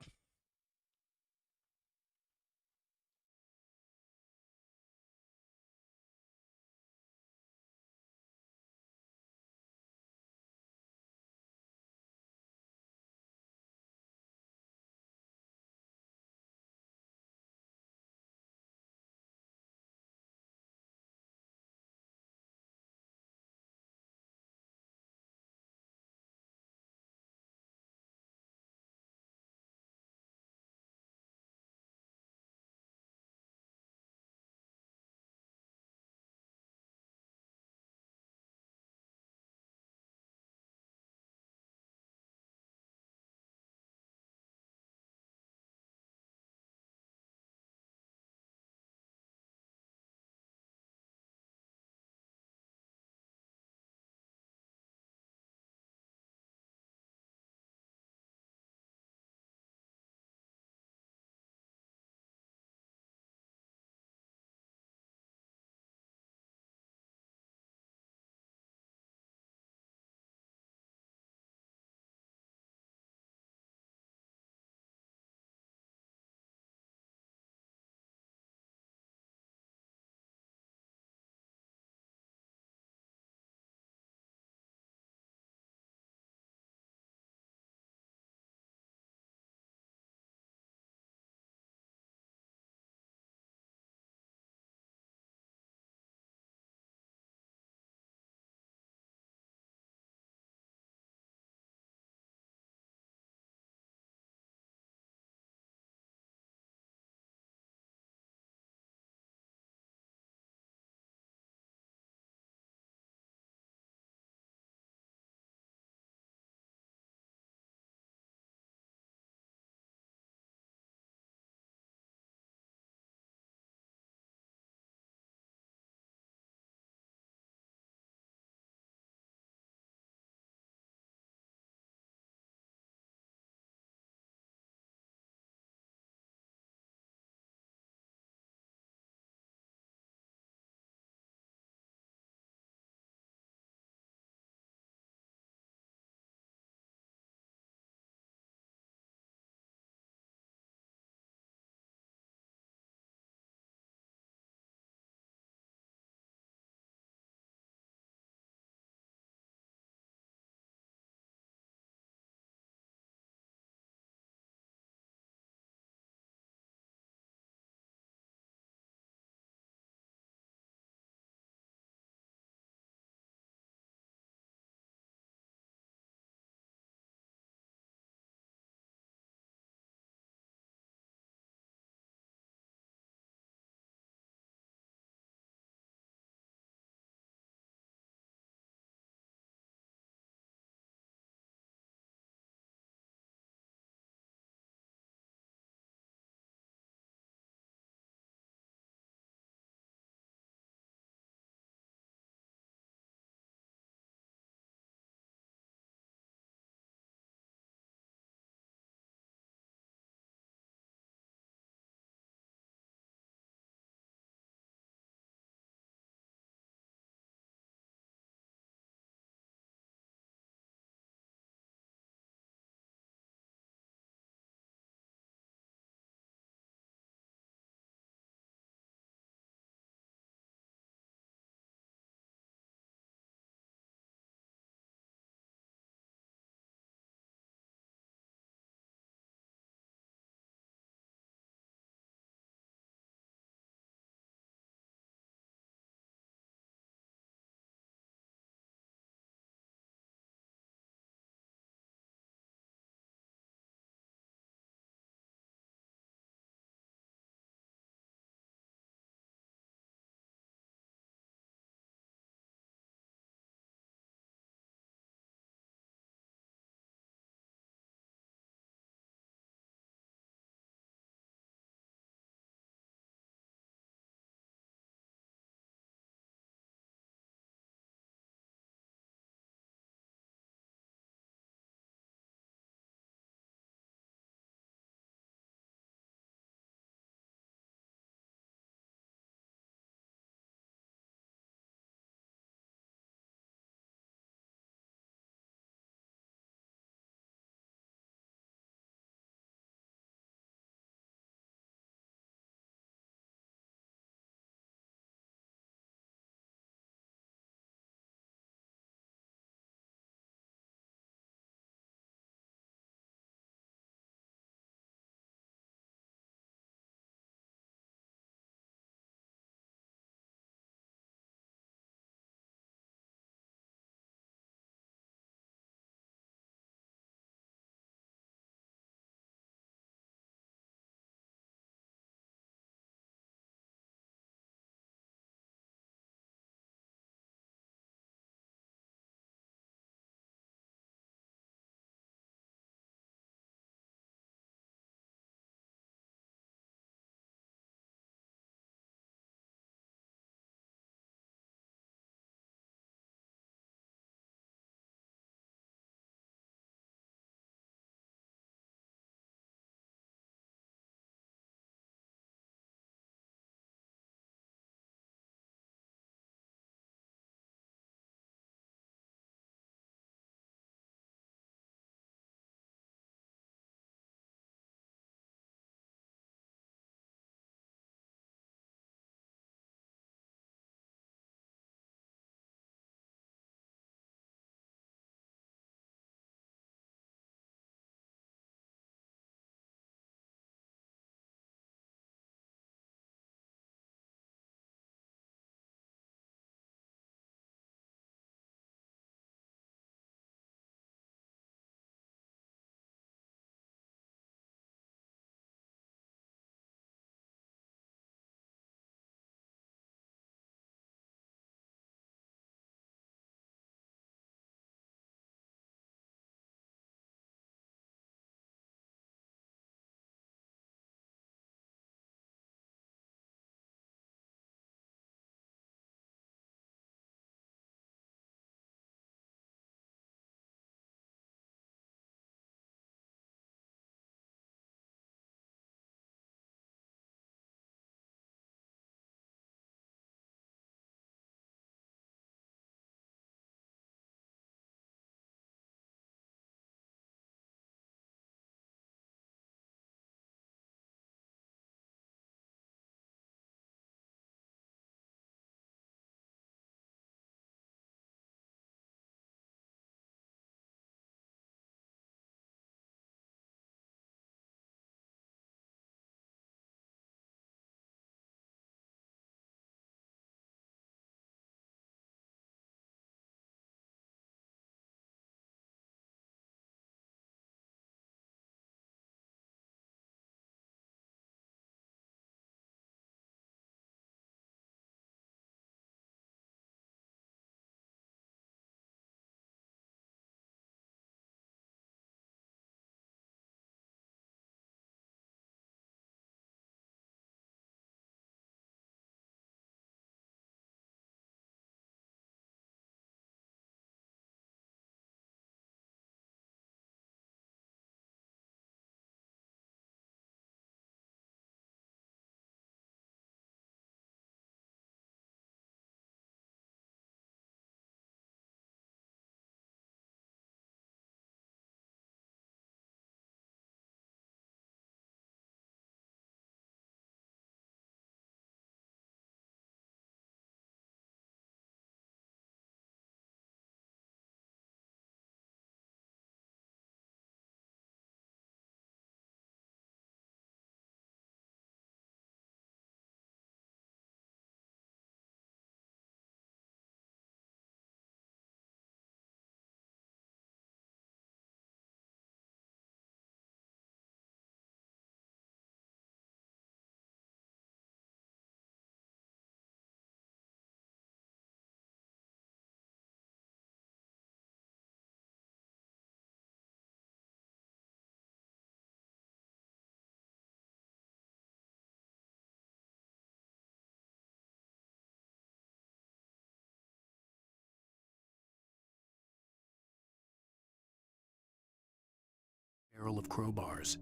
A: barrel of crowbars.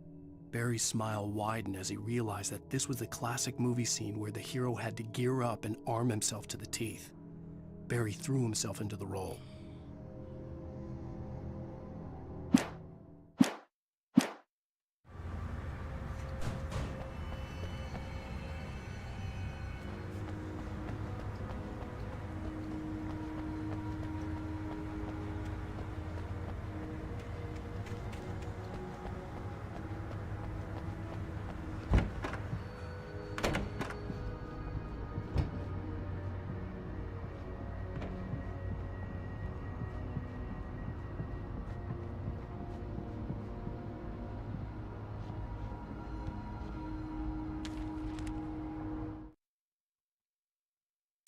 A: Barry's smile widened as he realized that this was the classic movie scene where the hero had to gear up and arm himself to the teeth. Barry threw himself into the role.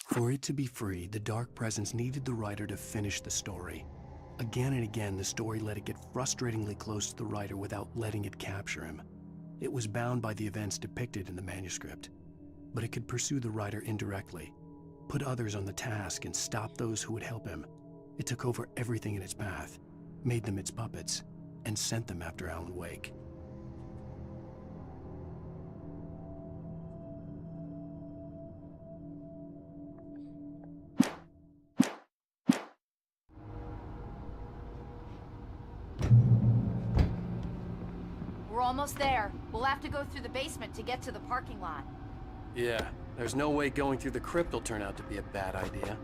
A: For it to be free, the Dark Presence needed the writer to finish the story. Again and again, the story let it get frustratingly close to the writer without letting it capture him. It was bound by the events depicted in the manuscript, but it could pursue the writer indirectly, put others on the task and stop those who would help him. It took over everything in its path, made them its puppets, and sent them after Alan Wake.
G: We're almost there. We'll have to go through the basement to get to the parking lot.
A: Yeah, there's no way going through the crypt will turn out to be a bad idea.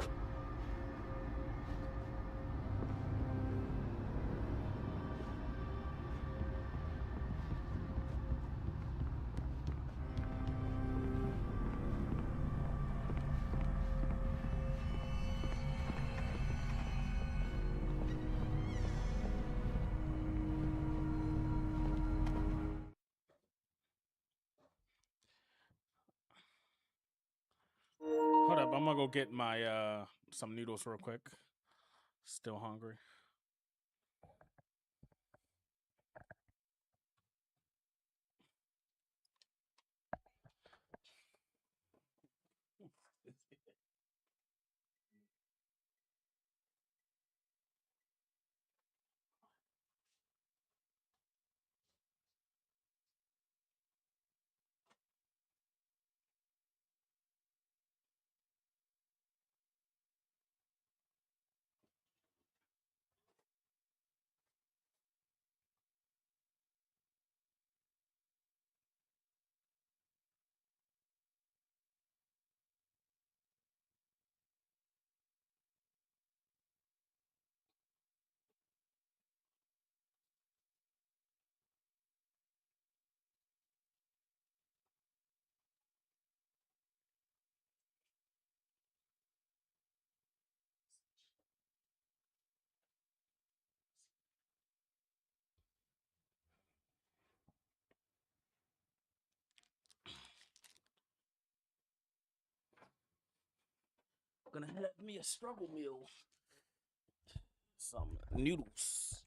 C: Hold up, I'm gonna go get my some noodles real quick. Still hungry. Gonna have me a struggle meal. Some noodles.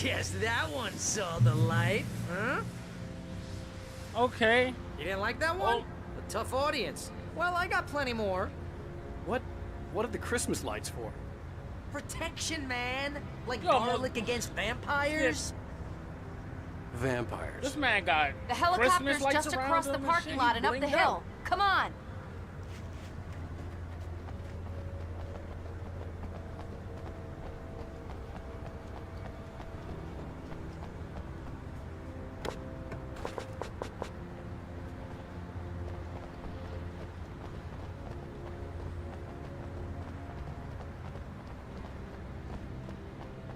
M: Guess that one saw the light, huh?
C: Okay.
M: You didn't like that one? A tough audience. Well, I got plenty more.
J: What are the Christmas lights for?
M: Protection, man. Like
C: Yo,
M: garlic against vampires.
P: Vampires.
C: This man got
G: The
C: Christmas
G: helicopter's
C: lights
G: just
C: around
G: across the
C: him and
G: parking
C: shit.
G: lot
C: He
G: and up the
C: blinged
G: hill.
C: out.
G: Come on.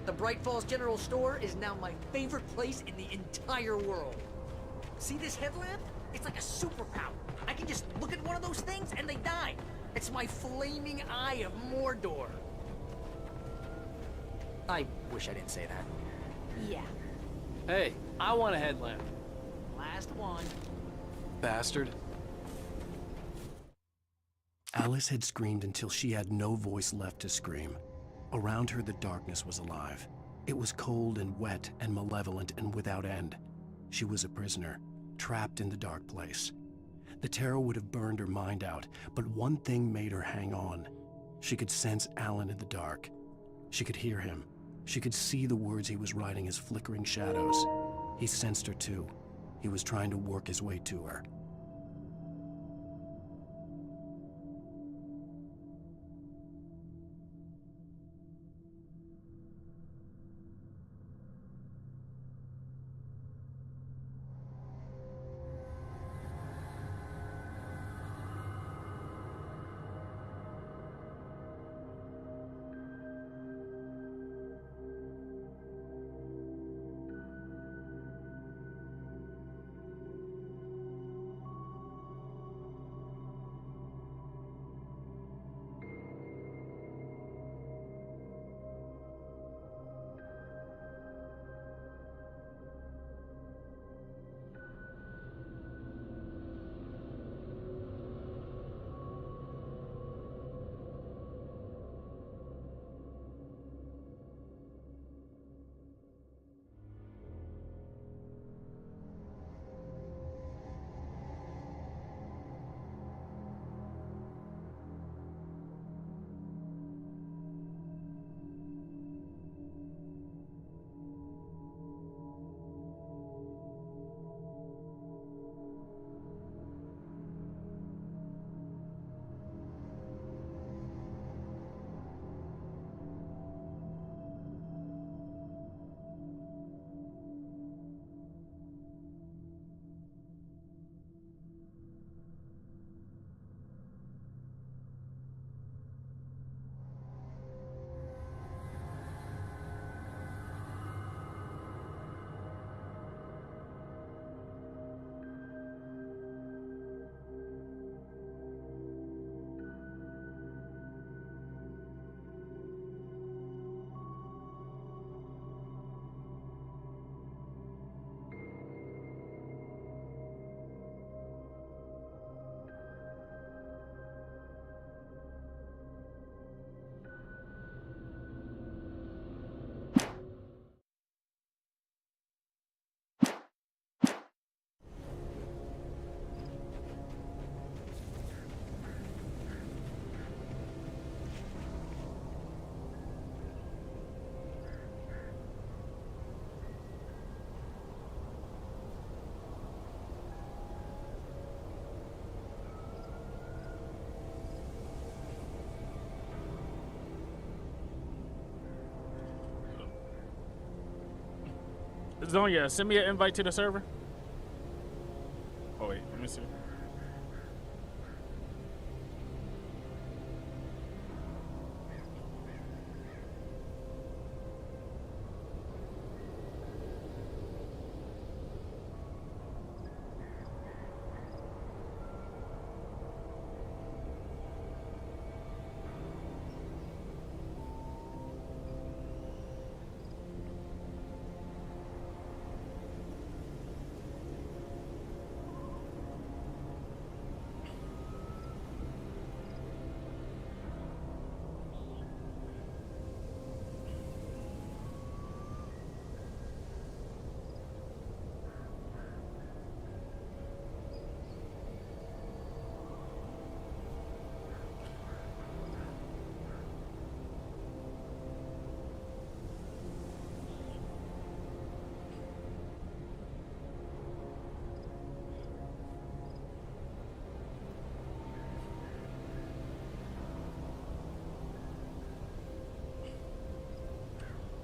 M: The Bright Falls General Store is now my favorite place in the entire world. See this headlamp? It's like a superpower. I can just look at one of those things and they die. It's my flaming eye of Mordor. I wish I didn't say that.
G: Yeah.
J: Hey, I want a headlamp.
M: Last one.
P: Bastard. Alice had screamed until she had no voice left to scream. Around her, the darkness was alive. It was cold and wet and malevolent and without end. She was a prisoner, trapped in the dark place. The terror would have burned her mind out, but one thing made her hang on. She could sense Alan in the dark. She could hear him. She could see the words he was writing as flickering shadows. He sensed her too. He was trying to work his way to her.
C: Zonia, send me an invite to the server. Oh wait, let me see.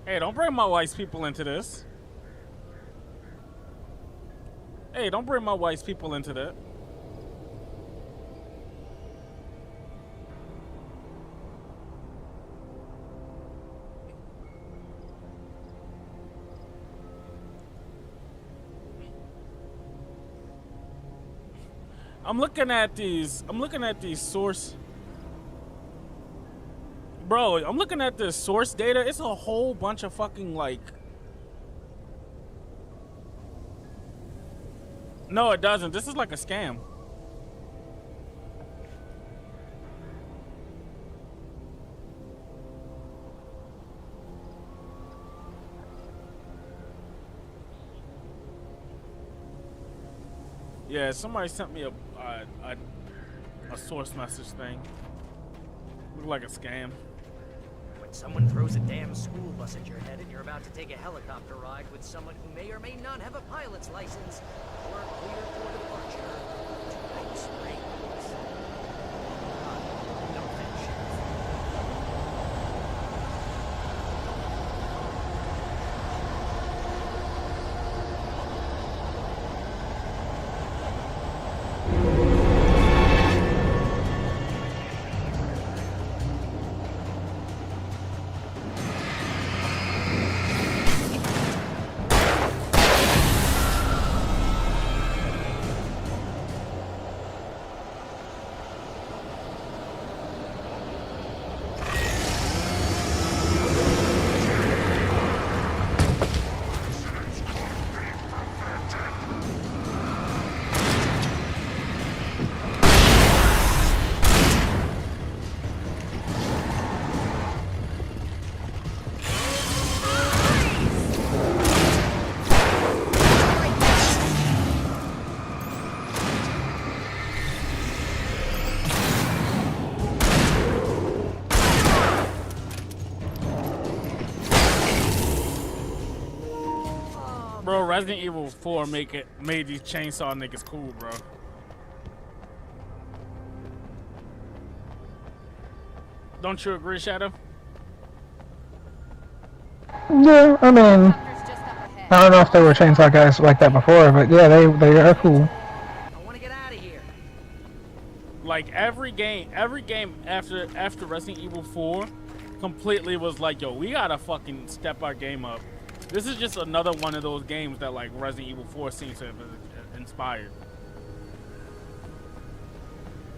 C: Hey, don't bring my wife's people into this. Hey, don't bring my wife's people into that. I'm looking at these source. Bro, I'm looking at this source data. It's a whole bunch of fucking like. No, it doesn't. This is like a scam. Yeah, somebody sent me a source message thing. Looked like a scam.
B: When someone throws a damn school bus at your head and you're about to take a helicopter ride with someone who may or may not have a pilot's license, or cleared for departure to Night Springs. No offense,
C: Bro, Resident Evil 4 made these chainsaw niggas cool, bro. Don't you agree, Shadow?
D: Yeah, I mean, I don't know if there were chainsaw guys like that before, but yeah, they are cool.
C: Like every game after Resident Evil 4 completely was like, yo, we gotta fucking step our game up. This is just another one of those games that like Resident Evil 4 seems to have inspired.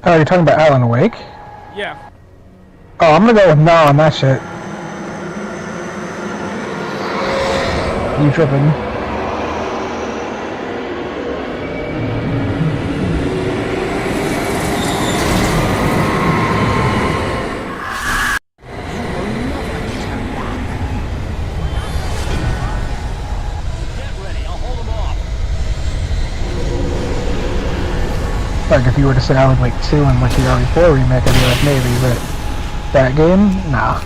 D: Oh, you're talking about Alan Wake?
C: Yeah.
D: Oh, I'm gonna go with no on that shit. You tripping? Like if you were to say Alan Wake 2 and like the RE4 remake, I'd be like maybe, but that game, nah.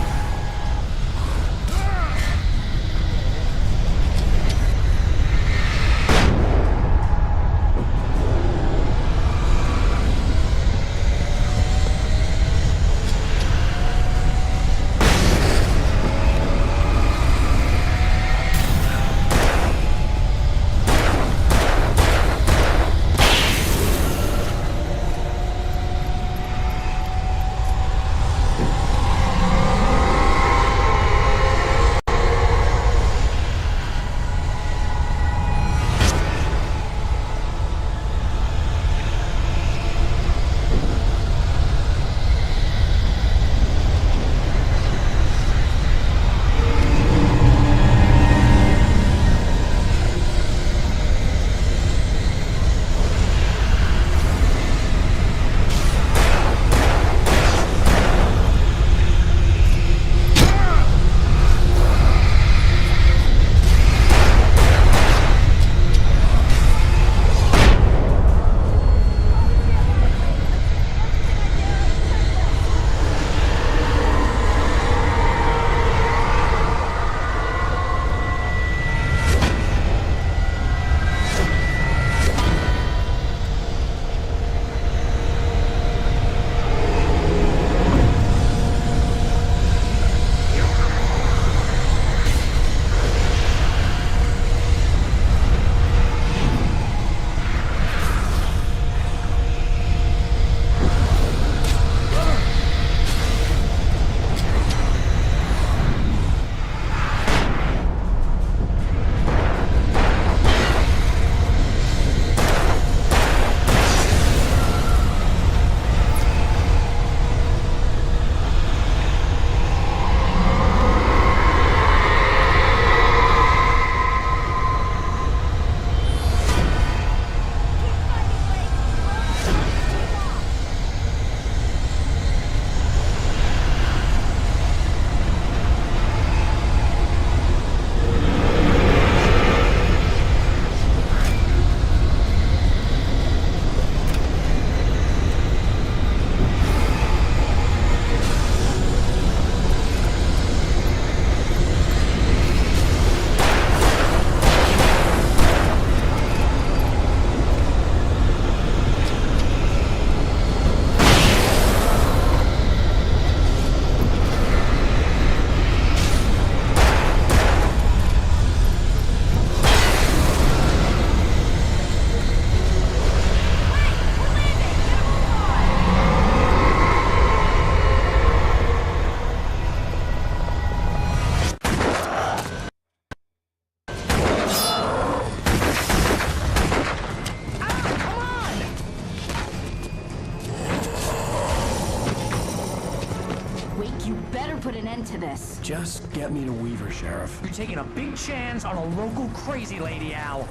G: end to this.
A: Just get me to Weaver, Sheriff.
N: You're taking a big chance on a local crazy lady, Al.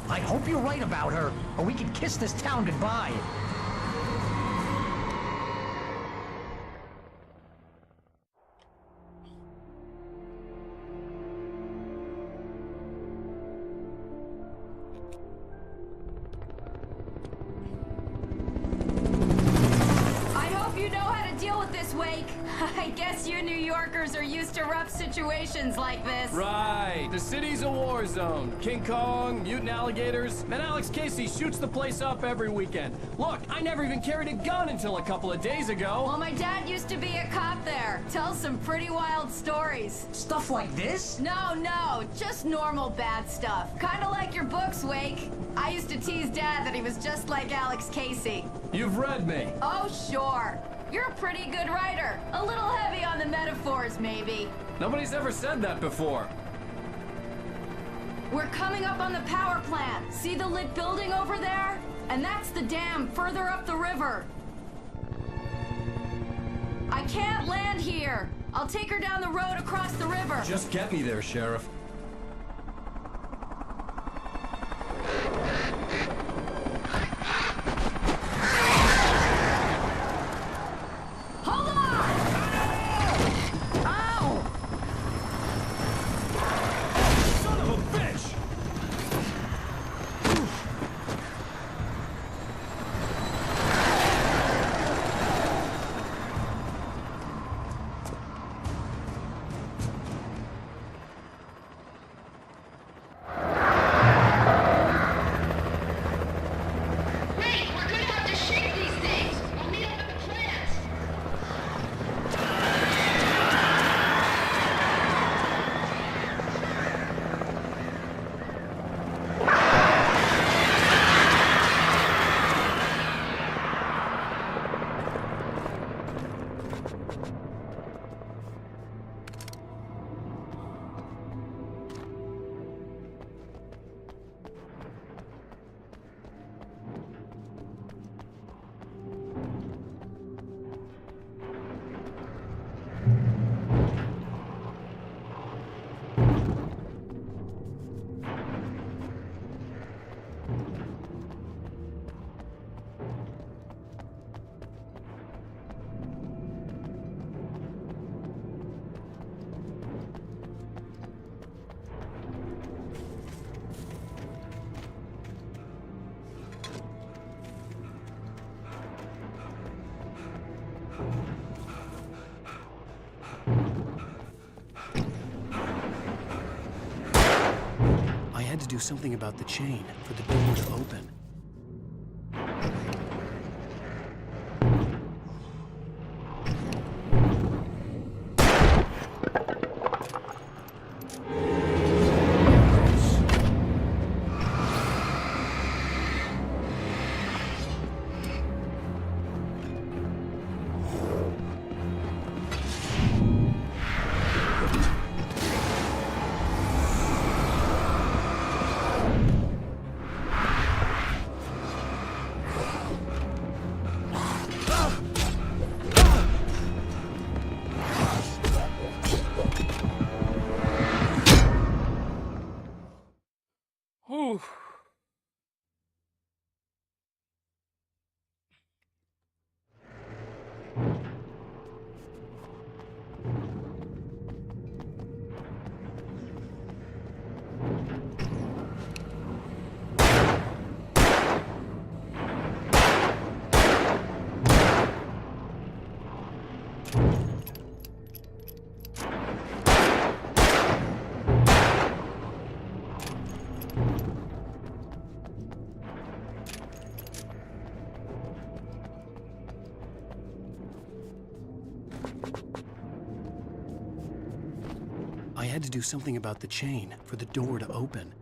N: I hope you're right about her, or we can kiss this town goodbye.
G: I hope you know how to deal with this, Wake. I guess you New Yorkers are used to rough situations like this.
J: Right. The city's a war zone. King Kong, mutant alligators, and Alex Casey shoots the place up every weekend. Look, I never even carried a gun until a couple of days ago.
G: Well, my dad used to be a cop there. Tells some pretty wild stories.
N: Stuff like this?
G: No, just normal bad stuff. Kinda like your books, Wake. I used to tease Dad that he was just like Alex Casey.
J: You've read me.
G: Oh, sure. You're a pretty good writer. A little heavy on the metaphors, maybe.
J: Nobody's ever said that before.
G: We're coming up on the power plant. See the lit building over there? And that's the dam further up the river. I can't land here. I'll take her down the road across the river.
J: Just get me there, Sheriff.
G: Hold on! Ow!
J: Son of a bitch!
A: I had to do something about the chain for the door to open.
C: Whew.
A: I had to do something about the chain for the door to open.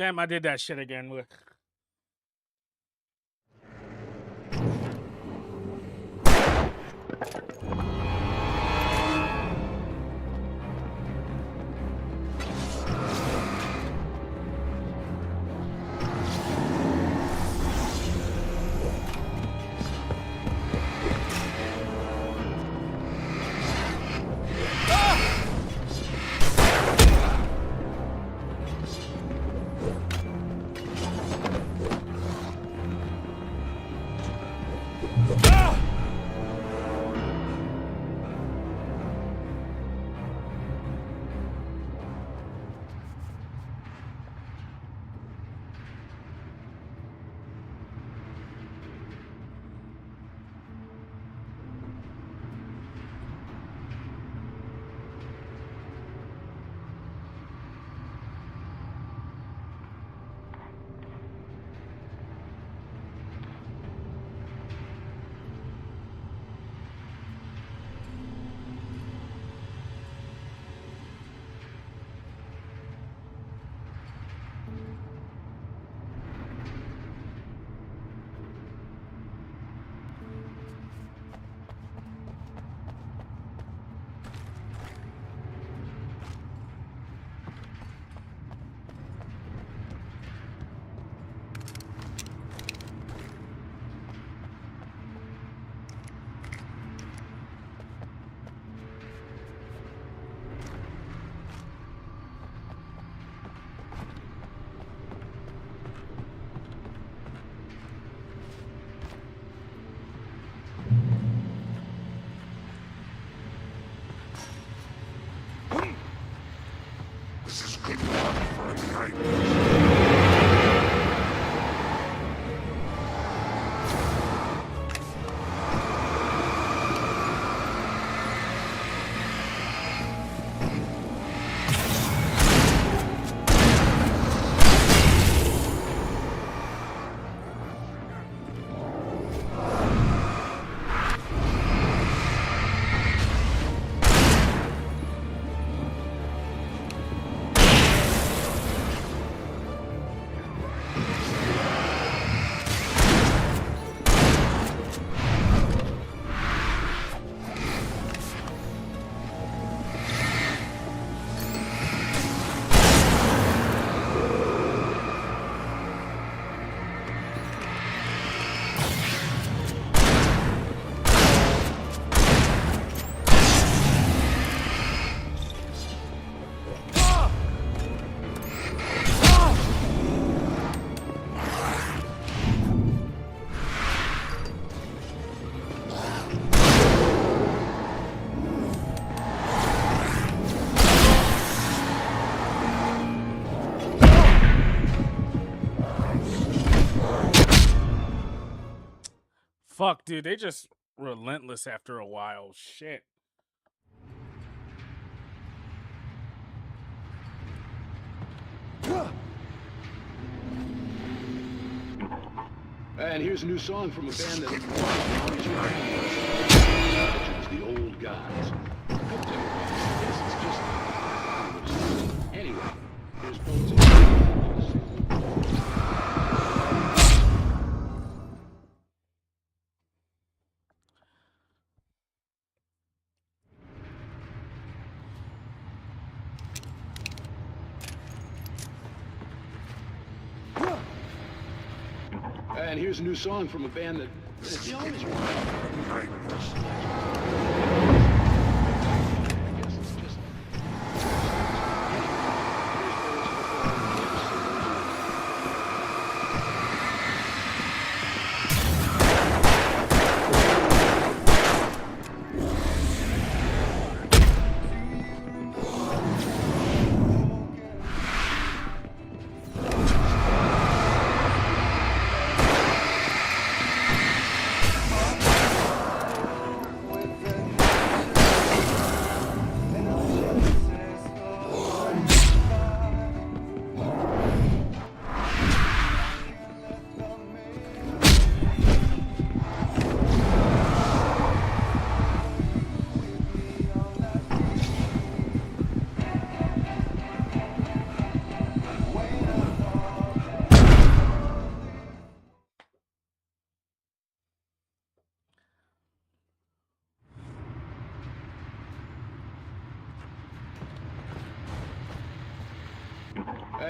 C: Damn, I did that shit again. Look. Fuck, dude, they just relentless after a while. Shit.
Q: And here's a new song from a band that it's the old guys. Anyway, here's And here's a new song from a band that they always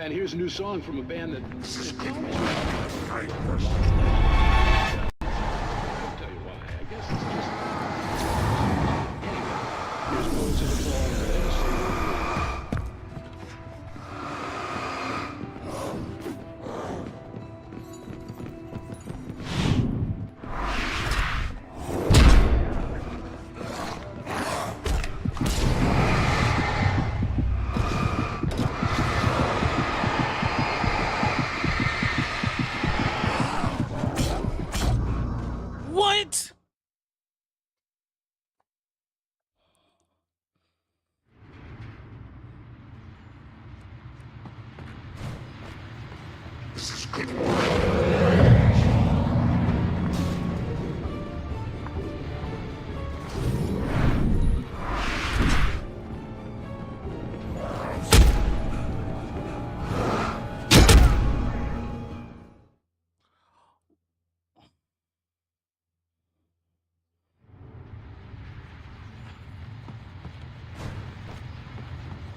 Q: and here's a new song from a band that... Tell me. I'll tell you why. I guess it's just... Anyway, here's Bones of the Fall and the latest single.
C: What?
O: This is good.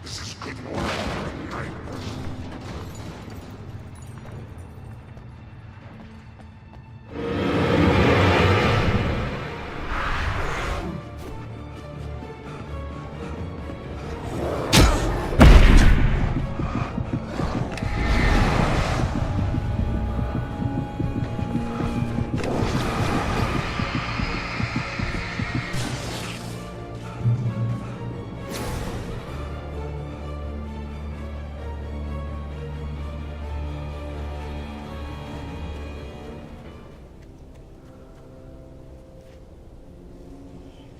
O: This is good morning.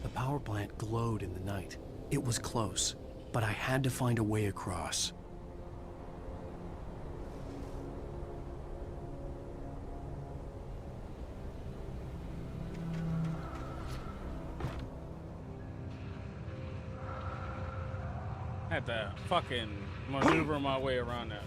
A: The power plant glowed in the night. It was close, but I had to find a way across.
C: Had to fucking maneuver my way around that.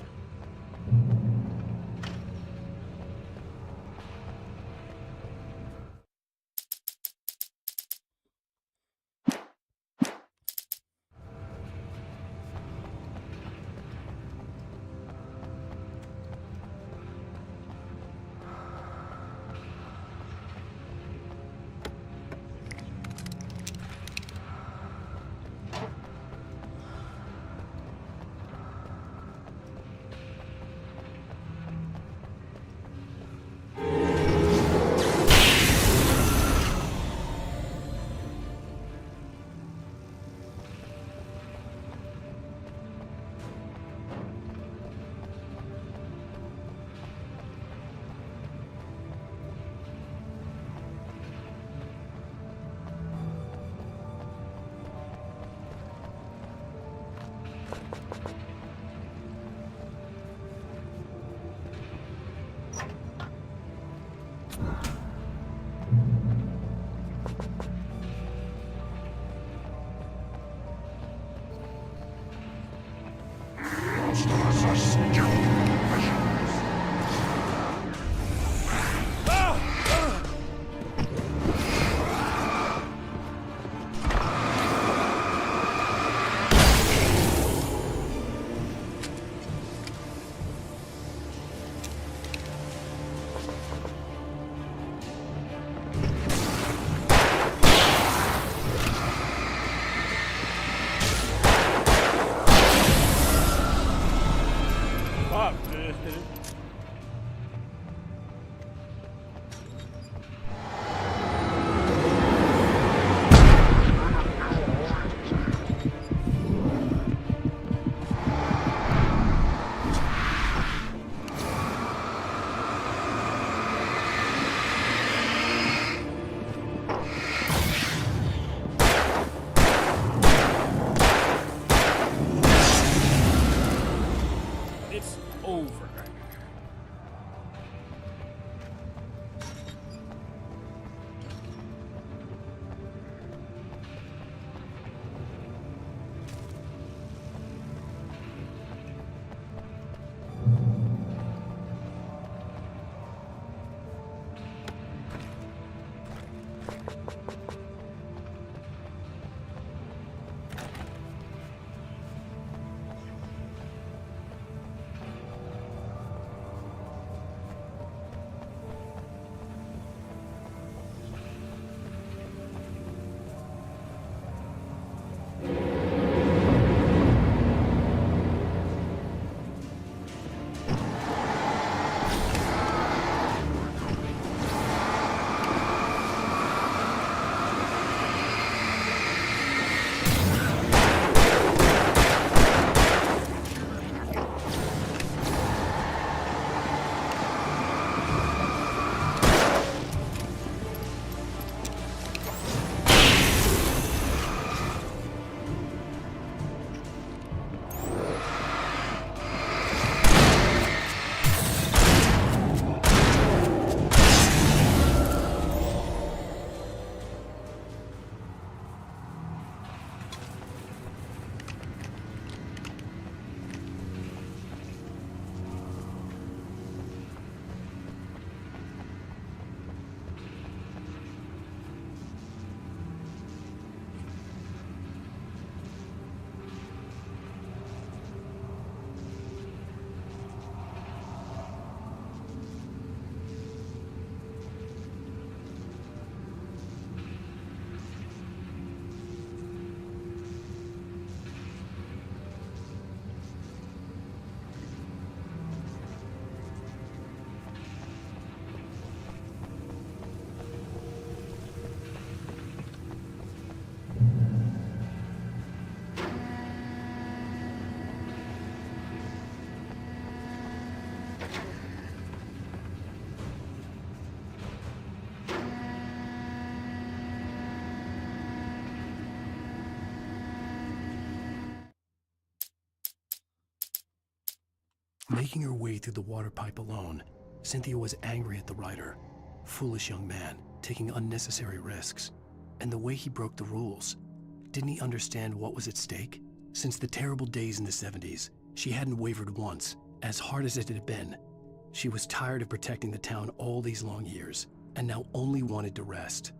A: Making her way through the water pipe alone, Cynthia was angry at the writer. Foolish young man, taking unnecessary risks. And the way he broke the rules. Didn't he understand what was at stake? Since the terrible days in the 70s, she hadn't wavered once, as hard as it had been. She was tired of protecting the town all these long years, and now only wanted to rest.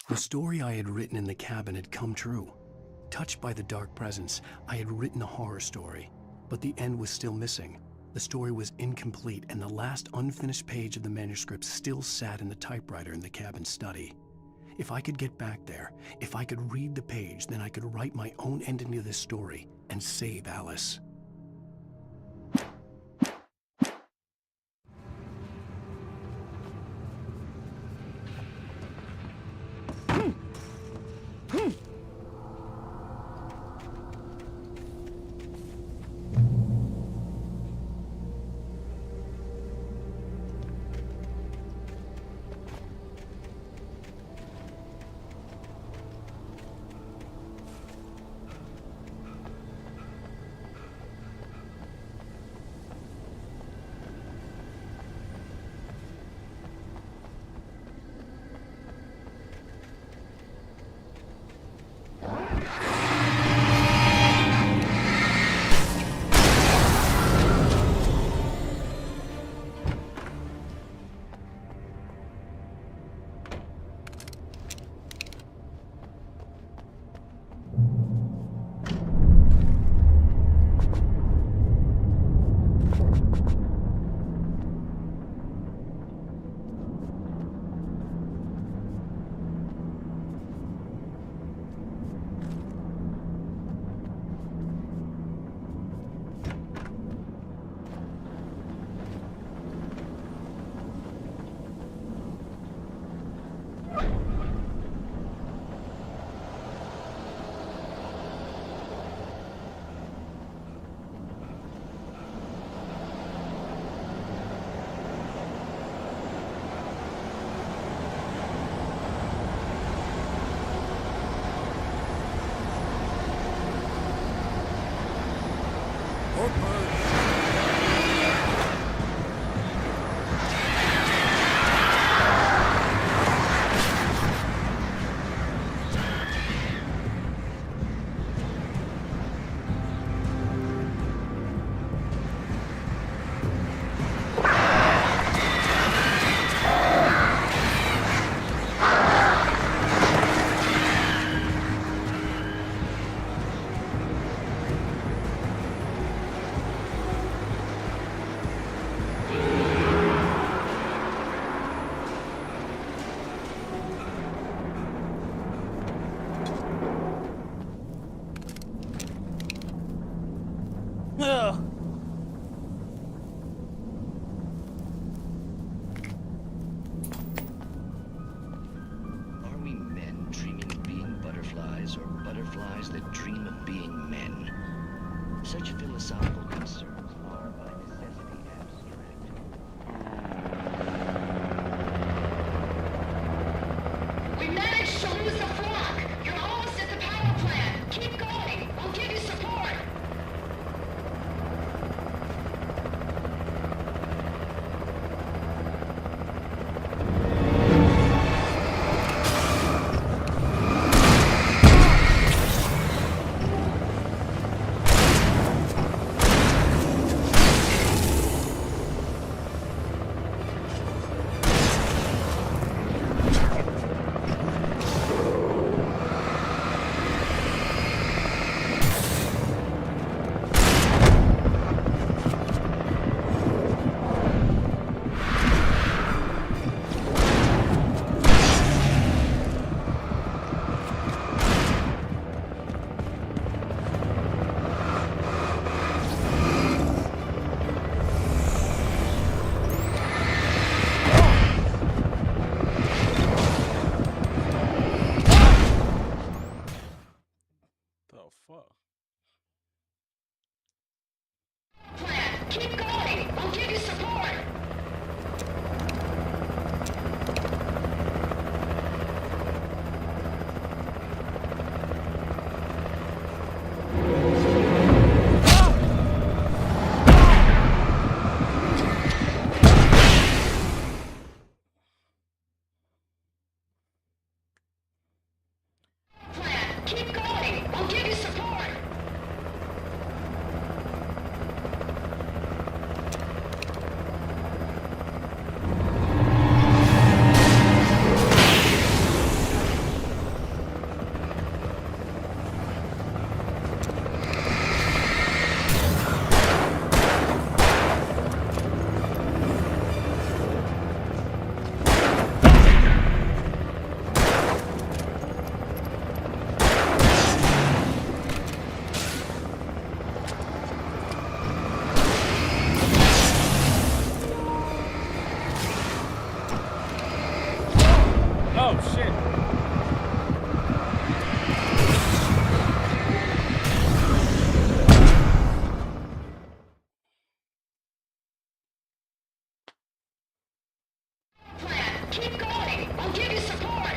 A: The story I had written in the cabin had come true. Touched by the dark presence, I had written a horror story, but the end was still missing. The story was incomplete, and the last unfinished page of the manuscript still sat in the typewriter in the cabin study. If I could get back there, if I could read the page, then I could write my own ending to this story and save Alice.
H: Are we men dreaming of being butterflies, or butterflies that dream of being men? Such philosophical concerns are by necessity abstract.
K: We managed to lose the flock! You're almost at the power plant! Keep going! We'll give you support!
C: Oh shit.
K: Plan. Keep going. I'll give you support.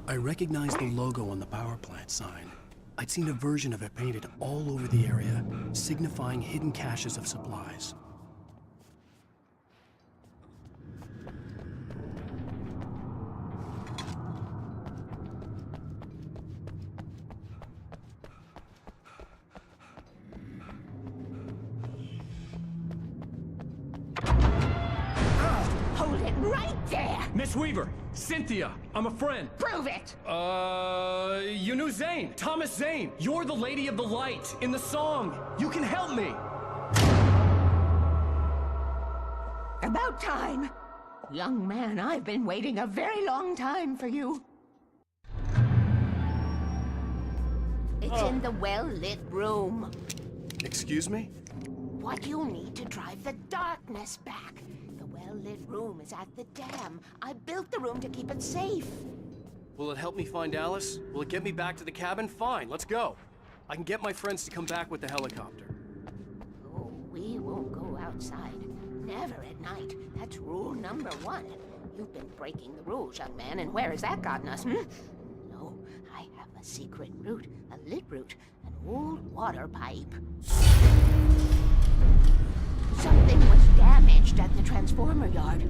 P: I recognized the logo on the power plant sign. I'd seen a version of it painted all over the area, signifying hidden caches of supplies.
V: Hold it right there!
J: Miss Weaver, Cynthia, I'm a friend.
V: Prove it!
J: You knew Zane, Thomas Zane. You're the Lady of the Light in the song. You can help me.
V: About time. Young man, I've been waiting a very long time for you. It's in the well-lit room.
P: Excuse me?
V: What you'll need to drive the darkness back. The well-lit room is at the dam. I built the room to keep it safe.
P: Will it help me find Alice? Will it get me back to the cabin? Fine, let's go. I can get my friends to come back with the helicopter.
V: Oh, we won't go outside. Never at night. That's rule number 1. You've been breaking the rules, young man, and where has that gotten us, No, I have a secret route, a lit route, an old water pipe. Something was damaged at the transformer yard.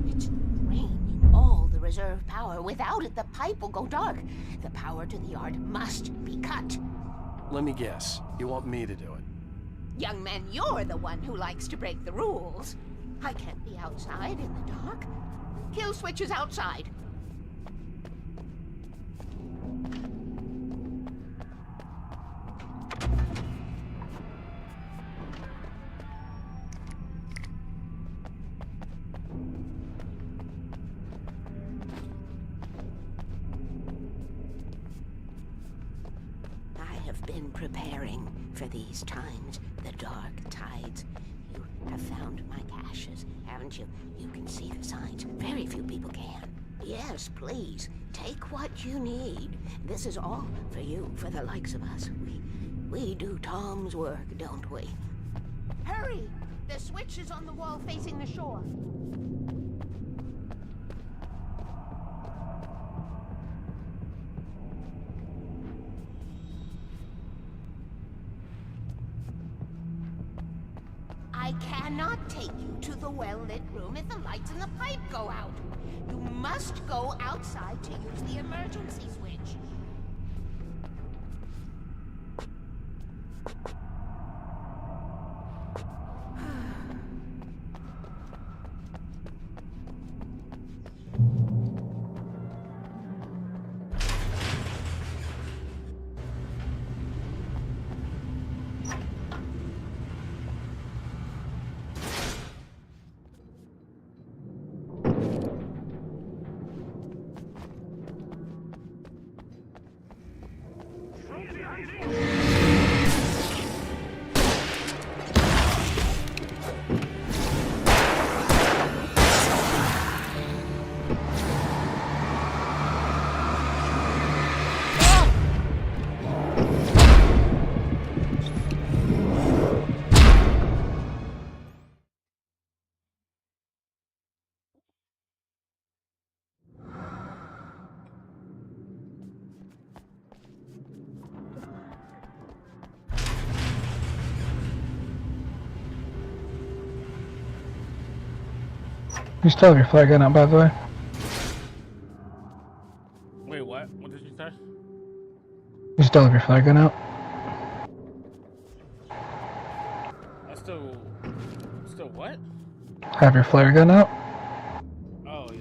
V: It's draining all the reserve power. Without it, the pipe will go dark. The power to the yard must be cut.
P: Let me guess. You want me to do it?
V: Young man, you're the one who likes to break the rules. I can't be outside in the dark. Kill switch is outside. I have been preparing for these times, the dark tides. You have found my caches, haven't you? You can see the signs. Very few people can. Yes, please. Take what you need. This is all for you, for the likes of us. We do Tom's work, don't we? Hurry! The switch is on the wall facing the shore.
K: cannot take you to the well-lit room if the lights in the pipe go out. You must go outside to use the emergency switch.
D: You still have your flare gun out, by the way.
C: Wait, what? What did you say?
D: You still have your flare gun out.
C: I still what?
D: Have your flare gun out.
C: Oh yeah.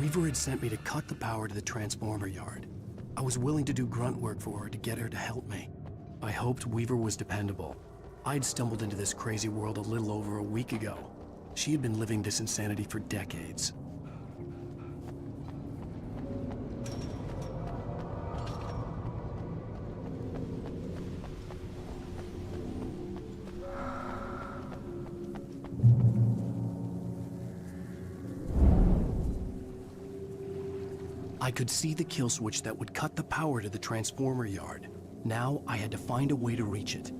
P: Weaver had sent me to cut the power to the transformer yard. I was willing to do grunt work for her to get her to help me. I hoped Weaver was dependable. I'd stumbled into this crazy world a little over a week ago. She had been living this insanity for decades. I could see the kill switch that would cut the power to the transformer yard. Now I had to find a way to reach it.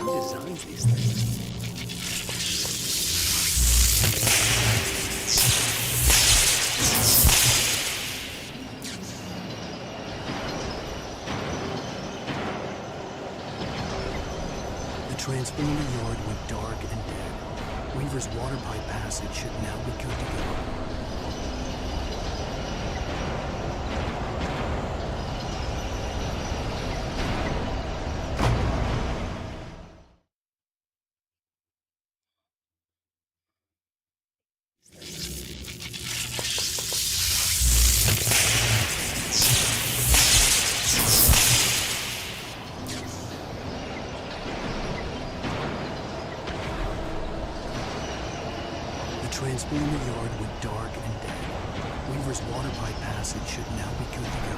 P: Who designs these things? The transformer yard went dark and dead. Weaver's water pipe passage should now be good to go. The transformer yard went dark and dead. Weaver's water pipe passage should now be good to go.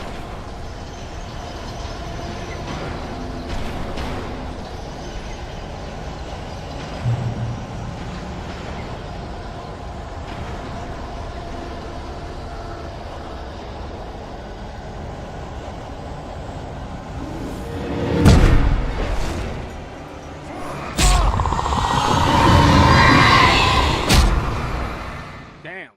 C: Damn.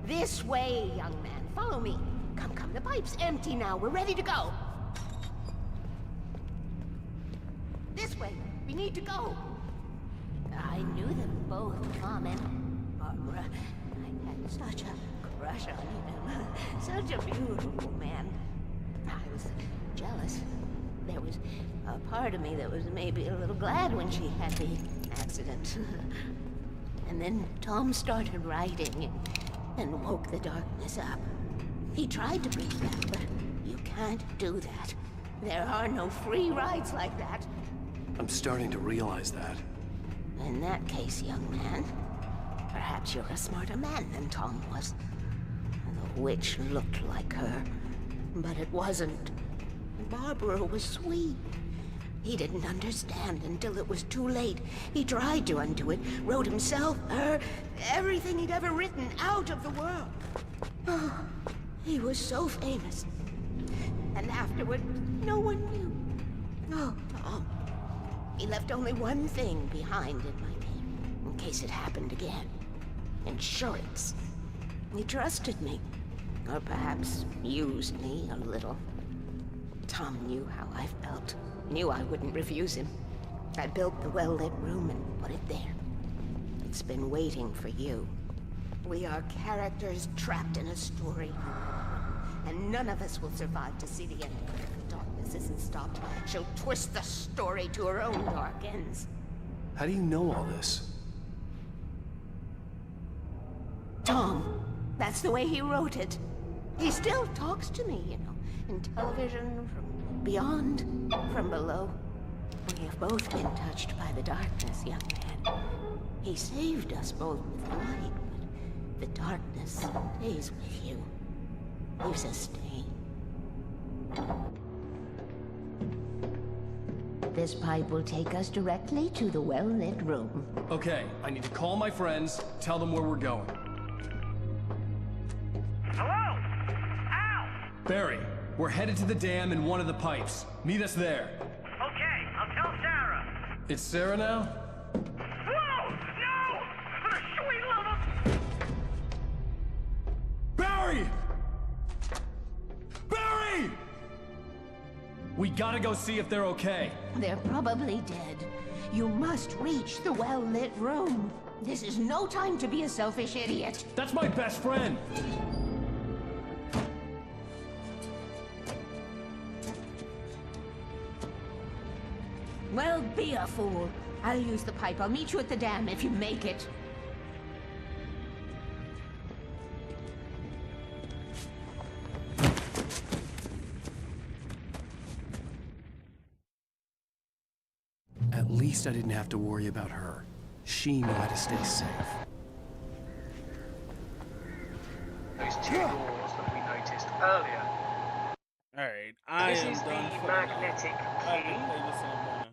K: This way, young man. Follow me. Come, come. The pipe's empty now. We're ready to go. This way. We need to go. I knew them both, Tom and Barbara. I had such a crush on him. Such a beautiful man. I was jealous. There was a part of me that was maybe a little glad when she had the accident. And then Tom started writing and woke the darkness up. He tried to bring that, but you can't do that. There are no free rides like that.
P: I'm starting to realize that.
K: In that case, young man, perhaps you're a smarter man than Tom was. The witch looked like her, but it wasn't. Barbara was sweet. He didn't understand until it was too late. He tried to undo it, wrote himself, her, everything he'd ever written out of the world. Oh, he was so famous. And afterward, no one knew. Oh, Tom. He left only one thing behind in my name, in case it happened again. Insurance. He trusted me. Or perhaps used me a little. Tom knew how I felt. Knew I wouldn't refuse him. I built the well-lit room and put it there. It's been waiting for you. We are characters trapped in a story. And none of us will survive to see the end of it if the darkness isn't stopped. She'll twist the story to her own dark ends.
P: How do you know all this?
K: Tom, that's the way he wrote it. He still talks to me, you know, in television, from beyond, from below. We have both been touched by the darkness, young man. He saved us both with the light, but the darkness stays with you. Leaves a stain. This pipe will take us directly to the well-lit room.
J: Okay, I need to call my friends, tell them where we're going.
I: Hello? Al!
J: Barry, we're headed to the dam in one of the pipes. Meet us there.
I: Okay, I'll tell Sarah.
J: It's Sarah now?
I: Whoa! No! For the sweet love of...
J: Barry! Barry! We gotta go see if they're okay.
K: They're probably dead. You must reach the well-lit room. This is no time to be a selfish idiot.
J: That's my best friend!
K: Well, be a fool. I'll use the pipe. I'll meet you at the dam if you make it.
A: At least I didn't have to worry about her. She knew how to stay safe.
S: Those two doors that we noticed earlier.
C: Alright, I
S: This
C: am
S: is
C: done
S: the
C: for
S: magnetic
C: I can play this in a moment.